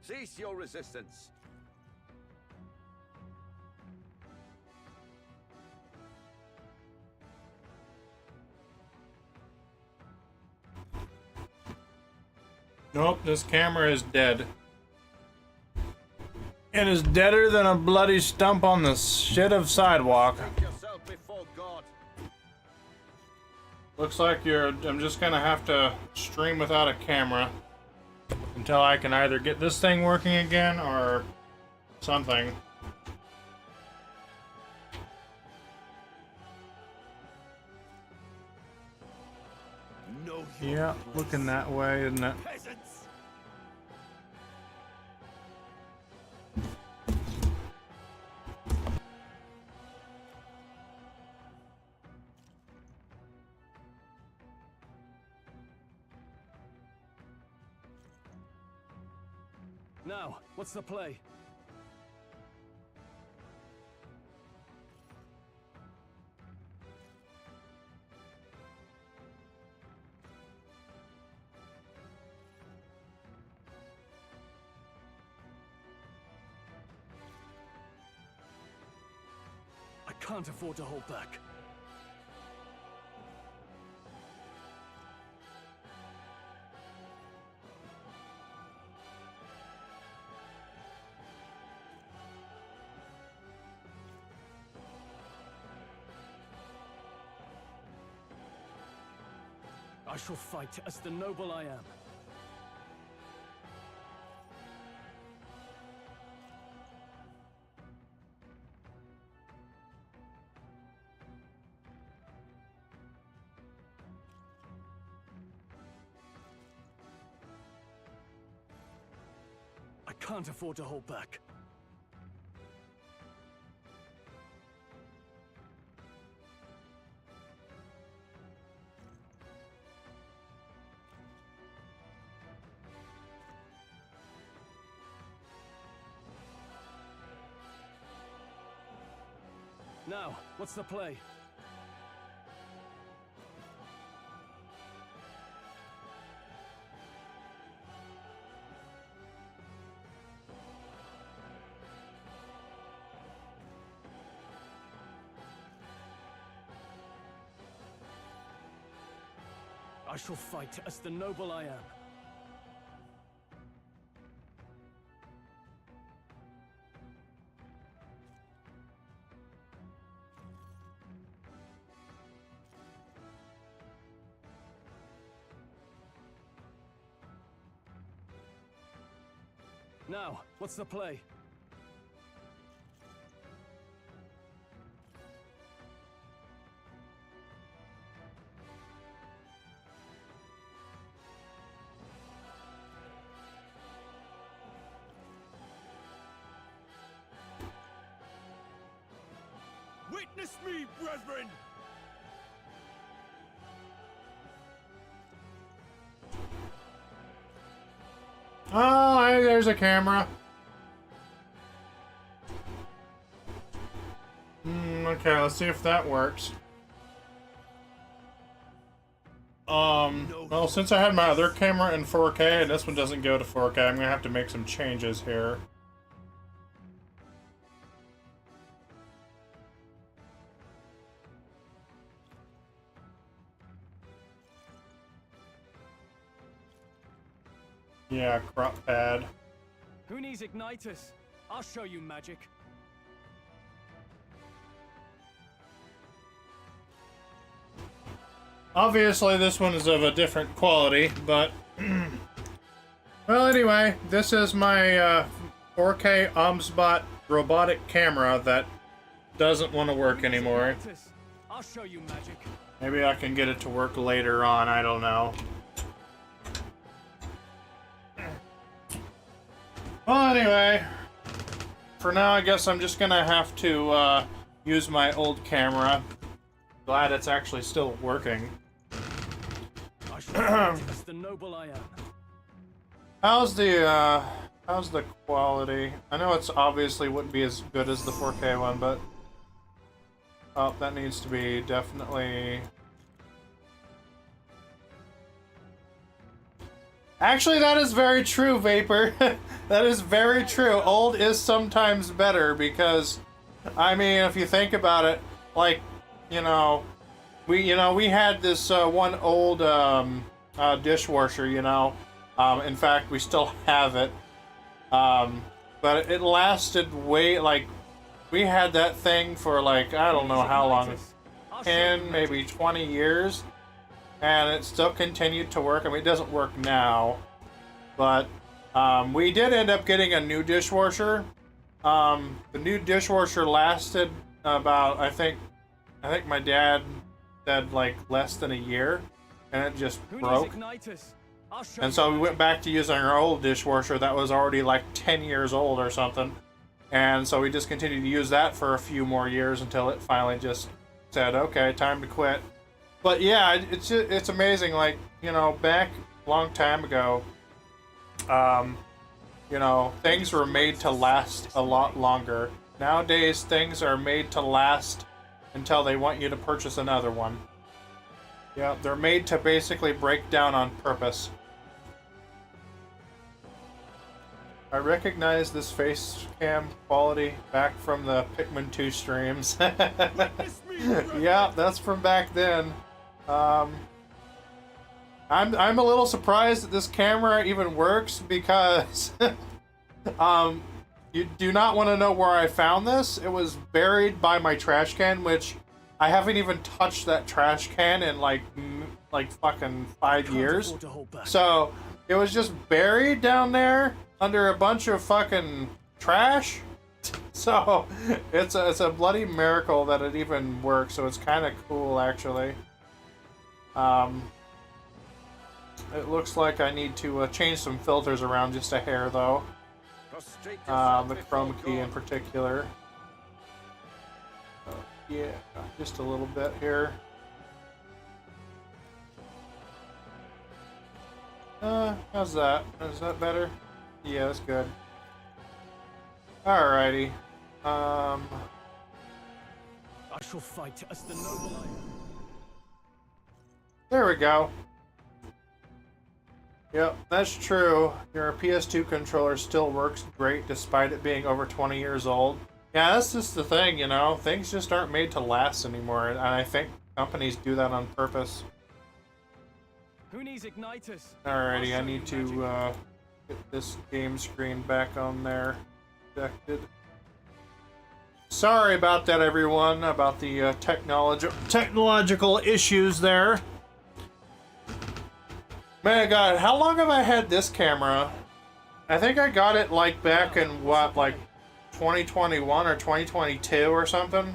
Cease your resistance. Nope, this camera is dead. It is deader than a bloody stump on the shit of sidewalk. Looks like I'm just gonna have to stream without a camera until I can either get this thing working again or something. Yeah, looking that way, isn't it? Now, what's the play? I can't afford to hold back. I shall fight as the noble I am. I can't afford to hold back. Now, what's the play? I shall fight as the noble I am. Now, what's the play? Witness me, brethren! Oh, hey, there's a camera. Okay, let's see if that works. Well, since I had my other camera in 4K and this one doesn't go to 4K, I'm gonna have to make some changes here. Yeah, crop pad. Who needs igniters? I'll show you magic. Obviously, this one is of a different quality, but... Well, anyway, this is my 4K OMSBot robotic camera that doesn't want to work anymore. I'll show you magic. Maybe I can get it to work later on, I don't know. Well, anyway, for now, I guess I'm just gonna have to use my old camera. Glad it's actually still working. As the noble I am. How's the quality? I know it's obviously wouldn't be as good as the 4K one, but oh, that needs to be definitely. Actually, that is very true, Vapor. That is very true. Old is sometimes better because, I mean, if you think about it, like, we had this one old dishwasher, in fact, we still have it. But it lasted we had that thing for I don't know how long, 10, maybe 20 years. And it still continued to work. I mean, it doesn't work now, but we did end up getting a new dishwasher. The new dishwasher lasted about, I think my dad said less than a year, and it just broke. And so we went back to using our old dishwasher that was already 10 years old or something. And so we just continued to use that for a few more years until it finally just said, okay, time to quit. But yeah, it's amazing, back a long time ago, you know, things were made to last a lot longer. Nowadays, things are made to last until they want you to purchase another one. Yeah, they're made to basically break down on purpose. I recognize this face cam quality back from the Pikmin 2 streams. Yeah, that's from back then. I'm a little surprised that this camera even works because you do not want to know where I found this. It was buried by my trash can, which I haven't even touched that trash can in like fucking 5 years. So it was just buried down there under a bunch of fucking trash. So it's a bloody miracle that it even works. So it's kind of cool, actually. It looks like I need to change some filters around just a hair, though. The chroma key in particular. Yeah, just a little bit here. How's that? Is that better? Yeah, that's good. Alrighty. I shall fight as the noble I am. There we go. Yep, that's true. Your PS2 controller still works great despite it being over 20 years old. Yeah, that's just the thing, you know? Things just aren't made to last anymore, and I think companies do that on purpose. Who needs igniters? Alrighty, I need to get this game screen back on there. Protected. Sorry about that, everyone, about the technological issues there. Man, God, how long have I had this camera? I think I got it like back in what, like 2021 or 2022 or something?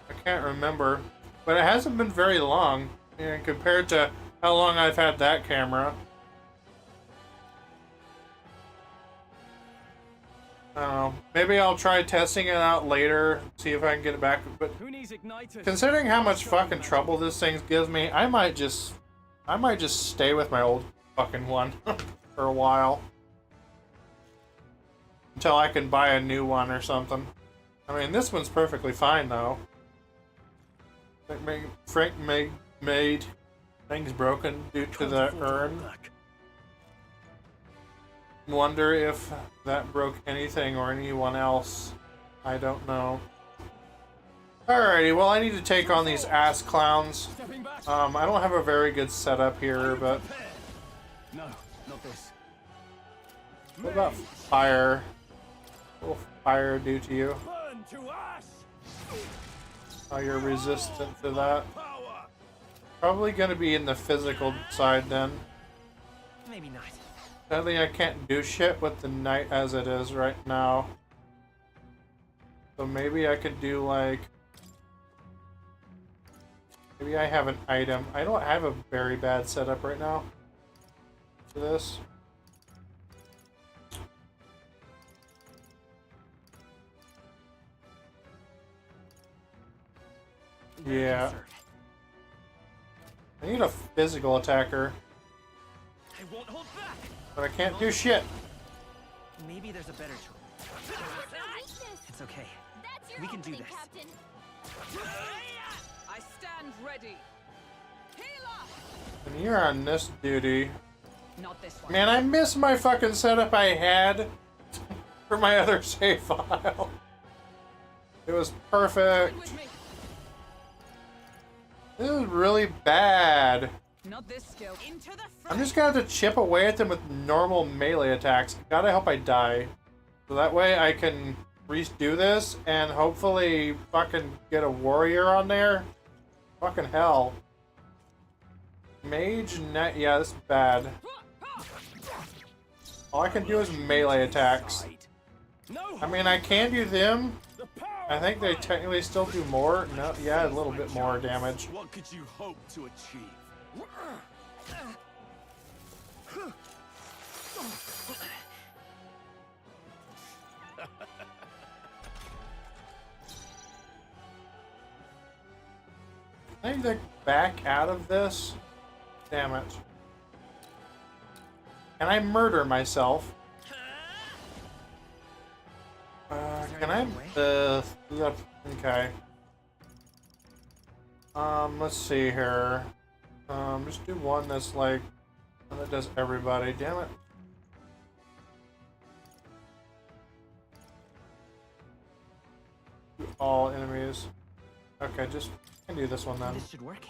I can't remember. But it hasn't been very long, you know, compared to how long I've had that camera. I don't know. Maybe I'll try testing it out later, see if I can get it back. But considering how much fucking trouble this thing gives me, I might just stay with my old fucking one for a while. Until I can buy a new one or something. I mean, this one's perfectly fine, though. Frank made things broken due to the urn. Wonder if that broke anything or anyone else. I don't know. Alrighty, well, I need to take on these ass clowns. I don't have a very good setup here, but... No, not this. What about fire? What will fire do to you? Oh, you're resistant to that. Probably gonna be in the physical side then. Maybe not. Sadly, I can't do shit with the night as it is right now. So maybe I could do like... Maybe I have an item. I don't have a very bad setup right now for this. Yeah. I need a physical attacker. I won't hold back. But I can't do shit. Maybe there's a better choice. It's okay. We can do this. Captain. I stand ready. Healer! And you're on this duty. Not this one. Man, I miss my fucking setup I had for my other save file. It was perfect. This is really bad. Not this skill. Into the I'm just gonna have to chip away at them with normal melee attacks. Gotta hope I die. So that way I can redo this and hopefully fucking get a warrior on there. Fucking hell. Mage net, yeah, this is bad. All I can do is melee attacks. I mean, I can do them. I think they technically still do more. No, yeah, a little bit more damage. What could you hope to achieve? I need to back out of this. Damn it. Can I murder myself? Can I? Yep. Okay. Let's see here. Just do one that's like that does everybody. Damn it. Do all enemies. Okay, just can do this one then. This should work.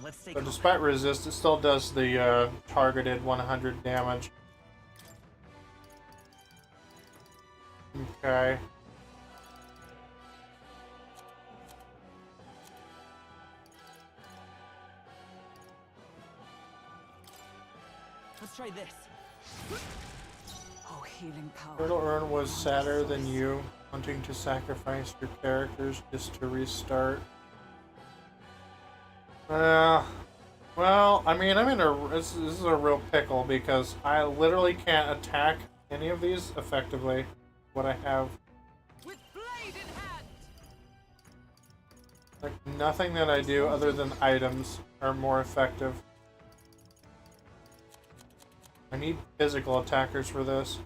Let's take. But despite resist, it still does the targeted 100 damage. Okay. Let's try this. Oh, healing power. Turtle Urn was sadder than you, wanting to sacrifice your characters just to restart. Well, I mean, I'm in a. This is a real pickle because I literally can't attack any of these effectively. What I have. Like, nothing that I do other than items are more effective. I need physical attackers for this.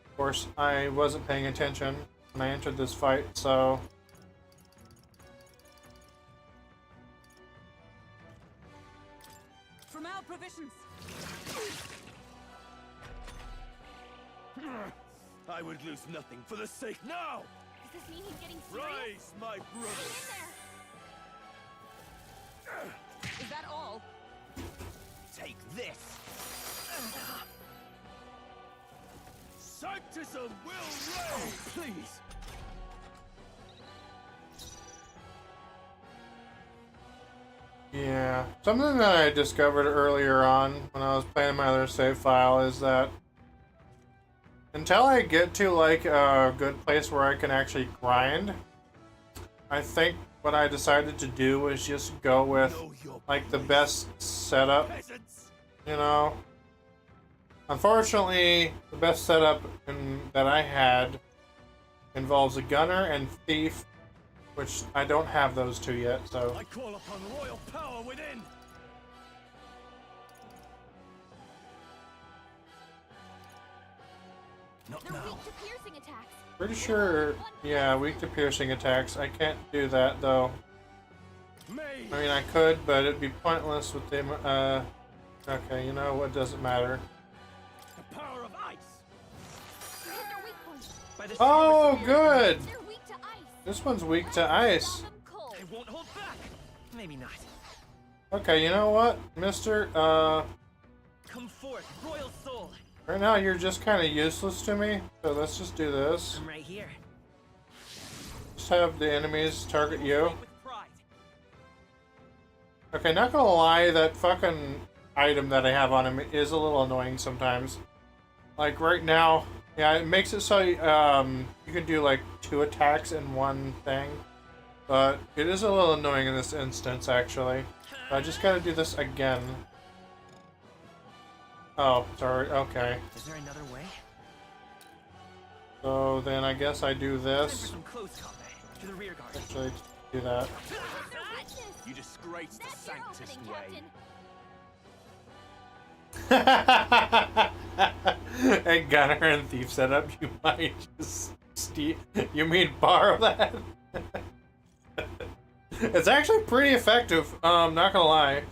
Of course, I wasn't paying attention when I entered this fight, so... From our provisions. I would lose nothing for the sake now. Does this mean he's getting serious? Rise, my brother. Is that all? Take this. Sanctism will reign. Please. Yeah. Something that I discovered earlier on when I was playing my other save file is that until I get to like a good place where I can actually grind, I think what I decided to do was just go with like the best setup, you know. Unfortunately, the best setup that I had involves a gunner and thief, which I don't have those two yet, so... I call upon royal power within! They're weak to piercing attacks. Pretty sure, yeah, weak to piercing attacks. I can't do that, though. I mean, I could, but it'd be pointless with them, okay, you know what, doesn't matter. The power of ice! Oh, good! This one's weak to ice. It won't hold back. Maybe not. Okay, you know what, mister, Come forth, royal soul. right now you're just kind of useless to me, so let's just do this. I'm right here. Just have the enemies target you. Okay, not gonna lie, that fucking item that I have on him is a little annoying sometimes. Like right now, yeah, it makes it so you can do like 2 attacks in one thing, but it is a little annoying in this instance actually. I just gotta do this again. Oh, sorry, okay. Is there another way? So then I guess I do Time for this. some close combat. To the rear guard. Actually, do that. You disgrace the Sanctus way. And gunner and thief setup, you might just steal. You mean borrow that? It's actually pretty effective. Not gonna lie.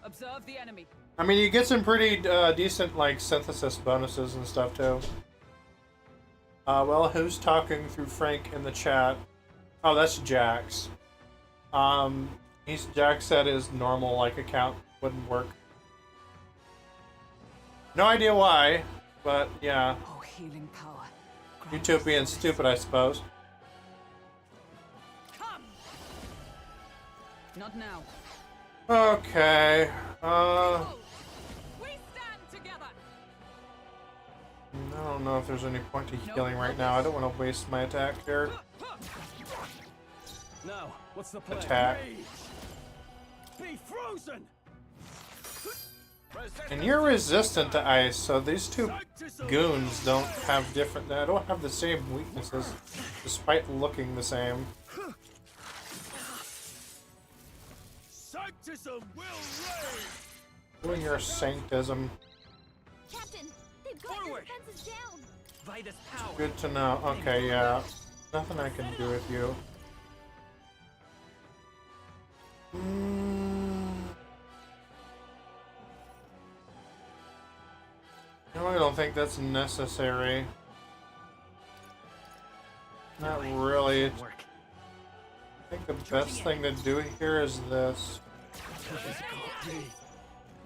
Observe the enemy. I mean, you get some pretty decent like synthesis bonuses and stuff too. Well, who's talking through Frank in the chat? Oh, that's Jax. Jax said his normal like account wouldn't work. No idea why, but yeah. Oh, healing power. YouTube being stupid, I suppose. Come. Not now. Okay. We stand together. I don't know if there's any point to healing right now. I don't want to waste my attack here. Now, what's the plan? Attack. Be frozen! And you're resistant to ice, so these two goons don't have different. They don't have the same weaknesses, despite looking the same. Sanctism will reign! Doing your sanctism. Captain, they've got your defenses down. Vitus power. Good to know. Okay, yeah. Nothing I can do with you. No, I don't think that's necessary. Not really. I think the best thing to do here is this.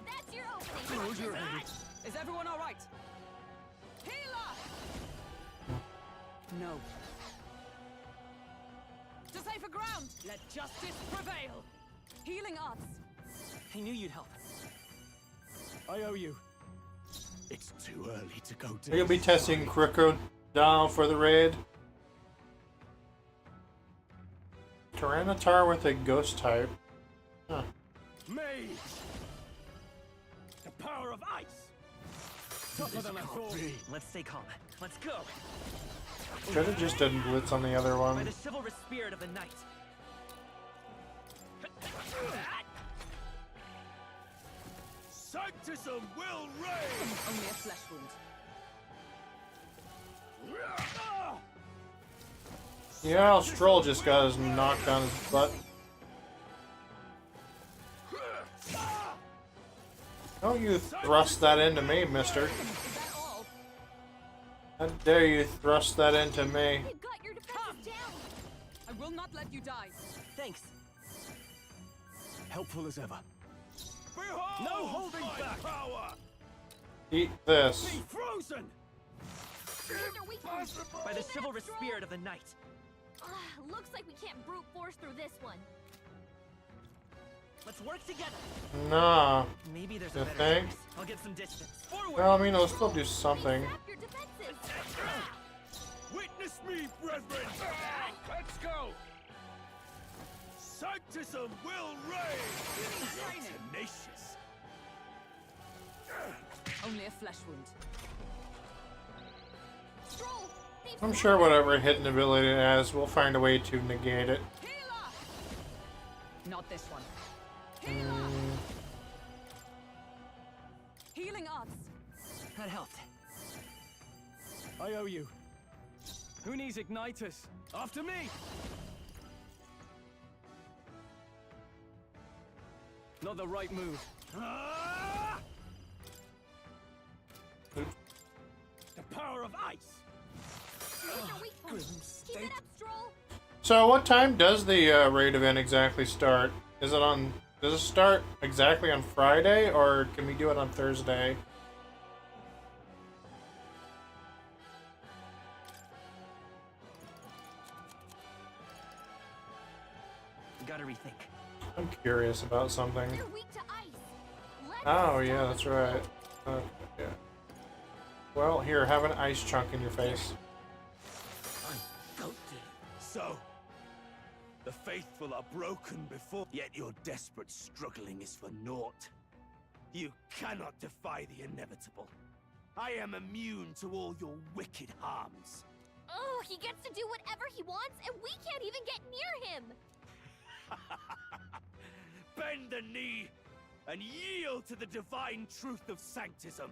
That's your opening. Is everyone all right? Healer! No. To safer ground, let justice prevail. Healing arts. I knew you'd help. I owe you. It's too early to go to. You'll be testing Crocodile for the raid. Tyranitar with a ghost type. Huh. Mage! The power of ice! Tougher than I thought. Let's stay calm. Let's go. Should have just done Blitz on the other By one. the chivalrous spirit of the night. Sanctism will reign! Only a flesh wound. Yeah, Stroll just got his knocked on his butt. Don't you thrust that into me, mister. How dare you thrust that into me? You've got your defenses down. I will not let you die. Thanks. Helpful as ever. Behold no holding back! Power! Eat this. Be frozen! By the chivalrous spirit of the night. Looks like we can't brute force through this one. Let's work together. Nah. Maybe there's You a better think? choice. I'll get some distance. Forward. Well, I mean, I'll still do something. Your defenses. Witness me, brethren! Let's go! Sanctism will reign! You're tenacious. Only a flesh wound. Stroll, I'm sure whatever hidden ability it has, we'll find a way to negate it. Not this one. Healing arts. That helped. I owe you. Who needs Ignitus? After me! Not the right move. The power of ice! Keep it up, Stroll. So, what time does the raid event exactly start? Is it on? Does it start exactly on Friday, or can we do it on Thursday? Gotta rethink. I'm curious about something. You're weak to ice. Oh yeah, that's right. Okay, yeah. Well, here, have an ice chunk in your face. So, the faithful are broken before, yet your desperate struggling is for naught. You cannot defy the inevitable. I am immune to all your wicked harms. Oh, he gets to do whatever he wants, and we can't even get near him. Bend the knee and yield to the divine truth of sanctism.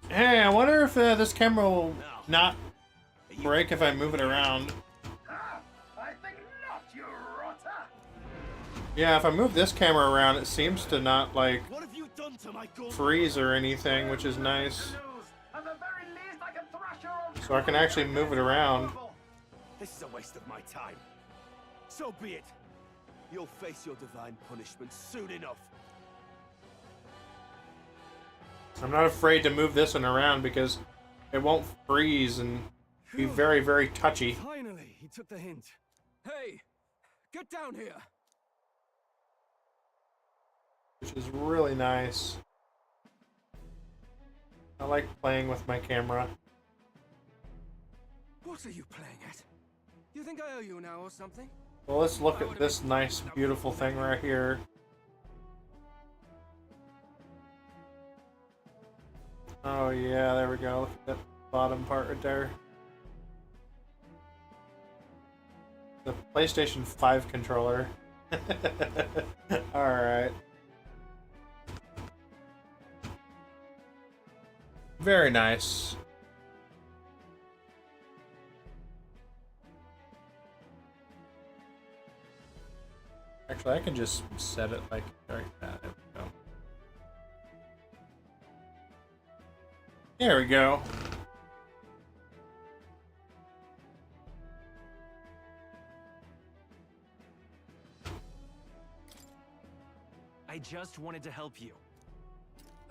Hey, I wonder if this camera will not break if I move it around. I think not, you rotter. Yeah, if I move this camera around, it seems to not, like, What have you done to my gauntlet? freeze or anything, which is nice. At the very least, I can thrash your own. So I can actually move it around. This is a waste of my time. So be it. You'll face your divine punishment soon enough. I'm not afraid to move this one around because it won't freeze and be very, very touchy. Finally, he took the hint. Hey, get down here. Which is really nice. I like playing with my camera. What are you playing at? You think I owe you now or something? Well, let's look at this nice, beautiful thing right here. Oh yeah, there we go. Look at that bottom part right there. The PlayStation 5 controller. Alright. Very nice. Actually, I can just set it like that. There we go. There we go. I just wanted to help you.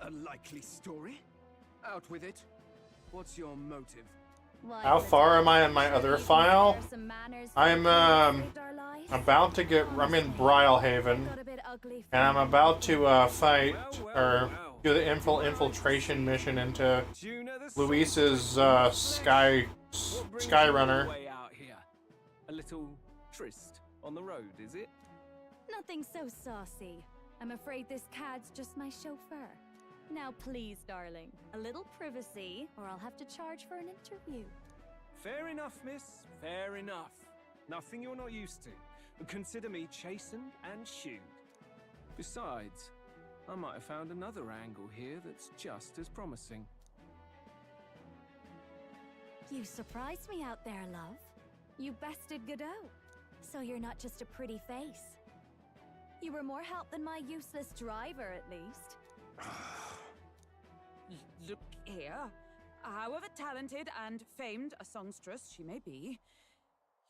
A likely story? Out with it. What's your motive? How far am I in my other file? I'm about to get. I'm in Brylehaven, and I'm about to fight or do the infiltration mission into Luis's Skyrunner. Way out here. A little tryst on the road, is it? Nothing so saucy. I'm afraid this cad's just my chauffeur. Now please, darling, a little privacy, or I'll have to charge for an interview. Fair enough, miss. Fair enough. Nothing you're not used to. Consider me chastened and shooed. Besides, I might have found another angle here that's just as promising. You surprised me out there, love. You bested Godot. So you're not just a pretty face. You were more help than my useless driver, at least. Look here. However talented and famed a songstress she may be,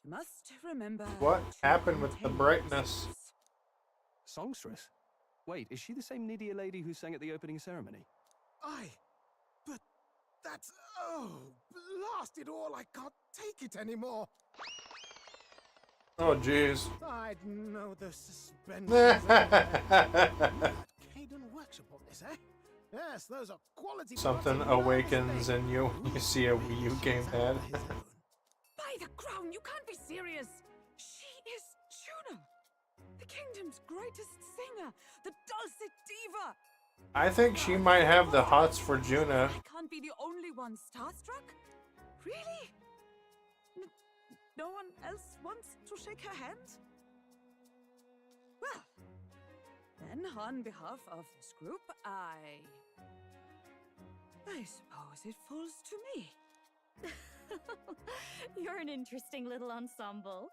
you must remember... What happened with the brightness? Songstress? Wait, is she the same Nydia lady who sang at the opening ceremony? But that's... Oh, blast it all, I can't take it anymore. Oh, jeez. I'd know the suspense. Caden workshop on this, eh? Yes, those are quality. Something awakens and you see a Wii U gamepad. By the crown, you can't be serious! She is Juna! The kingdom's greatest singer! The dulcet diva! I think she might have the hots for Juna. I can't be the only one starstruck? Really? No one else wants to shake her hand? Well, then on behalf of this group, I suppose it falls to me. You're an interesting little ensemble.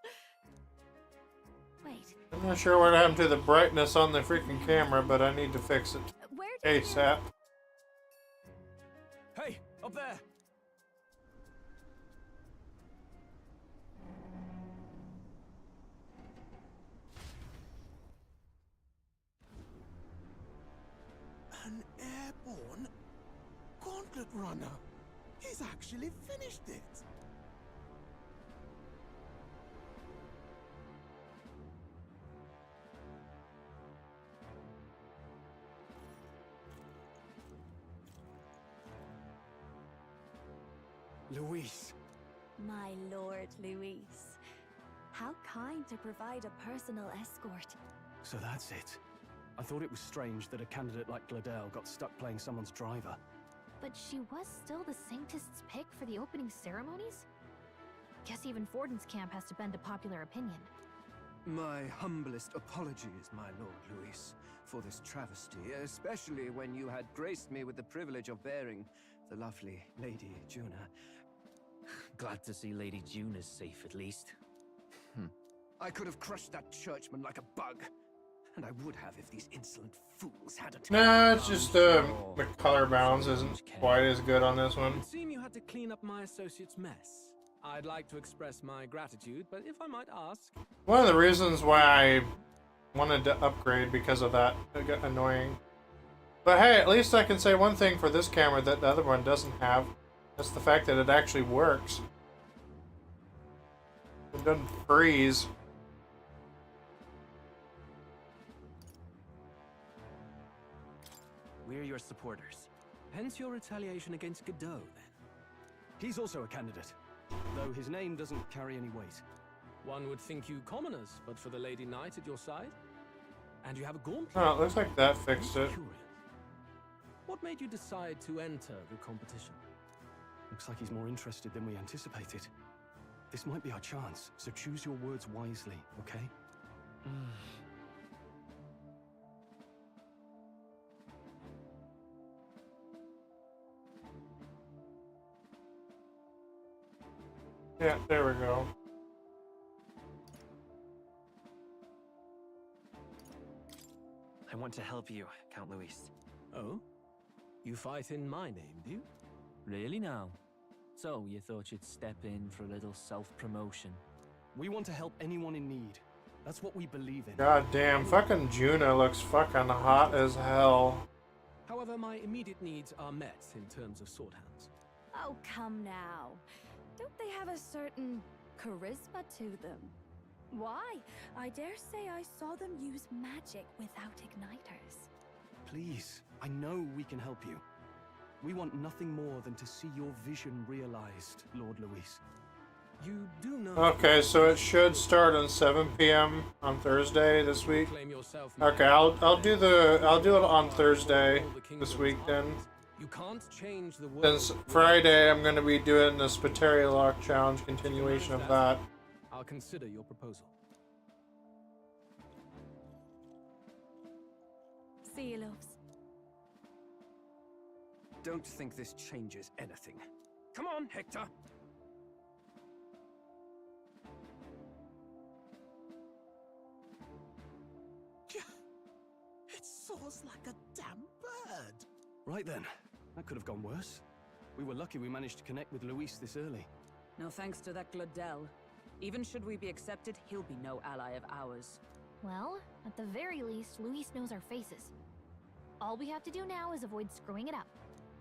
Wait. I'm not sure what happened to the brightness on the freaking camera, but I need to fix it ASAP. Hey, up there! An airborne Gauntlet runner. He's actually finished it. Luis. My lord, Luis. How kind to provide a personal escort. So that's it. I thought it was strange that a candidate like Gladel got stuck playing someone's driver. But she was still the Sanctist's pick for the opening ceremonies? Guess even Forden's camp has to bend to popular opinion. My humblest apologies, my Lord Luis, for this travesty, especially when you had graced me with the privilege of bearing the lovely Lady Juna. Glad to see Lady Juna's safe, at least. I could have crushed that churchman like a bug. And I would have if these insolent fools had a... Nah, it's just the color balance isn't quite as good on this one. It seemed you had to clean up my associate's mess. I'd like to express my gratitude, but if I might ask... One of the reasons why I wanted to upgrade because of that, it got annoying. But hey, at least I can say one thing for this camera that the other one doesn't have. That's the fact that it actually works. It doesn't freeze. We're your supporters. Hence your retaliation against Godot, then? He's also a candidate, though his name doesn't carry any weight. One would think you commoners, but for the Lady Knight at your side? And you have a gauntlet? Oh, it looks like that fixed it. What made you decide to enter the competition? Looks like he's more interested than we anticipated. This might be our chance, so choose your words wisely, okay? Yeah, there we go. I want to help you, Count Luis. Oh? You fight in my name, do you? Really now? So, you thought you'd step in for a little self-promotion? We want to help anyone in need. That's what we believe in. God damn, fucking Juna looks fucking hot as hell. However, my immediate needs are met in terms of sword hands. Oh, come now. Don't they have a certain charisma to them? Why? I dare say I saw them use magic without igniters. Please, I know we can help you. We want nothing more than to see your vision realized, Lord Luis. You do know. Okay, so it should start on 7 p.m. on Thursday this week. Okay, I'll do it on Thursday this week then. You can't change the world. Since Friday I'm gonna be doing the Spateria Lock Challenge continuation of that. I'll consider your proposal. See you, loves. Don't think this changes anything. Come on, Hector! It soars like a damn bird. Right then, that could have gone worse. We were lucky we managed to connect with Luis this early. No thanks to that Gladel. Even should we be accepted, he'll be no ally of ours. Well, at the very least, Luis knows our faces. All we have to do now is avoid screwing it up.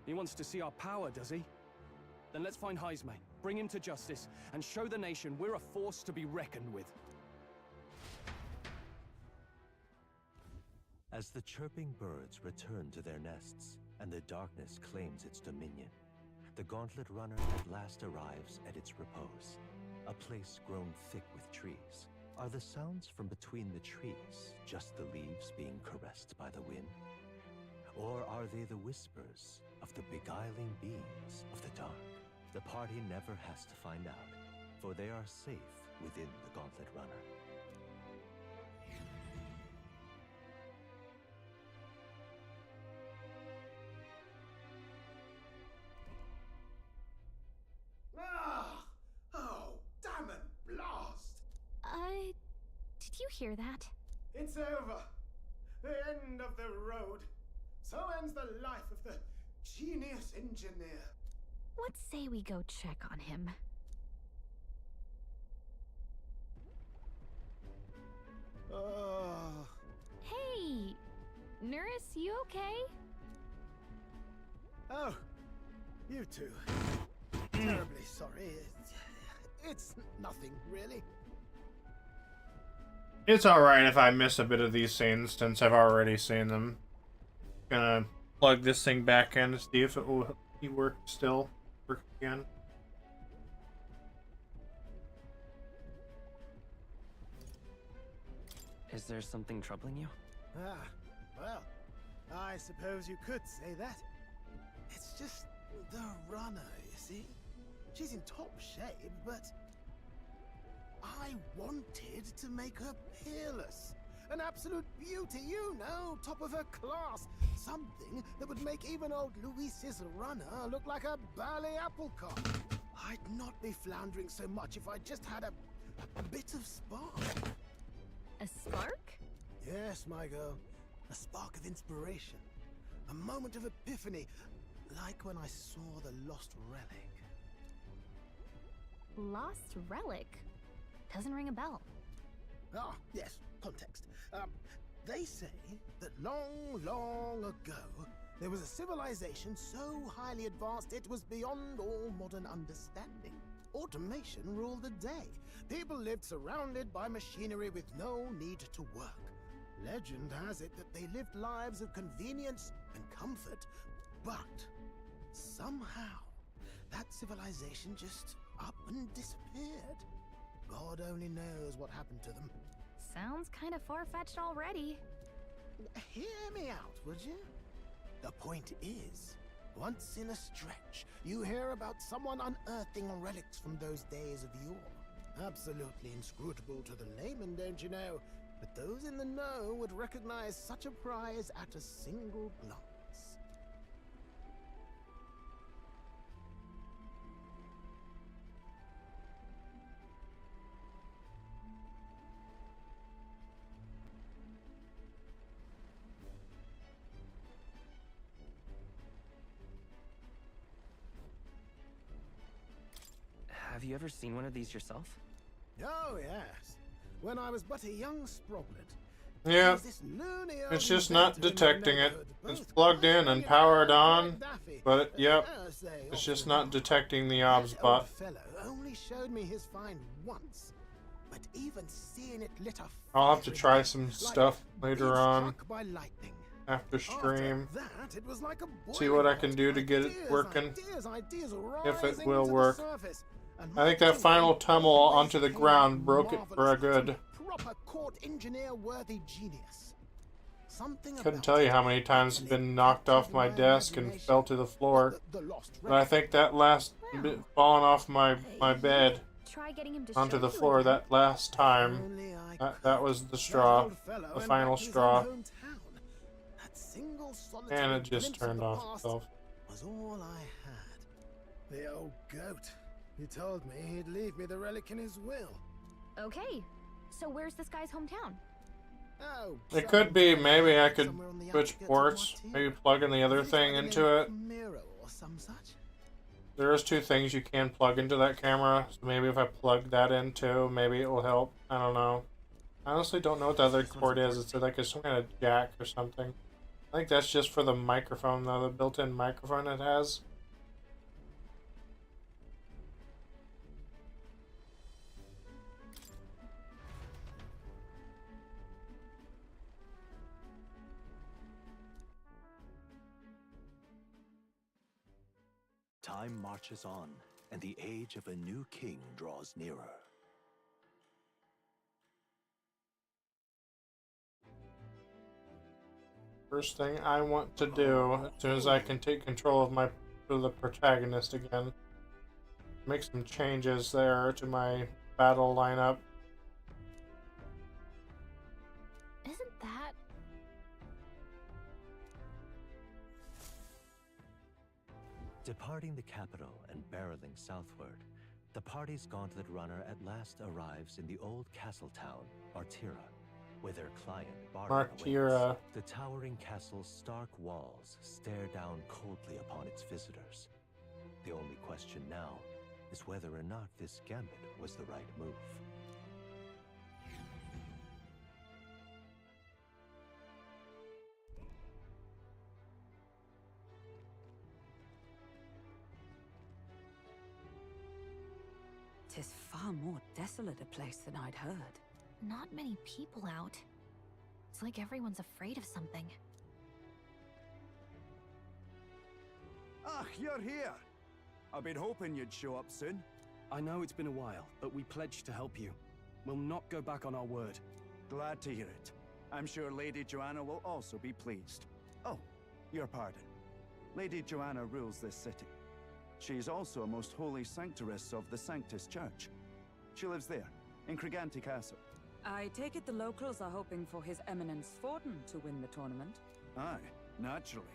He wants to see our power, does he? Then let's find Heisme, bring him to justice, and show the nation we're a force to be reckoned with. As the chirping birds return to their nests, and the darkness claims its dominion, the Gauntlet Runner at last arrives at its repose, a place grown thick with trees. Are the sounds from between the trees just the leaves being caressed by the wind? Or are they the whispers of the beguiling beings of the dark? The party never has to find out, for they are safe within the Gauntlet Runner. Oh, damn it, blast! Did you hear that? It's over. The end of the road. So ends the life of the genius engineer. Let's say we go check on him. Oh. Hey! Nurse, you okay? Oh, you two. Terribly sorry. It's nothing, really. It's alright if I miss a bit of these scenes since I've already seen them. Gonna plug this thing back in to see if it will work again. Is there something troubling you? Ah, well, I suppose you could say that. It's just the runner, you see? She's in top shape, but I wanted to make her peerless. An absolute beauty, you know, top of her class. Something that would make even old Luis's runner look like a ballet apple cart. I'd not be floundering so much if I just had a bit of spark. A spark? Yes, my girl. A spark of inspiration. A moment of epiphany. Like when I saw the lost relic. Lost relic? Doesn't ring a bell. Ah, yes, context. They say that long, long ago, there was a civilization so highly advanced it was beyond all modern understanding. Automation ruled the day. People lived surrounded by machinery with no need to work. Legend has it that they lived lives of convenience and comfort, but somehow that civilization just up and disappeared. God only knows what happened to them. Sounds kind of far-fetched already. Hear me out, would you? The point is, once in a stretch, you hear about someone unearthing relics from those days of yore. Absolutely inscrutable to the layman, don't you know? But those in the know would recognize such a prize at a single glance. you ever seen one of these yourself? Oh, yes. When I was but a young sproglet. Yeah, it's just not detecting it. It's plugged in and powered on, but yep, it's just not detecting the obs bot. Fellow only showed me his find once, but even seeing it lit a I'll have to try some stuff later on by lightning. after stream. After that, it was like a See what I can do to get it working, if it will work. I think that final tumble onto the ground broke it for a good. Proper court engineer worthy genius. Couldn't tell you how many times I've been knocked off my desk and fell to the floor. But I think that last bit falling off my bed onto the floor that last time, that was the straw, the final straw. And it just turned off itself. Was all I had. The old goat. He told me he'd leave me the relic in his will. Okay, so where's this guy's hometown? Oh, It could be, maybe I could switch ports, maybe plug in the other thing into it. There's two things you can plug into that camera, so maybe if I plug that in too, maybe it will help. I don't know. I honestly don't know what the other port is. It's like some kind of jack or something. I think that's just for the microphone though, the built-in microphone it has. Time marches on, and the age of a new king draws nearer. First thing I want to do, as soon as I can take control of the protagonist again, make some changes there to my battle lineup. Isn't that... Departing the capital and barreling southward, the party's gauntlet runner at last arrives in the old castle town, Artira, where their client, Barter, Artira. awaits. The towering castle's stark walls stare down coldly upon its visitors. The only question now is whether or not this gambit was the right move. Tis far more desolate a place than I'd heard. Not many people out. It's like everyone's afraid of something. Ah, you're here! I've been hoping you'd show up soon. I know it's been a while, but we pledged to help you. We'll not go back on our word. Glad to hear it. I'm sure Lady Joanna will also be pleased. Oh, your pardon. Lady Joanna rules this city. She's also a most holy sanctoress of the Sanctus Church. She lives there, in Criganti Castle. I take it the locals are hoping for His Eminence Forden to win the tournament? Aye, naturally.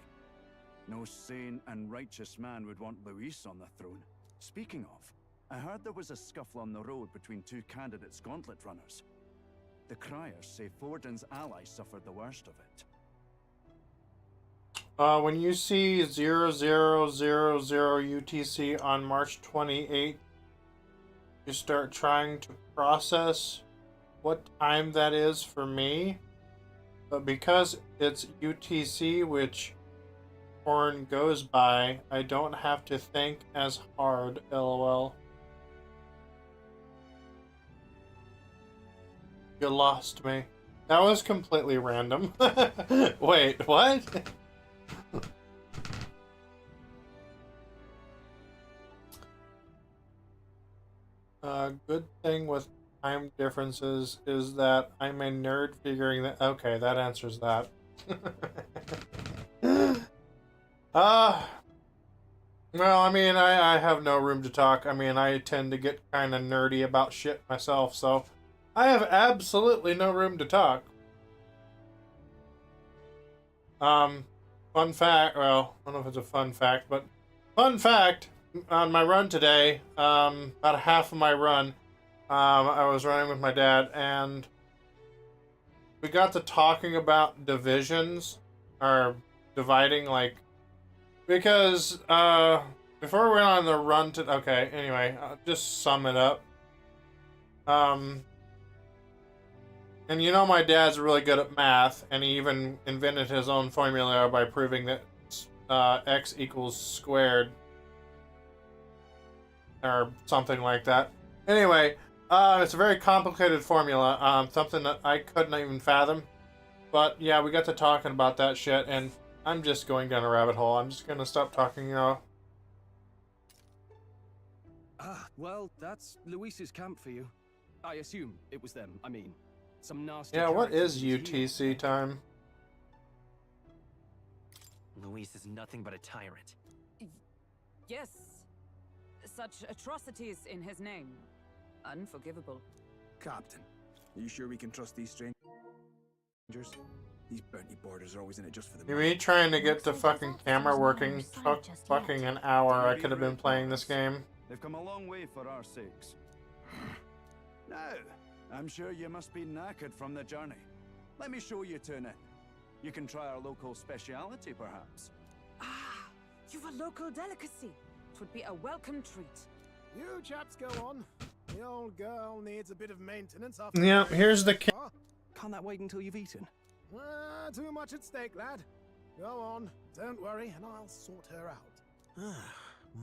No sane and righteous man would want Luis on the throne. Speaking of, I heard there was a scuffle on the road between two candidates gauntlet runners. The criers say Forden's ally suffered the worst of it. When you see 0000 UTC on March 28th, you start trying to process what time that is for me. But because it's UTC, which Horn goes by, I don't have to think as hard, lol. You lost me. That was completely random. Wait, what? Good thing with time differences is that I'm a nerd figuring that. Okay, that answers that. Well, I mean, I have no room to talk. I mean, I tend to get kind of nerdy about shit myself, so I have absolutely no room to talk. Fun fact, well, I don't know if it's a fun fact, but fun fact, on my run today, about half of my run, I was running with my dad, and we got to talking about divisions, or dividing, like, because, before we went on the run to, okay, anyway, I'll just sum it up. And you know my dad's really good at math, and he even invented his own formula by proving that x equals squared. Or something like that. Anyway, it's a very complicated formula, something that I couldn't even fathom. But yeah, we got to talking about that shit, and I'm just going down a rabbit hole. I'm just gonna stop talking, you know. Ah, well, that's Luis's camp for you. I assume it was them. I mean, some nasty. Yeah, what is characters UTC time? Luis is nothing but a tyrant. Yes. Such atrocities in his name. Unforgivable. Captain, are you sure we can trust these strangers? These bounty boarders are always in it just for the Me trying to get the fucking camera working took fucking an hour. I could have been playing this game. They've come a long way for our sakes. Now, I'm sure you must be knackered from the journey. Let me show you to an inn. You can try our local speciality, perhaps. Ah, you've a local delicacy. It would be a welcome treat. You chaps go on. The old girl needs a bit of maintenance after. Yeah, here's the Can't that wait until you've eaten? Too much at stake, lad. Go on. Don't worry, and I'll sort her out.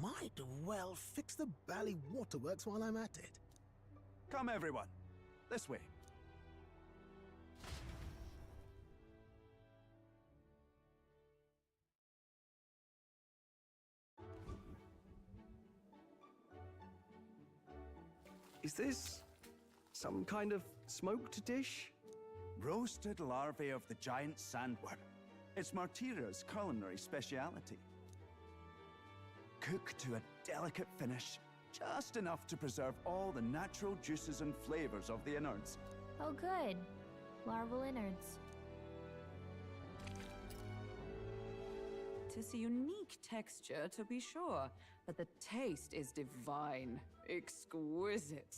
Might well fix the Bally waterworks while I'm at it. Come, everyone. This way. Is this some kind of smoked dish? Roasted larvae of the giant sandworm. It's Martira's culinary speciality. Cooked to a delicate finish, just enough to preserve all the natural juices and flavors of the innards. Oh good. Larval innards. Tis a unique texture, to be sure, but the taste is divine. Exquisite.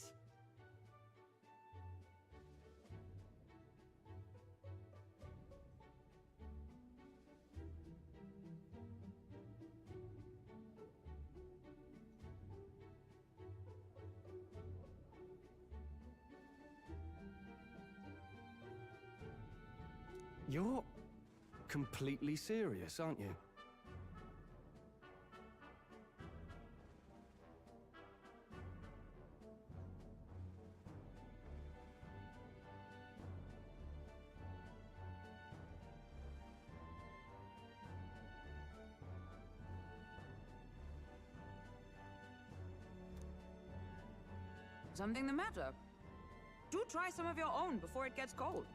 You're completely serious, aren't you? Something the matter? Do try some of your own before it gets cold.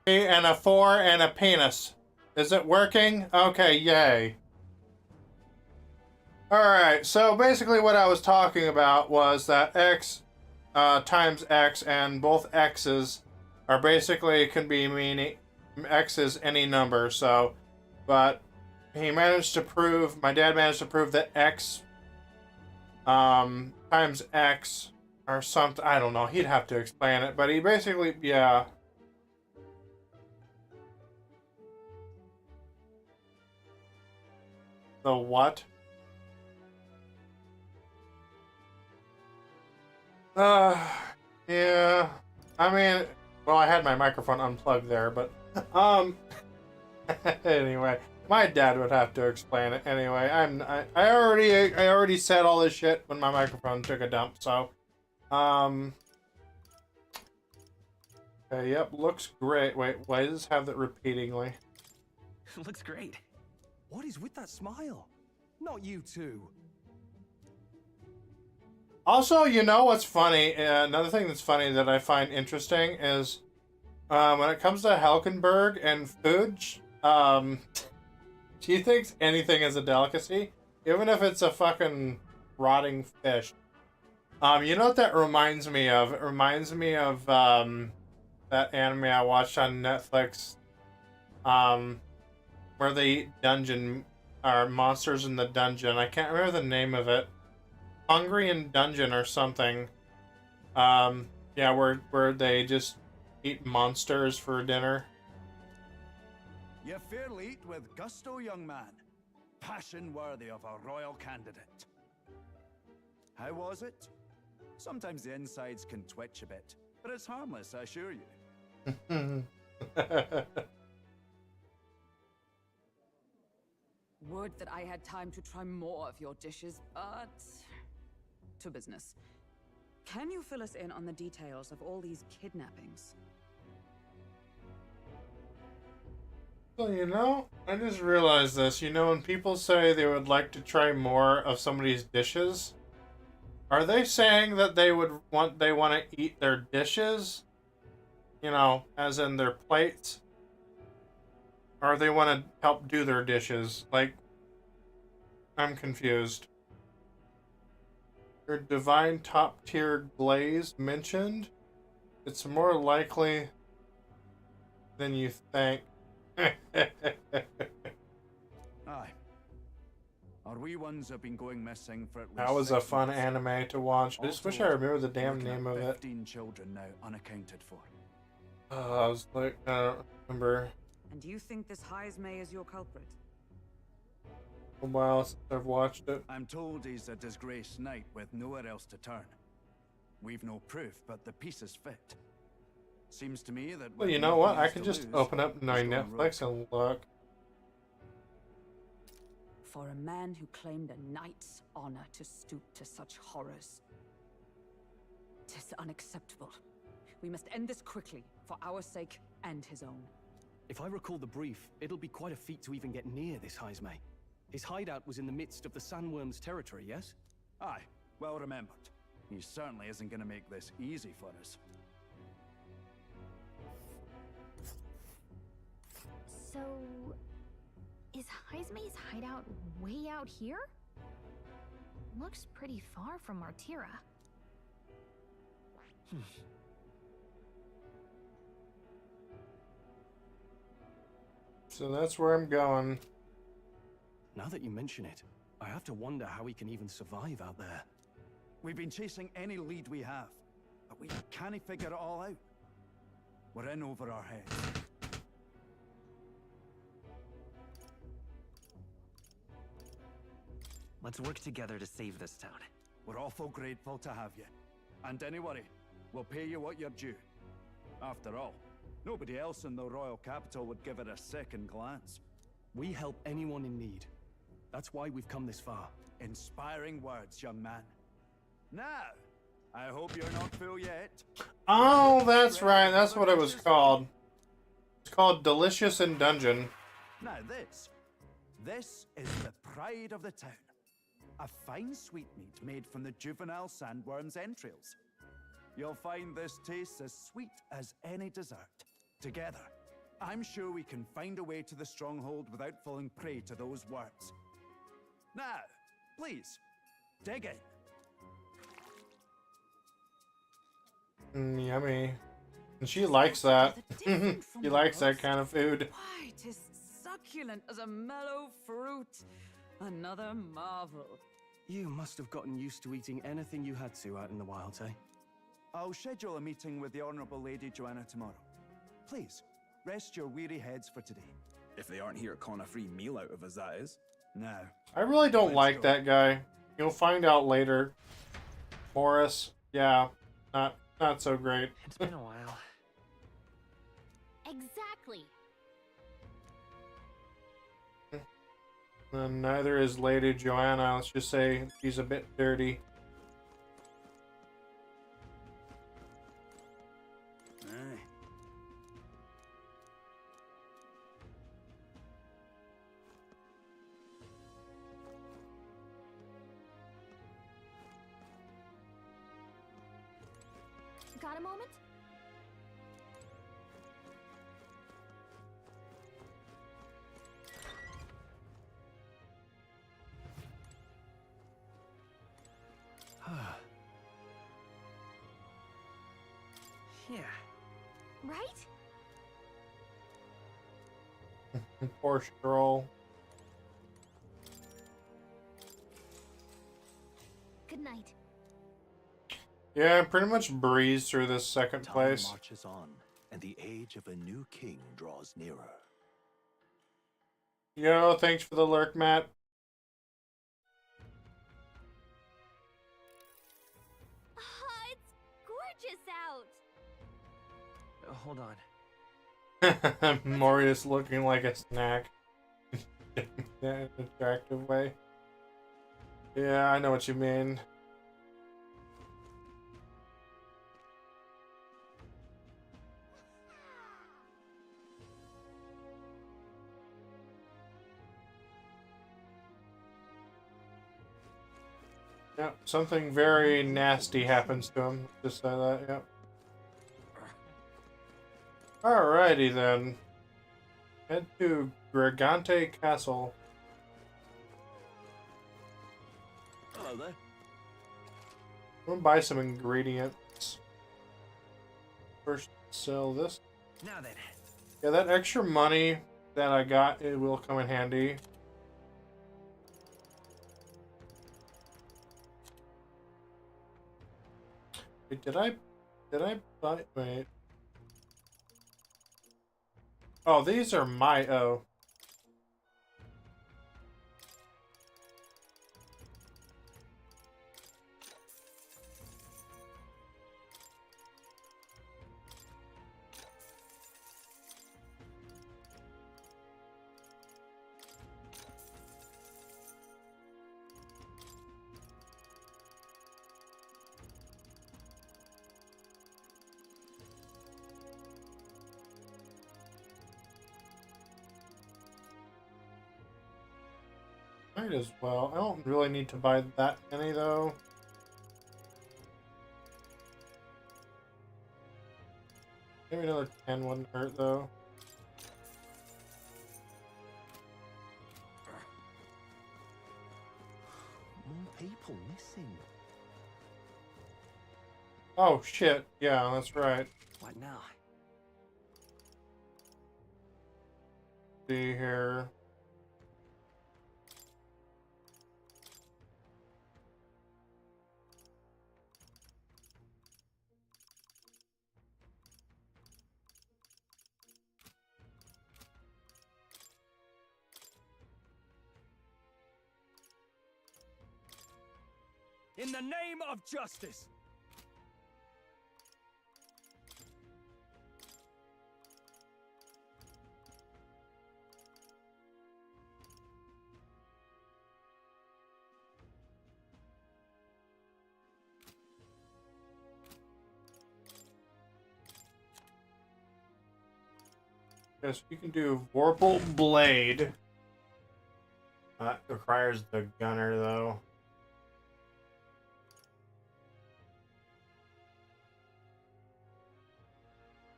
And a 4 and a penis. Is it working? Okay, yay. Alright, so basically what I was talking about was that x times x, and both x's are basically, can be meaning x is any number, so, but he managed to prove, my dad managed to prove that x times x or something, I don't know, he'd have to explain it, but he basically, yeah. The what? Yeah. I mean, well, I had my microphone unplugged there, but, anyway. My dad would have to explain it anyway. I already said all this shit when my microphone took a dump. So, okay, yep, looks great. Wait, why does this have that repeatingly? Looks great. What is with that smile? Not you too. Also, you know what's funny? Another thing that's funny that I find interesting is when it comes to Helkenberg and food, she thinks anything is a delicacy, even if it's a fucking rotting fish. You know what that reminds me of? It reminds me of that anime I watched on Netflix, where they eat monsters in the dungeon. I can't remember the name of it. Hungry in Dungeon or something. Yeah, where they just eat monsters for dinner. You fairly eat with gusto, young man. Passion worthy of a royal candidate. How was it? Sometimes the insides can twitch a bit, but it's harmless, I assure you. Would that I had time to try more of your dishes, but... to business. Can you fill us in on the details of all these kidnappings? Well, you know, I just realized this. You know, when people say they would like to try more of somebody's dishes, are they saying that they want to eat their dishes? You know, as in their plates? Or they want to help do their dishes? Like, I'm confused. Your divine top tier glaze mentioned? It's more likely than you think. Aye. Our wee ones have been going missing for at least That was a fun anime to watch. I just wish I remember the damn name of it. 15 children now unaccounted for. I was like, I don't remember. And do you think this Heismay is your culprit? A while since I've watched it. I'm told he's a disgraced knight with nowhere else to turn. We've no proof, but the pieces fit. Seems to me that... Well, you know what? I can just open up my Netflix and look. For a man who claimed a knight's honor to stoop to such horrors. 'Tis unacceptable. We must end this quickly, for our sake and his own. If I recall the brief, it'll be quite a feat to even get near this Heismay. His hideout was in the midst of the sandworm's territory, yes? Aye, well remembered. He certainly isn't going to make this easy for us. So, is Heismay's hideout way out here? Looks pretty far from Martira. So that's where I'm going. Now that you mention it, I have to wonder how he can even survive out there. We've been chasing any lead we have, but we can't figure it all out. We're in over our heads. Let's work together to save this town. We're awful grateful to have you. And don't worry, we'll pay you what you're due. After all, nobody else in the royal capital would give it a second glance. We help anyone in need. That's why we've come this far. Inspiring words, young man. Now, I hope you're not full yet. Oh, that's right. That's what it was called. It's called Delicious in Dungeon. Now this is the pride of the town. A fine sweetmeat made from the juvenile sandworm's entrails. You'll find this tastes as sweet as any dessert. Together, I'm sure we can find a way to the stronghold without falling prey to those worms. Now, please, dig in. Yummy. And she likes that. She likes that kind of food. Why, 'tis succulent as a mellow fruit. Another marvel. You must have gotten used to eating anything you had to out in the wilds, eh? I'll schedule a meeting with the Honourable Lady Joanna tomorrow. Please, rest your weary heads for today. If they aren't here, con a free meal out of us, that is. No. I really don't like that guy. You'll find out later. Horace, yeah, not so great. It's been a while. Exactly. And neither is Lady Joanna. Let's just say she's a bit dirty. Aye. Got a moment? Yeah. Right? Poor scroll. Good night. Yeah, pretty much breezed through this second Time place. marches on, and the age of a new king draws nearer. Yo, thanks for the lurk, Matt. It's gorgeous out. Hold on. Morius looking like a snack. In an attractive way. Yeah, I know what you mean. Yep, something very nasty happens to him. Just say that, yep. Alrighty then. Head to Gregante Castle. Hello there. I'm gonna buy some ingredients. First, sell this. Now then. Yeah, that extra money that I got, it will come in handy. Wait, did I buy, wait. Oh, these are my, oh. Might as well. I don't really need to buy that many though. Maybe another 10 wouldn't hurt though. More people missing. Oh shit, yeah, that's right. What now? See here. In the name of justice! Yes, you can do Vorpal Blade. That requires the gunner though.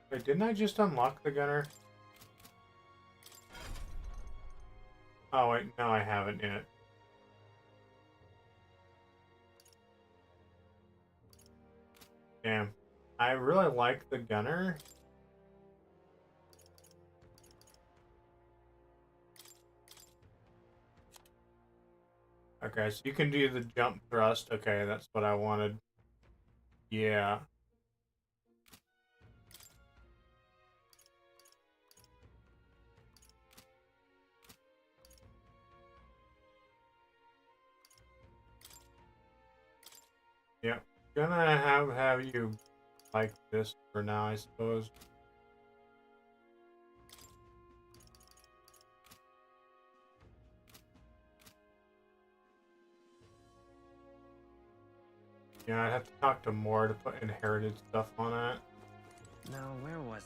Wait, didn't I just unlock the gunner? Oh wait, no I haven't yet. Damn. I really like the gunner. Okay, so you can do the jump thrust. Okay, that's what I wanted. Yeah. Yep. Gonna have you like this for now, I suppose. Yeah, I'd have to talk to more to put inherited stuff on it. Now, where was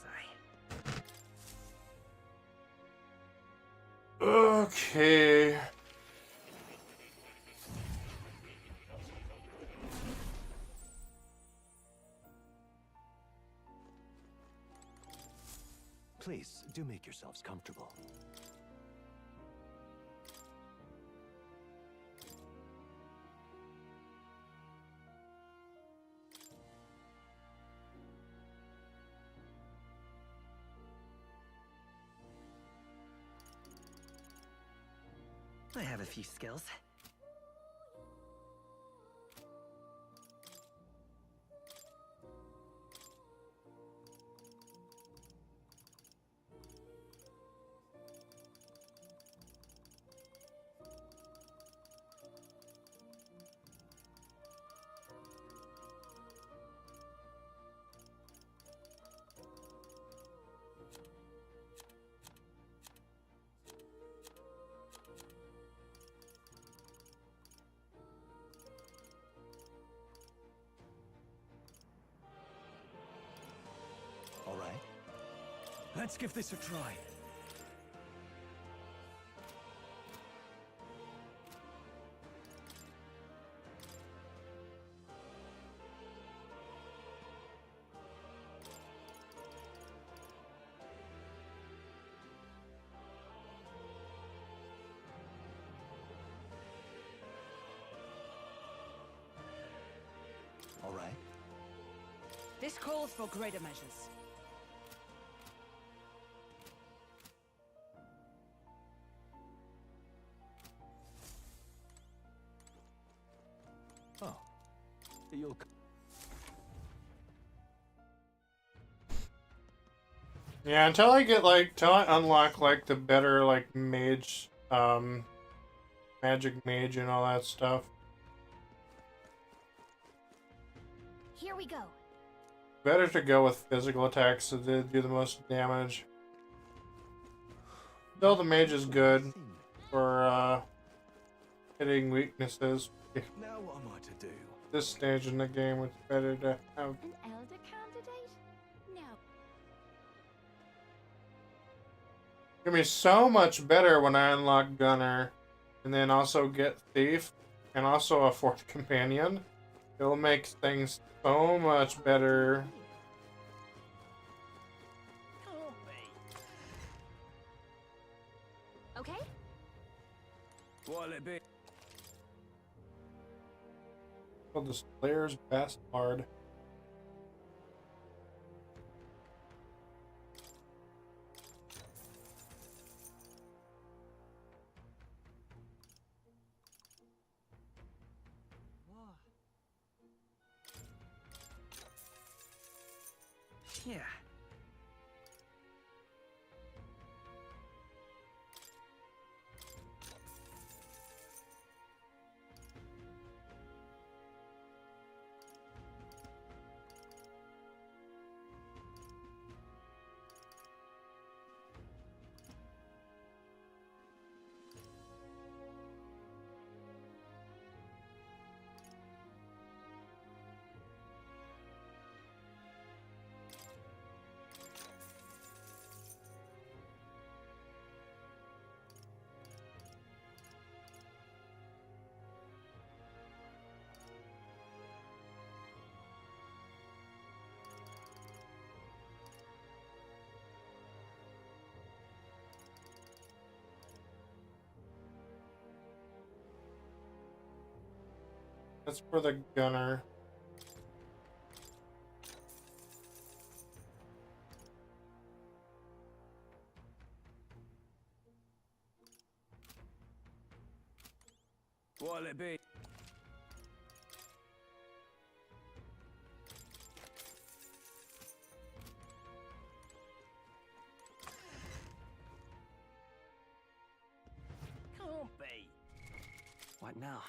I? Okay. Please, do make yourselves comfortable. I have a few skills. All right. Let's give this a try. All right. This calls for greater measures. Oh. You'll... Yeah, until I get like, till I unlock like the better like mage, magic mage and all that stuff. Here we go. Better to go with physical attacks so they do the most damage. Though the mage is good for hitting weaknesses. Now what am I to do? This stage in the game, it's better to have. An elder candidate? No. Gonna be so much better when I unlock Gunner, and then also get Thief, and also a fourth companion. It'll make things so much better. Okay? What'll it be? Called the Slayer's Bastard. Yeah. That's for the Gunner. What'll it be? Can't be. What now?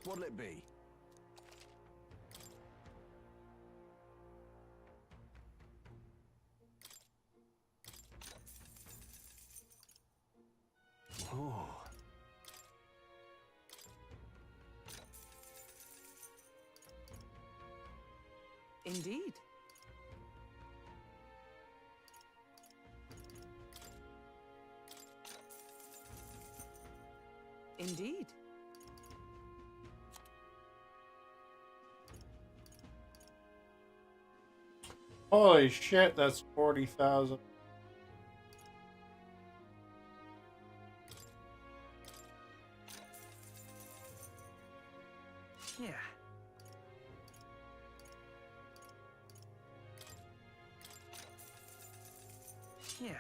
What'll it be? Oh. Indeed. Indeed. Holy shit, that's 40,000. Yeah. Yeah.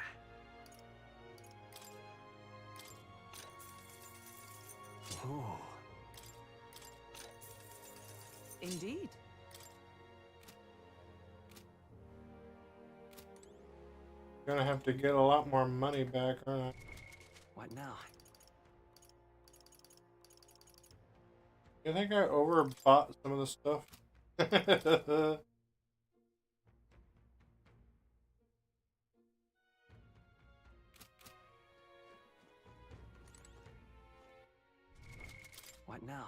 Oh. Indeed. Gonna have to get a lot more money back, aren't I? What now? You think I overbought some of the stuff? What now?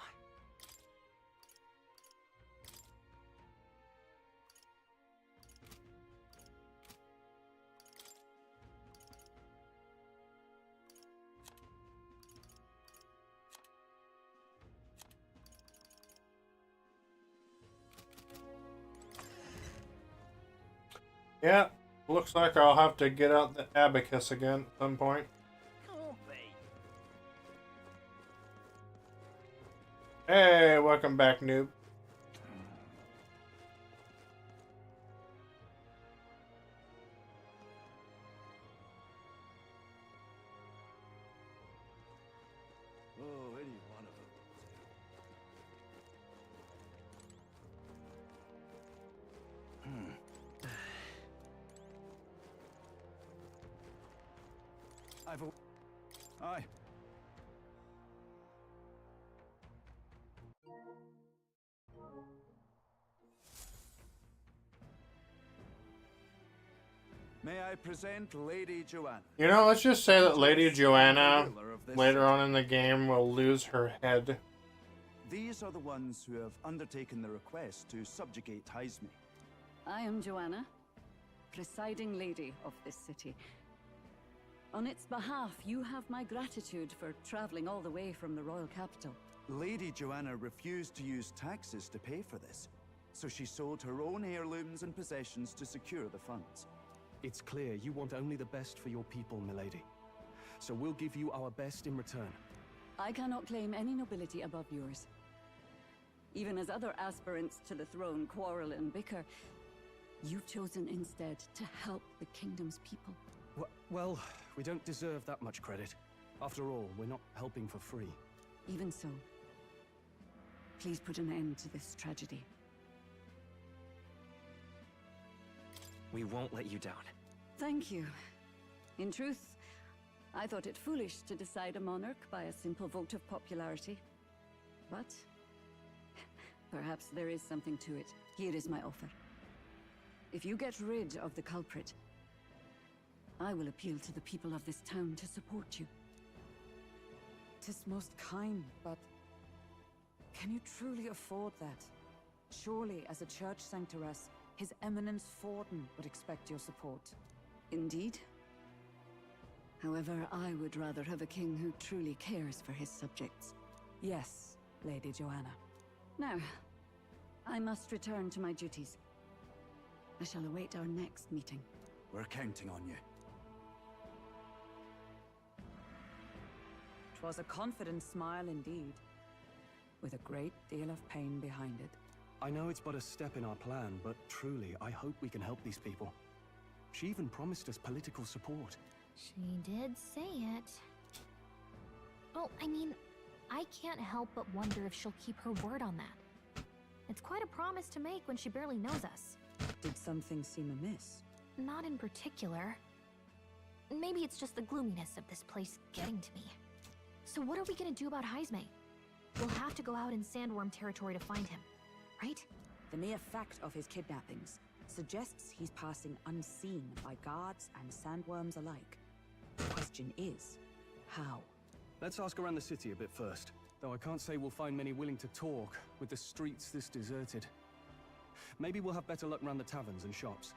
Yeah, looks like I'll have to get out the abacus again at some point. Hey, welcome back, noob. Oh, any one of them. Aye. May I present Lady Joanna? You know, let's just say that Lady Joanna, later on in the game, will lose her head. These are the ones who have undertaken the request to subjugate Heisme. I am Joanna, presiding lady of this city. On its behalf, you have my gratitude for traveling all the way from the royal capital. Lady Joanna refused to use taxes to pay for this, so she sold her own heirlooms and possessions to secure the funds. It's clear you want only the best for your people, milady. So we'll give you our best in return. I cannot claim any nobility above yours. Even as other aspirants to the throne quarrel and bicker, you've chosen instead to help the kingdom's people. Well, we don't deserve that much credit. After all, we're not helping for free. Even so, please put an end to this tragedy. We won't let you down. Thank you. In truth, I thought it foolish to decide a monarch by a simple vote of popularity. But perhaps there is something to it. Here is my offer. If you get rid of the culprit, I will appeal to the people of this town to support you. 'Tis most kind, but can you truly afford that? Surely, as a church sanctoress, His Eminence Forden would expect your support. Indeed. However, I would rather have a king who truly cares for his subjects. Yes, Lady Joanna. Now, I must return to my duties. I shall await our next meeting. We're counting on you. 'Twas a confident smile indeed, with a great deal of pain behind it. I know it's but a step in our plan, but truly, I hope we can help these people. She even promised us political support. She did say it. Oh, I mean, I can't help but wonder if she'll keep her word on that. It's quite a promise to make when she barely knows us. Did something seem amiss? Not in particular. Maybe it's just the gloominess of this place getting to me. So what are we gonna do about Heisme? We'll have to go out in Sandworm territory to find him, right? The mere fact of his kidnappings suggests he's passing unseen by guards and sandworms alike. The question is, how? Let's ask around the city a bit first. Though I can't say we'll find many willing to talk with the streets this deserted. Maybe we'll have better luck around the taverns and shops.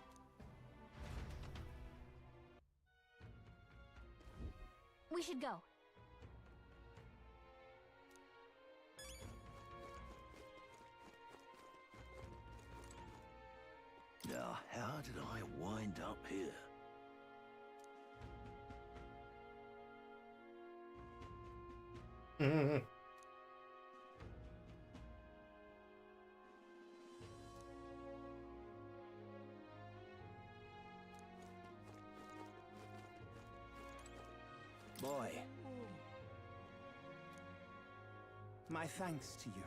We should go. Now, how did I wind up here? Boy. My thanks to you.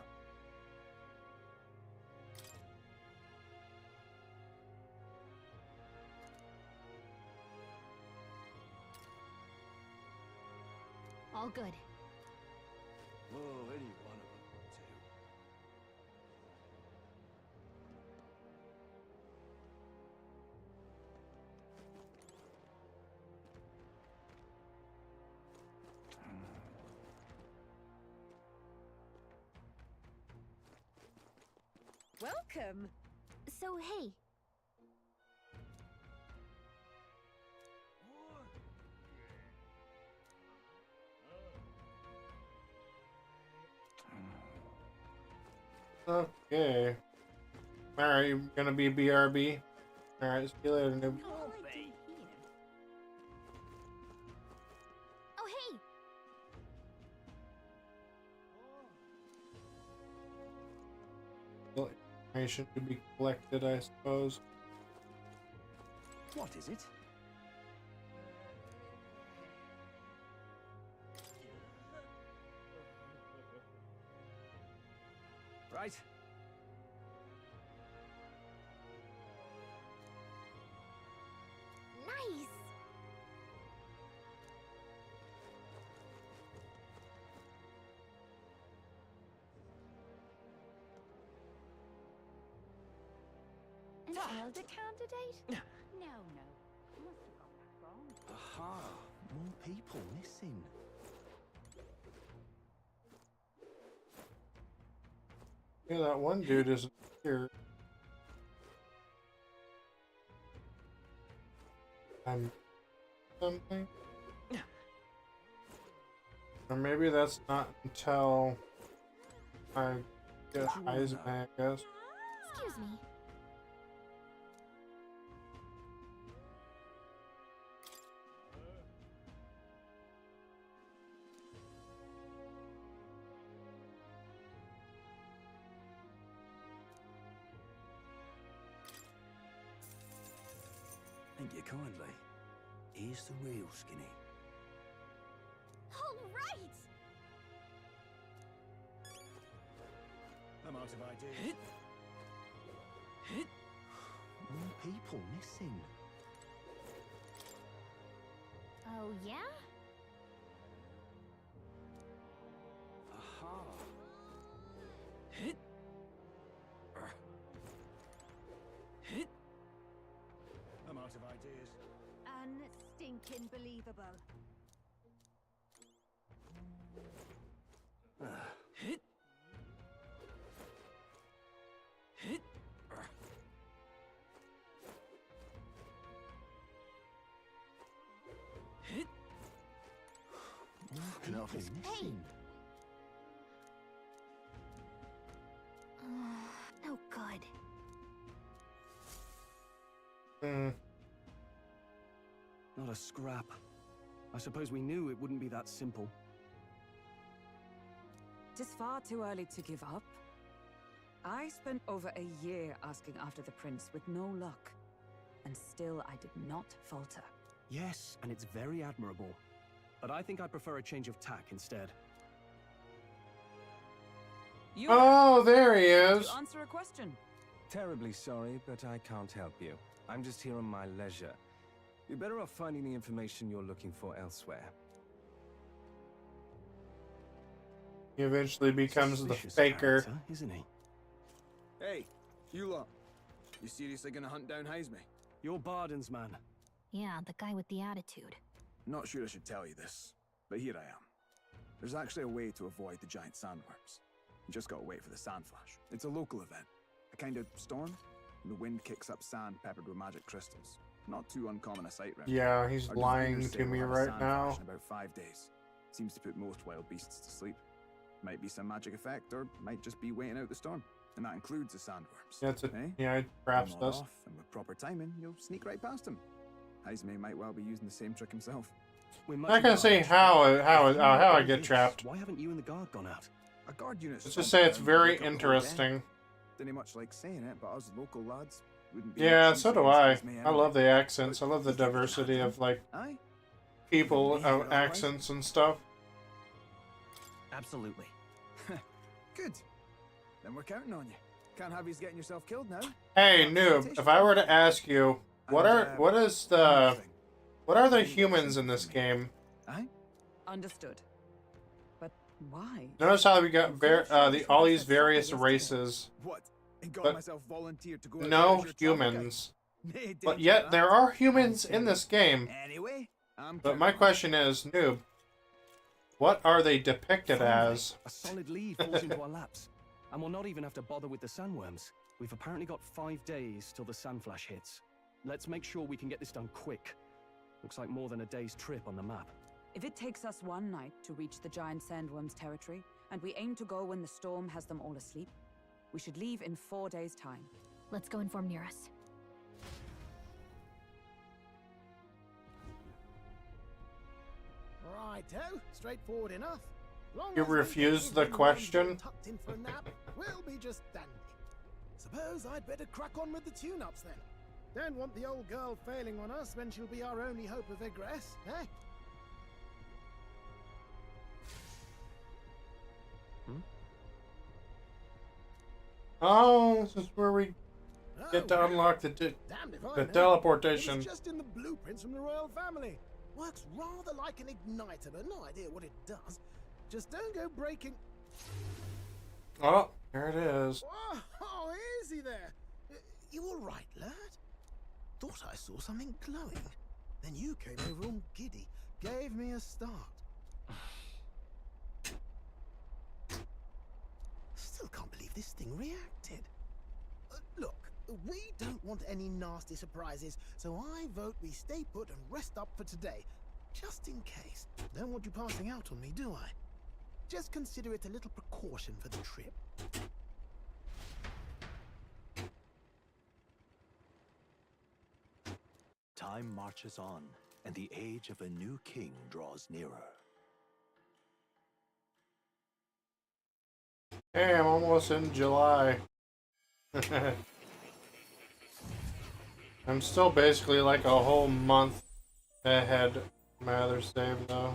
All good. Oh, any one of them will do. Welcome! So, hey. Okay. Alright, you're gonna be BRB. Alright, see you later, noob. Oh, hey! Still information to be collected, I suppose. What is it? Right. Nice! An elder candidate? No, no. Must have got that wrong. Aha! More people missing. Yeah, that one dude isn't here. I'm something. Or maybe that's not until I get Heisman, I guess. Excuse me. Thank you kindly. Here's the real skinny. All right! I'm out of ideas. More people missing. Oh, yeah? Aha! I'm out of ideas. Unstinking believable. More people missing. No good. Not a scrap. I suppose we knew it wouldn't be that simple. It is far too early to give up. I spent over a year asking after the prince with no luck. And still I did not falter. Yes, and it's very admirable. But I think I prefer a change of tack instead. You Oh, there he is. to answer a question. Terribly sorry, but I can't help you. I'm just here on my leisure. You're better off finding the information you're looking for elsewhere. He eventually becomes the Suspicious faker. character, isn't he? Hey, you lot. You seriously gonna hunt down Heisme? You're Barden's man. Yeah, the guy with the attitude. Not sure I should tell you this, but here I am. There's actually a way to avoid the giant sandworms. You just gotta wait for the sand flash. It's a local event. A kind of storm. The wind kicks up sand peppered with magic crystals. Not too uncommon a sight round. Yeah, he's Our lying diviners to say we'll me have a right sand now. flash in about 5 days. Seems to put most wild beasts to sleep. Might be some magic effect, or might just be waiting out the storm. And that includes the sandworms. Yeah, it's a, eh? yeah, perhaps Nod does. off, and with proper timing, you'll sneak right past him. Heisme might well be using the same trick himself. I can see how I get trapped. Why haven't you and the guard gone out? A guard unit. Let's just say it's very interesting. Didn't much like saying it, but us local lads wouldn't be. Yeah, much so use do against I. Heisme I anyway. love the accents. I love the diversity of like Aye. people, Yeah, of accents and stuff. Absolutely. Good. Then we're counting on you. Can't have you getting yourself killed now. Hey, noob, if I were to ask you, what are the humans in this game? Understood. But why? Notice how we got all these various races. What? And got But myself volunteered to go. no humans. But yet there are humans in this game. Anyway, But my question is, noob, what are they depicted as? A solid lead falls into our laps. And we'll not even have to bother with the sandworms. We've apparently got 5 days till the sand flash hits. Let's make sure we can get this done quick. Looks like more than a day's trip on the map. If it takes us one night to reach the giant sandworms' territory, and we aim to go when the storm has them all asleep, we should leave in 4 days' time. Let's go inform Nearest. Righto, straightforward enough. Long You as we refuse get the everyone question? tucked in for a nap, we'll be just dandy. Suppose I'd better crack on with the tune-ups then. Don't want the old girl failing on us when she'll be our only hope of egress, eh? Oh, this is where we get to Oh, unlock the damned if I know. teleportation. It's just in the blueprints from the royal family. Works rather like an igniter, but no idea what it does. Just don't go breaking. Oh, there it is. Oh, easy there. You all right, lad? Thought I saw something glowing. Then you came over all giddy, gave me a start. Still can't believe this thing reacted. Look, we don't want any nasty surprises, so I vote we stay put and rest up for today. Just in case. Don't want you passing out on me, do I? Just consider it a little precaution for the trip. Time marches on, and the age of a new king draws nearer. Hey, I'm almost in July. I'm still basically like a whole month ahead of my other save, though.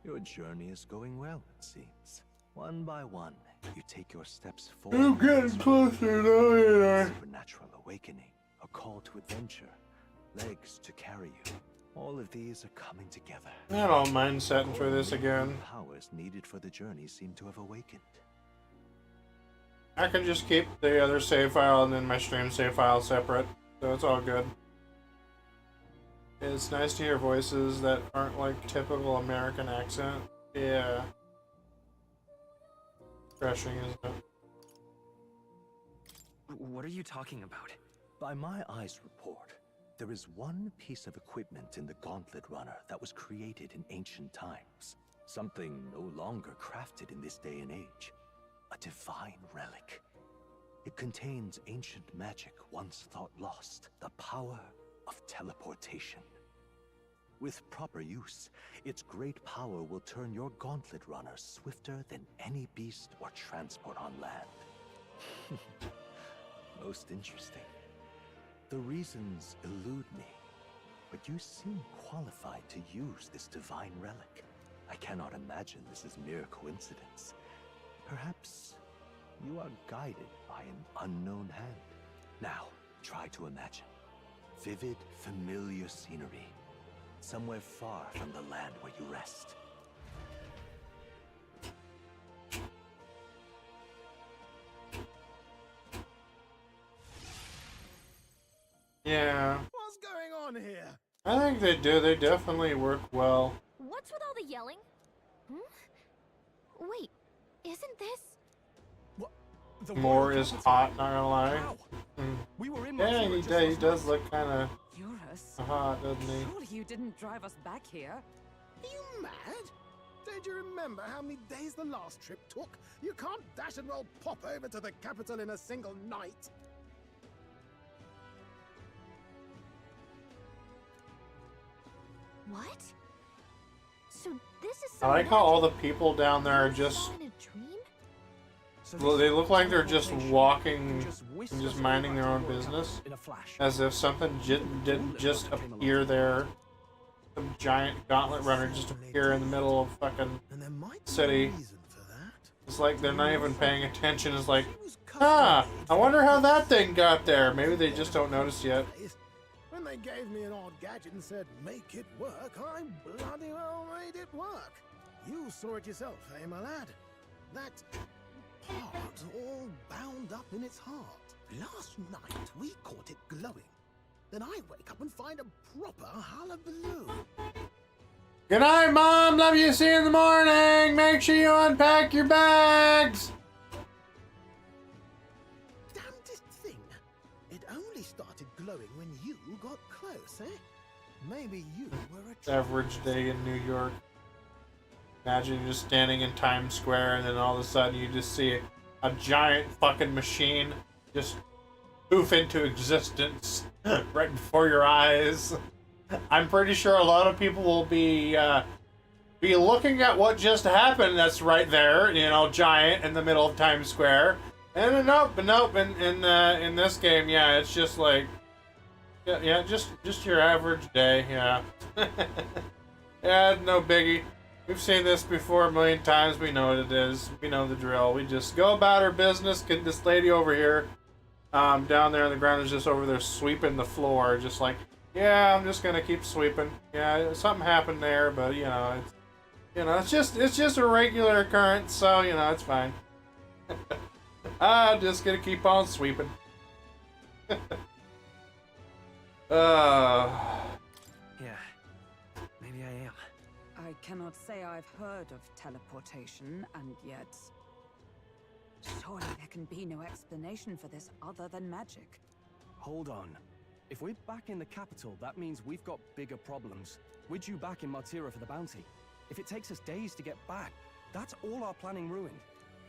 Your journey is going well, it seems. One by one, you take your steps forward. I'm getting closer, though, ain't I? Supernatural awakening, a call to adventure, legs to carry you. All of these are coming together. I don't mind setting for this again. The powers needed for the journey seem to have awakened. I can just keep the other save file and then my stream save file separate, so it's all good. It's nice to hear voices that aren't like typical American accent. Yeah. Refreshing, isn't it? What are you talking about? By my eyes report, there is one piece of equipment in the Gauntlet Runner that was created in ancient times. Something no longer crafted in this day and age. A divine relic. It contains ancient magic once thought lost. The power of teleportation. With proper use, its great power will turn your Gauntlet Runner swifter than any beast or transport on land. Most interesting. The reasons elude me, but you seem qualified to use this divine relic. I cannot imagine this is mere coincidence. Perhaps you are guided by an unknown hand. Now, try to imagine. Vivid, familiar scenery. Somewhere far from the land where you rest. Yeah. What's going on here? I think they do. They definitely work well. What's with all the yelling? Hmm? Wait, isn't this... More is hot, not gonna lie. We were in Yeah, he does look kind of Eurus, hot, doesn't he? surely you didn't drive us back here. Are you mad? Don't you remember how many days the last trip took? You can't dash and roll pop over to the capital in a single night. What? So this is I like how all the people down there are just... in a dream? Well, they look like they're just walking and just minding their own business. As if something didn't just appear there. Some giant gauntlet runner just appear in the middle of fucking city. It's like they're not even paying attention. It's like, ah, I wonder how that thing got there. Maybe they just don't notice yet. When they gave me an odd gadget and said, make it work, I bloody well made it work. You saw it yourself, eh, my lad? That part all bound up in its heart. Last night, we caught it glowing. Then I wake up and find a proper hullabaloo. Good night, Mom. Love you. See you in the morning. Make sure you unpack your bags. Damnedest thing. It only started glowing when you got close, eh? Maybe you were a... Average day in New York. Imagine you're just standing in Times Square and then all of a sudden you just see a giant fucking machine just poof into existence right before your eyes. I'm pretty sure a lot of people will be looking at what just happened that's right there, you know, giant in the middle of Times Square. And nope, in this game, yeah, it's just like, yeah, just your average day, yeah. Yeah, no biggie. We've seen this before a million times. We know what it is. We know the drill. We just go about our business. Get this lady over here, down there on the ground, is just over there sweeping the floor, just like, yeah, I'm just gonna keep sweeping. Yeah, something happened there, but it's just a regular occurrence, so it's fine. I'm just gonna keep on sweeping. Yeah, maybe I am. I cannot say I've heard of teleportation, and yet... surely there can be no explanation for this other than magic. Hold on. If we're back in the capital, that means we've got bigger problems. We're due back in Martira for the bounty. If it takes us days to get back, that's all our planning ruined.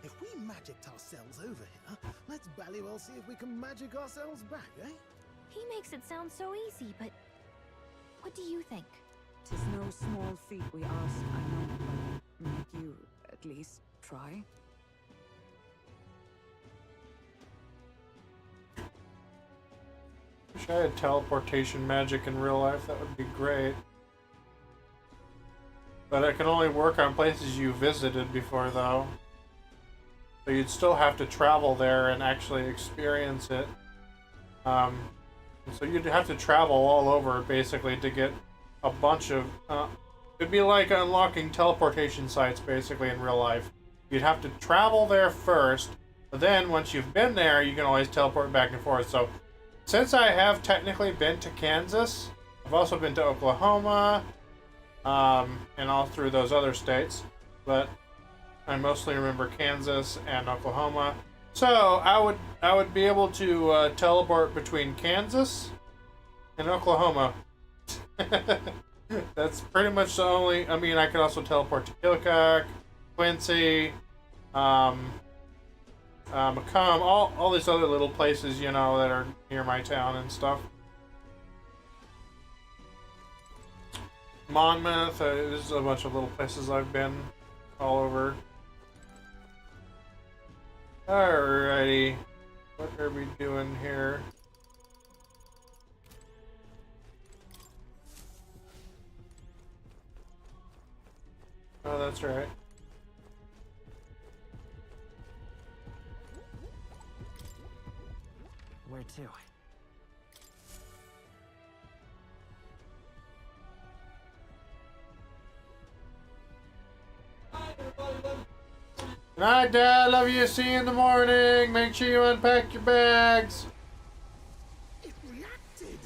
If we magicked ourselves over here, let's bally well see if we can magic ourselves back, eh? He makes it sound so easy, but what do you think? 'Tis no small feat we ask, I know, but make you at least try? Wish I had teleportation magic in real life. That would be great. But it can only work on places you visited before, though. So you'd still have to travel there and actually experience it. So you'd have to travel all over, basically, to get a bunch of... it'd be like unlocking teleportation sites, basically, in real life. You'd have to travel there first, but then once you've been there, you can always teleport back and forth. So since I have technically been to Kansas, I've also been to Oklahoma, and all through those other states, but I mostly remember Kansas and Oklahoma. So I would be able to teleport between Kansas and Oklahoma. That's pretty much the only... I mean, I could also teleport to Keokuk, Quincy, Macomb, all these other little places, that are near my town and stuff. Monmouth, there's a bunch of little places I've been all over. Alrighty. What are we doing here? Oh, that's right. Where to? Good night, Dad. Love you. See you in the morning. Make sure you unpack your bags. It reacted.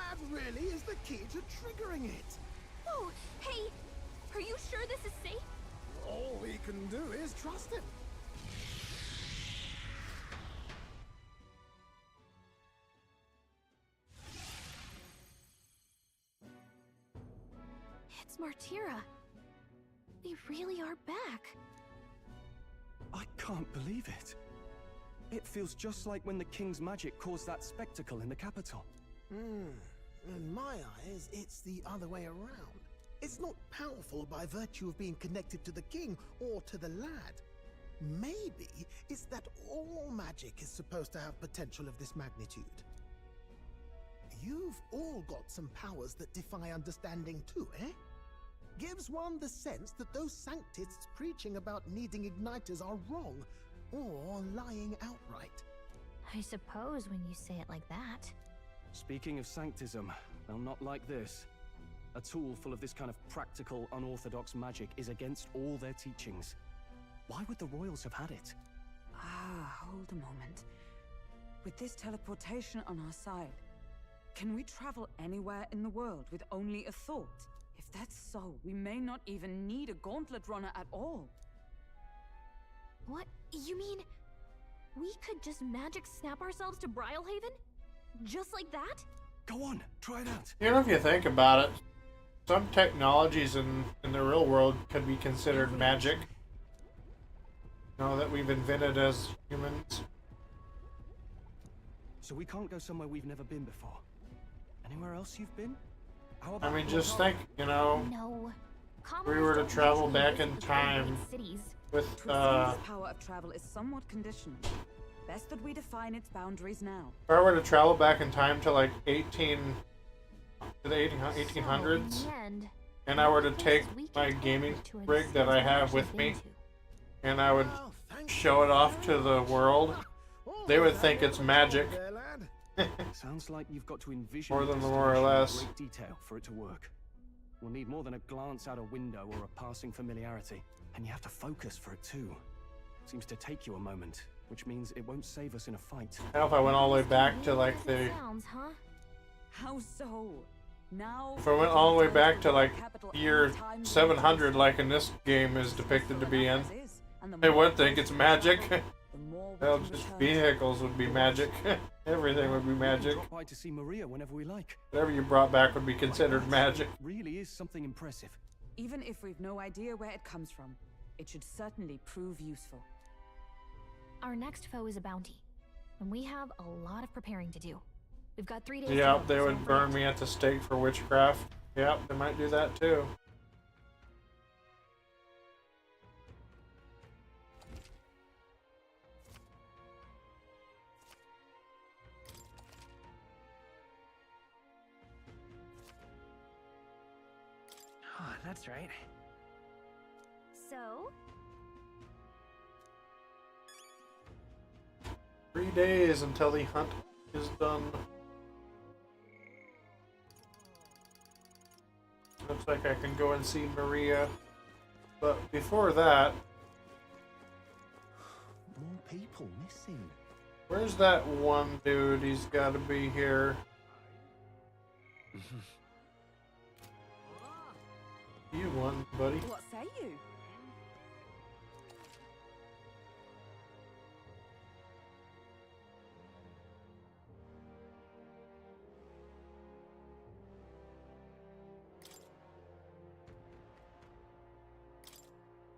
that really is the key to triggering it. Whoa, hey, are you sure this is safe? All we can do is trust him. It's Martira. They really are back. I can't believe it. It feels just like when the king's magic caused that spectacle in the capital. In my eyes, it's the other way around. It's not powerful by virtue of being connected to the king or to the lad. Maybe it's that all magic is supposed to have potential of this magnitude. You've all got some powers that defy understanding too, eh? Gives one the sense that those sanctists preaching about needing igniters are wrong, or lying outright. I suppose when you say it like that. Speaking of sanctism, they'll not like this. A tool full of this kind of practical, unorthodox magic is against all their teachings. Why would the royals have had it? Hold a moment. With this teleportation on our side, can we travel anywhere in the world with only a thought? If that's so, we may not even need a gauntlet runner at all. What? You mean we could just magic snap ourselves to Brylehaven? Just like that? Go on, try it out. You know, if you think about it, some technologies in the real world could be considered magic. You know, that we've invented as humans. So we can't go somewhere we've never been before. Anywhere else you've been? How I about mean, just think, you know, No. if we were to travel back in time with, This power of travel is somewhat conditional. Best that we define its boundaries now. if I were to travel back in time to like the 1800s, and I were to take my gaming rig that I have with me, and I would show it off to the world, they would think it's magic. Sounds like you've got to envision More the than more or destination in less. great detail for it to work. We'll need more than a glance out a window or a passing familiarity, and you have to focus for it too. Seems to take you a moment, which means it won't save us in a fight. Now if I went all the way back to like the... How so? Now... If I went all the way back to like year 700 like in this game is depicted to be in, they would think it's magic. Well, just vehicles would be magic. Everything would be magic. Drop by to see Maria whenever we like. Whatever you brought back would be considered magic. Really is something impressive. Even if we've no idea where it comes from, it should certainly prove useful. Our next foe is a bounty, and we have a lot of preparing to do. We've got 3 days. Yep, they would burn me at the stake for witchcraft. Yep, they might do that too. Oh, that's right. So? 3 days until the hunt is done. Looks like I can go and see Maria. But before that... More people missing. Where's that one dude? He's got to be here. You won, buddy. What say you?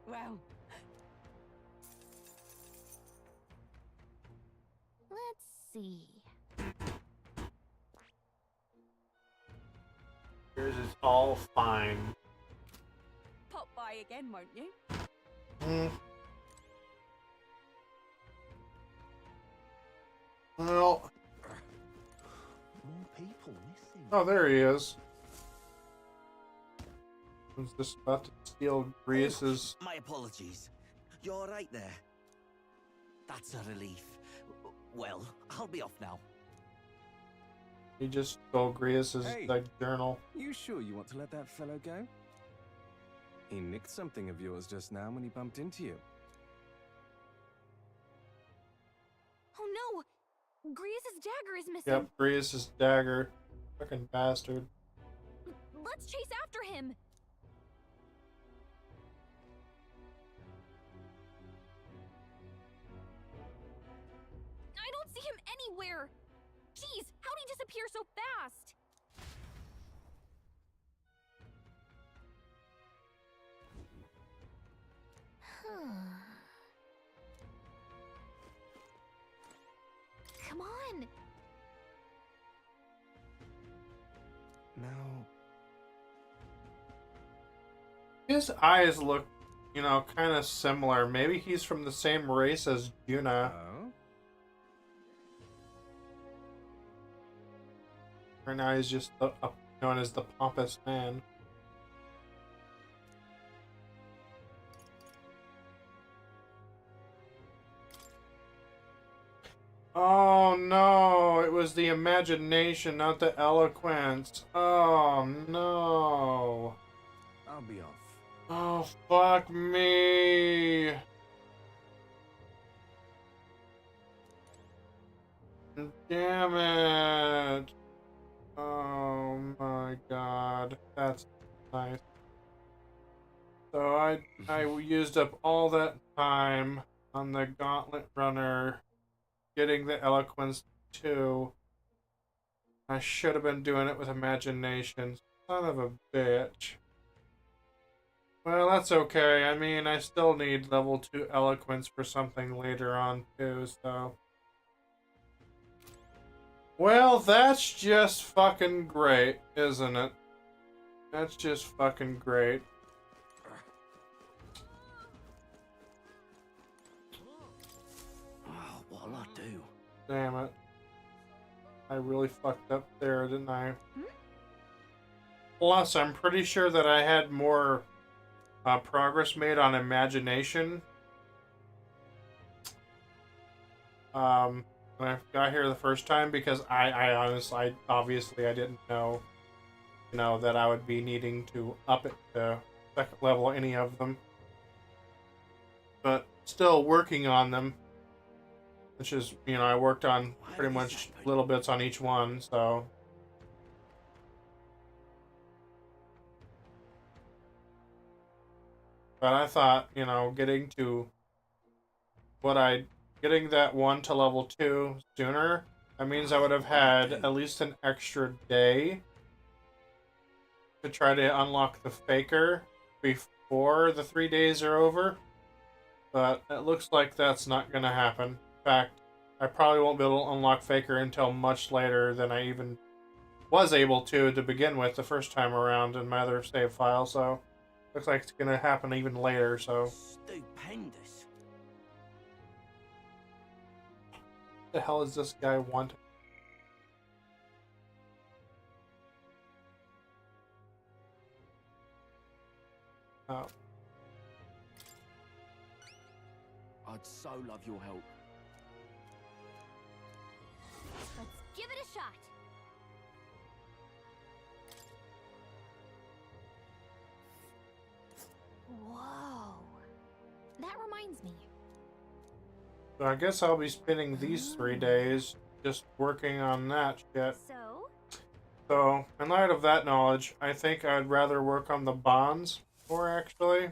Well, Let's see. Yours is all fine. pop by again, won't you? Well... More people missing. Oh, there he is. Who's just about to steal Grius's... My apologies. You're right there. That's a relief. Well, I'll be off now. He just stole Grius's like journal. You sure you want to let that fellow go? He nicked something of yours just now when he bumped into you. Oh no! Grius's dagger is missing. Yep, Grius's dagger. Fucking bastard. Let's chase after him! I don't see him anywhere! Jeez, how'd he disappear so fast? Come on! Now, His eyes look, you know, kind of similar. Maybe he's from the same race as Juna. Right now he's just known as the pompous man. Oh no, it was the imagination, not the eloquence. Oh no. I'll be off. Oh, fuck me. Damn it. Oh my god. That's nice. So I used up all that time on the Gauntlet runner getting the eloquence too. I should have been doing it with imagination. Son of a bitch. Well, that's okay. I mean, I still need level 2 eloquence for something later on too, so. Well, that's just fucking great, isn't it? That's just fucking great. Oh, what'll I do? Damn it. I really fucked up there, didn't I? Plus, I'm pretty sure that I had more progress made on imagination. When I got here the first time, because I honestly, obviously I didn't know, you know, that I would be needing to up it to second level any of them. But still working on them. Which is, you know, I worked on pretty much little bits on each one, so. But I thought, you know, getting that one to level 2 sooner, that means I would have had at least an extra day to try to unlock the Faker before the 3 days are over. But it looks like that's not going to happen. In fact, I probably won't be able to unlock Faker until much later than I even was able to begin with the first time around in my other save file, so looks like it's going to happen even later, so. Stupendous. What the hell is this guy want? Oh. I'd so love your help. Let's give it a shot. Whoa. That reminds me. So I guess I'll be spending these 3 days just working on that shit. So, in light of that knowledge, I think I'd rather work on the bonds more, actually.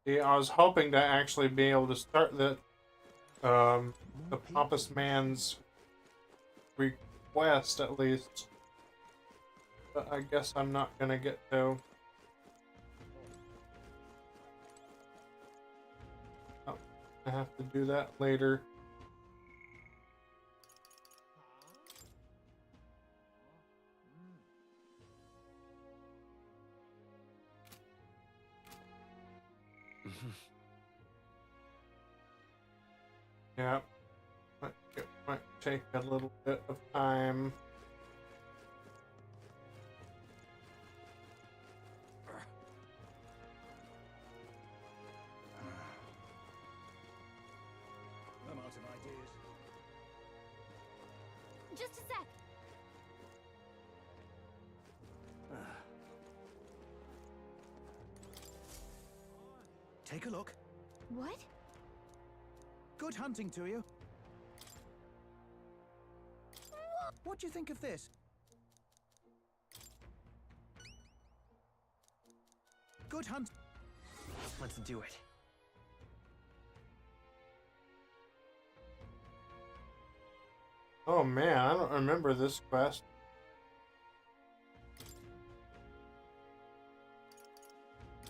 See, I was hoping to actually be able to start the pompous man's request, at least. But I guess I'm not gonna get to. Oh, I have to do that later. Yeah, it might take a little bit of time. I'm out of ideas. Just a sec. Take a look. What? Good hunting to you. Whoa! What do you think of this? Good hunt. Let's do it. Oh man, I don't remember this quest.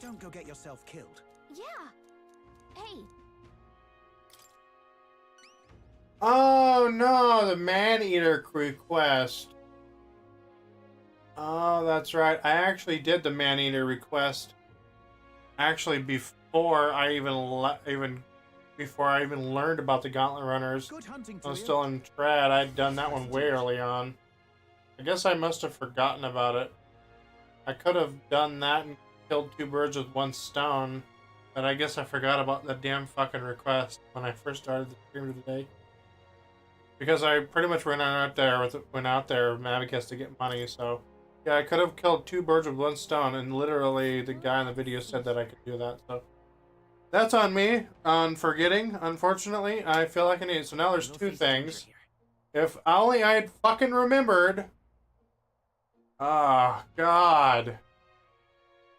Don't go get yourself killed. Yeah. Hey, Oh no, the man-eater request. Oh, that's right. I actually did the man-eater request. Actually, before I even learned about the Gauntlet runners. Good hunting I was to still in trad. I'd done that one way early on. I guess I must have forgotten about it. I could have done that and killed two birds with one stone, but I guess I forgot about the damn fucking request when I first started the stream today. Because I pretty much went out there with Mavicus to get money, so yeah, I could have killed two birds with one stone, and literally the guy in the video said that I could do that, so that's on me, on forgetting, unfortunately. I feel like I need it. So now there's two things. If only I had fucking remembered. Ah, God.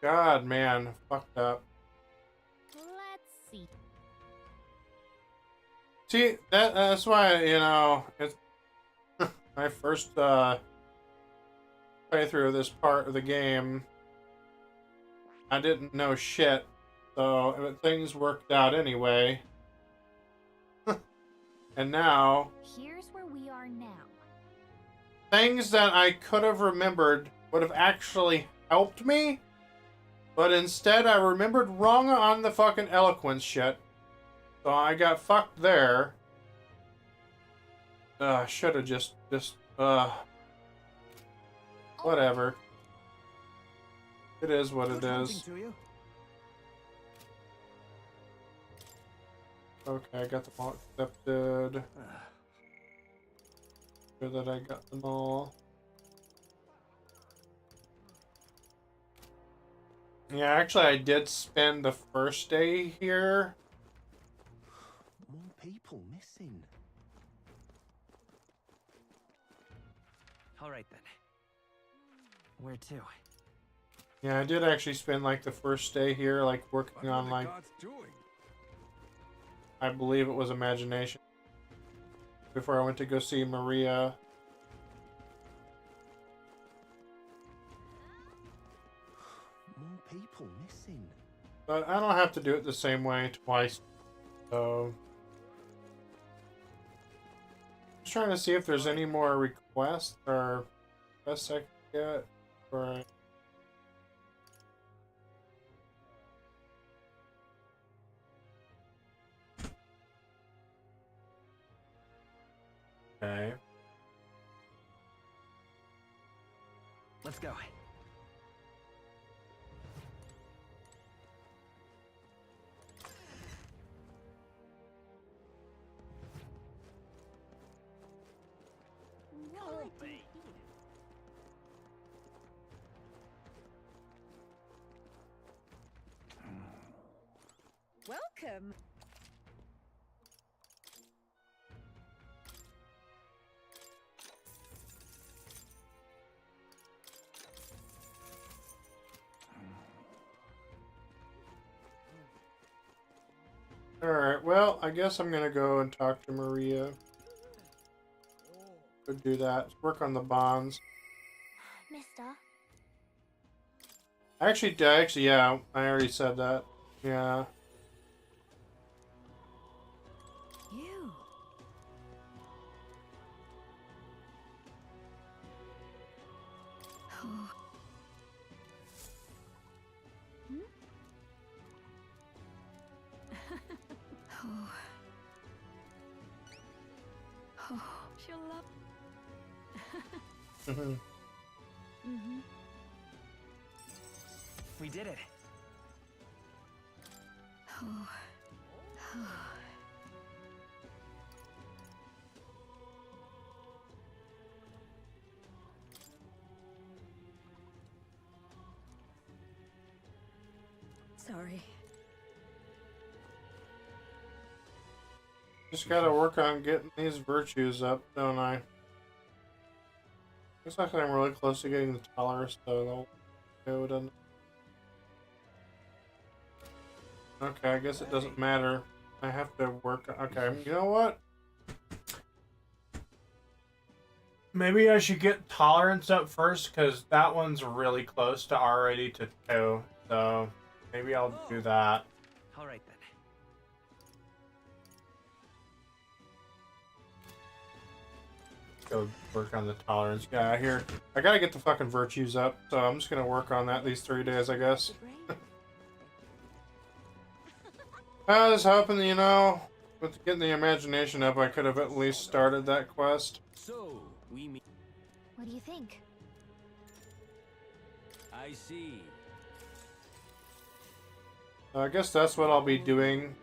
God, man. Fucked up. let's see. See, that's why, you know, it's my first playthrough of this part of the game. I didn't know shit, so things worked out anyway. And now, Here's where we are now. things that I could have remembered would have actually helped me, but instead I remembered wrong on the fucking eloquence shit. So I got fucked there. Should have just, whatever. It is what it is. Okay, I got them all accepted. Sure that I got them all. Yeah, actually I did spend the first day here. More people missing. All right then. Where to? Yeah, I did actually spend like the first day here, like working on like, I believe it was Imagination, before I went to go see Maria. More people missing. But I don't have to do it the same way twice, so... Just trying to see if there's any more requests or quests I can get for... Okay. Let's go. Welcome. Alright, well, I guess I'm gonna go and talk to Maria. Go do that. Work on the bonds. Mister. Actually, yeah, I already said that. Yeah. You. Oh. Oh. Oh, she'll love. Mm-hmm. We did it. Oh. Oh. Sorry. Just gotta work on getting these virtues up, don't I? Looks like I'm really close to getting the tolerance, so no, it doesn't. Okay, I guess it doesn't matter. I have to work. Okay, you know what? Maybe I should get tolerance up first, because that one's really close to already to 2. So maybe I'll do that. All right then. Go work on the tolerance. Yeah, here. I gotta get the fucking virtues up, so I'm just gonna work on that these 3 days, I guess. I was hoping, you know, with getting the imagination up, I could have at least started that quest. So, we meet. What do you think? I see. I guess that's what I'll be doing.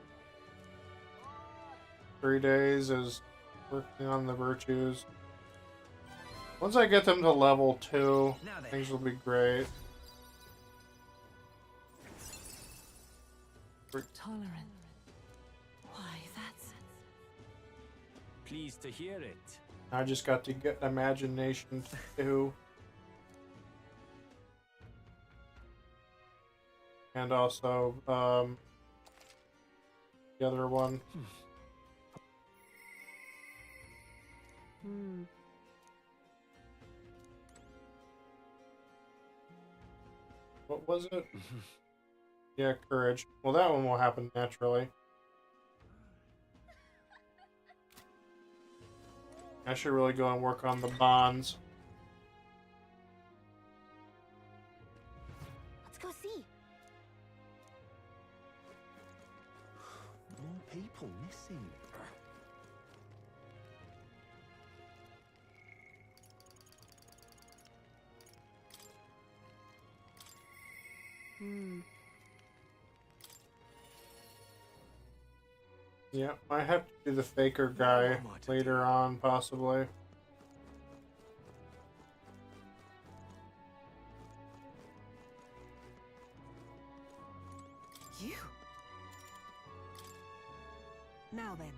3 days is working on the virtues. Once I get them to level 2, things will be great. Tolerant. Why, that's... Pleased to hear it. I just got to get imagination too. And also, the other one. What was it? Yeah, courage. Well, that one will happen naturally. I should really go and work on the bonds. Let's go see. More people missing. Yeah, I have to do the faker guy later on, possibly. You? Now then.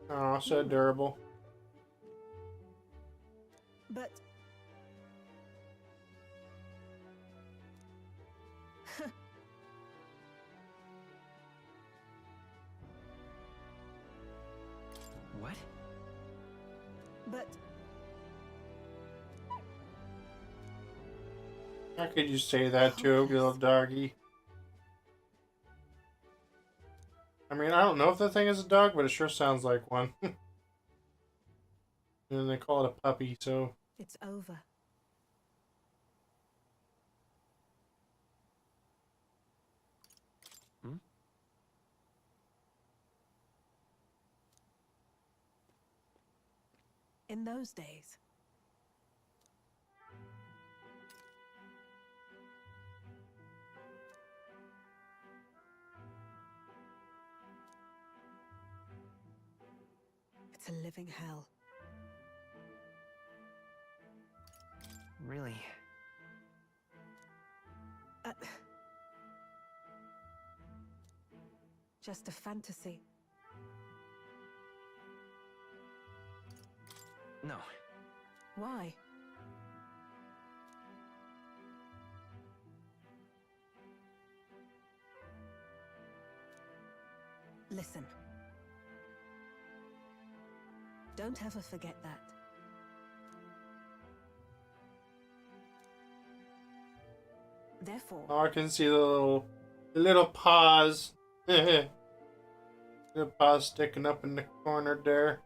Oh, so adorable. But... What? But... How could you say that to a little doggy? I mean, I don't know if the thing is a dog, but it sure sounds like one. And they call it a puppy, so... It's over. In those days, it's a living hell. Really? Just a fantasy. No. Why? Listen. Don't ever forget that. Therefore... Oh, I can see the little paws. Little paws sticking up in the corner there.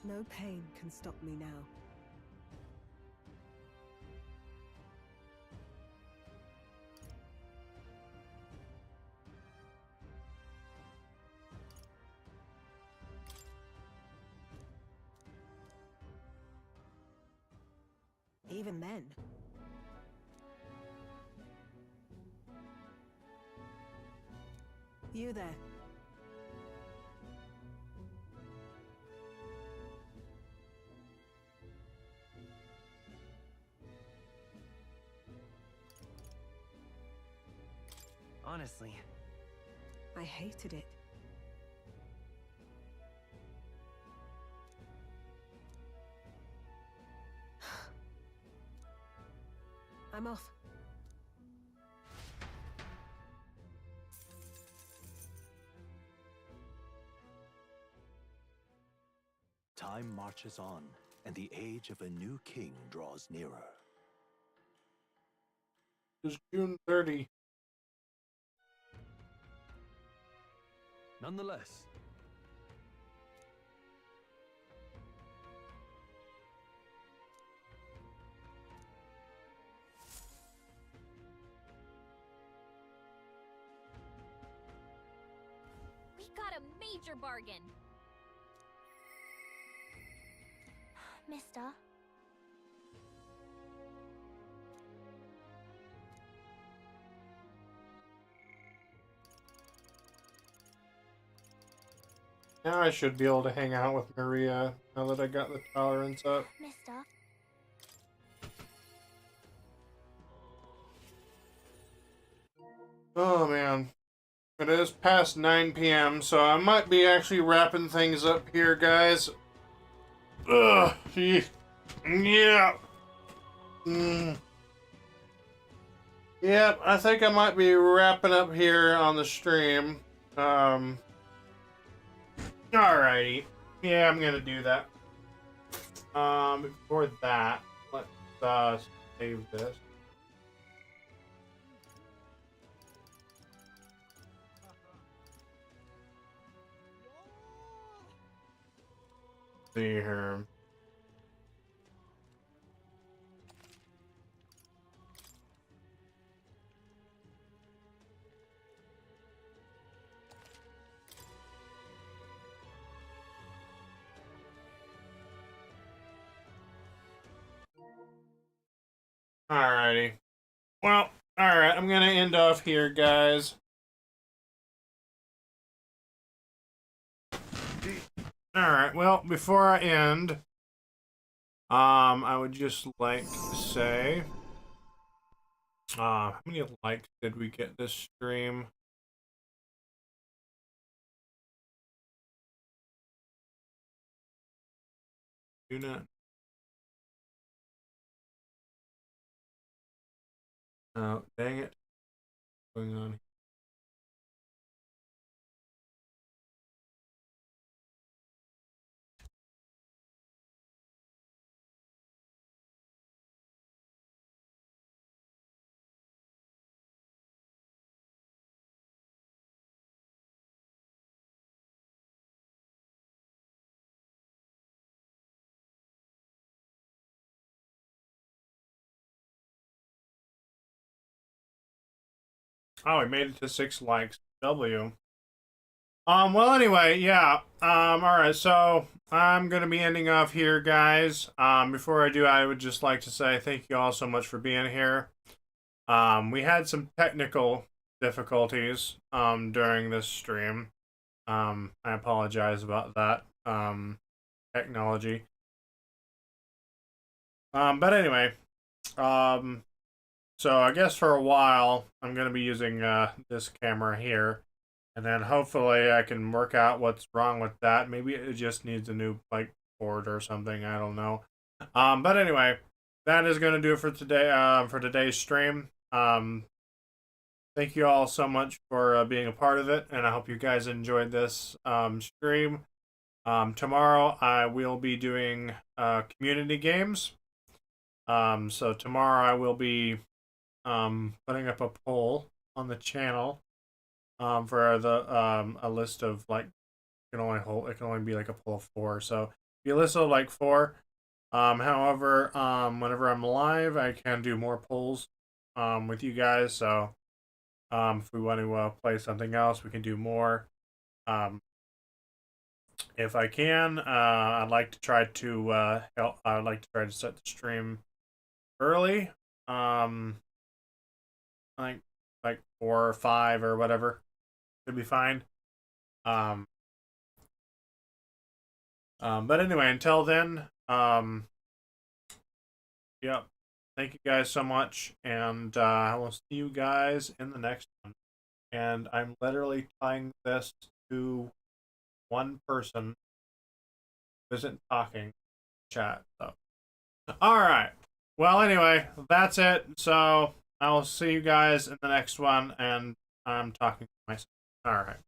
No pain can stop me now. Even then, You there. Honestly, I hated it. I'm off. Time marches on, and the age of a new king draws nearer. It's June 30. Nonetheless, We got a major bargain. Mister. Now I should be able to hang out with Maria now that I got the tolerance up. Mister. Oh man. It is past 9 p.m., so I might be actually wrapping things up here, guys. Ugh. Yeah. Yep, I think I might be wrapping up here on the stream. Alrighty. Yeah, I'm gonna do that. Before that, let's save this. See here. Alrighty. Well, alright, I'm gonna end off here, guys. Alright, well, before I end, I would just like to say, how many likes did we get this stream? Do not. Oh, dang it. What's going on? Oh, we made it to 6 likes. W. Well, anyway, yeah. Alright, so I'm gonna be ending off here, guys. Before I do, I would just like to say thank you all so much for being here. We had some technical difficulties, during this stream. I apologize about that, technology. But anyway, so I guess for a while, I'm gonna be using, this camera here. And then hopefully I can work out what's wrong with that. Maybe it just needs a new, like, board or something. I don't know. But anyway, that is going to do it for today, for today's stream. Thank you all so much for being a part of it. And I hope you guys enjoyed this, stream. Tomorrow I will be doing, community games. So tomorrow I will be, putting up a poll on the channel. For the a list of like it can only be like a pool of 4. So be a list of like 4. However, whenever I'm live, I can do more polls with you guys. So if we want to play something else, we can do more. If I can, I'd like to try to help. I'd like to try to set the stream early. Like 4 or 5 or whatever. Should be fine. But anyway, until then, yep. Thank you guys so much, and I will see you guys in the next one. And I'm literally tying this to one person who isn't talking chat. So, all right. Well, anyway, that's it. So I will see you guys in the next one, and I'm talking to myself. All right.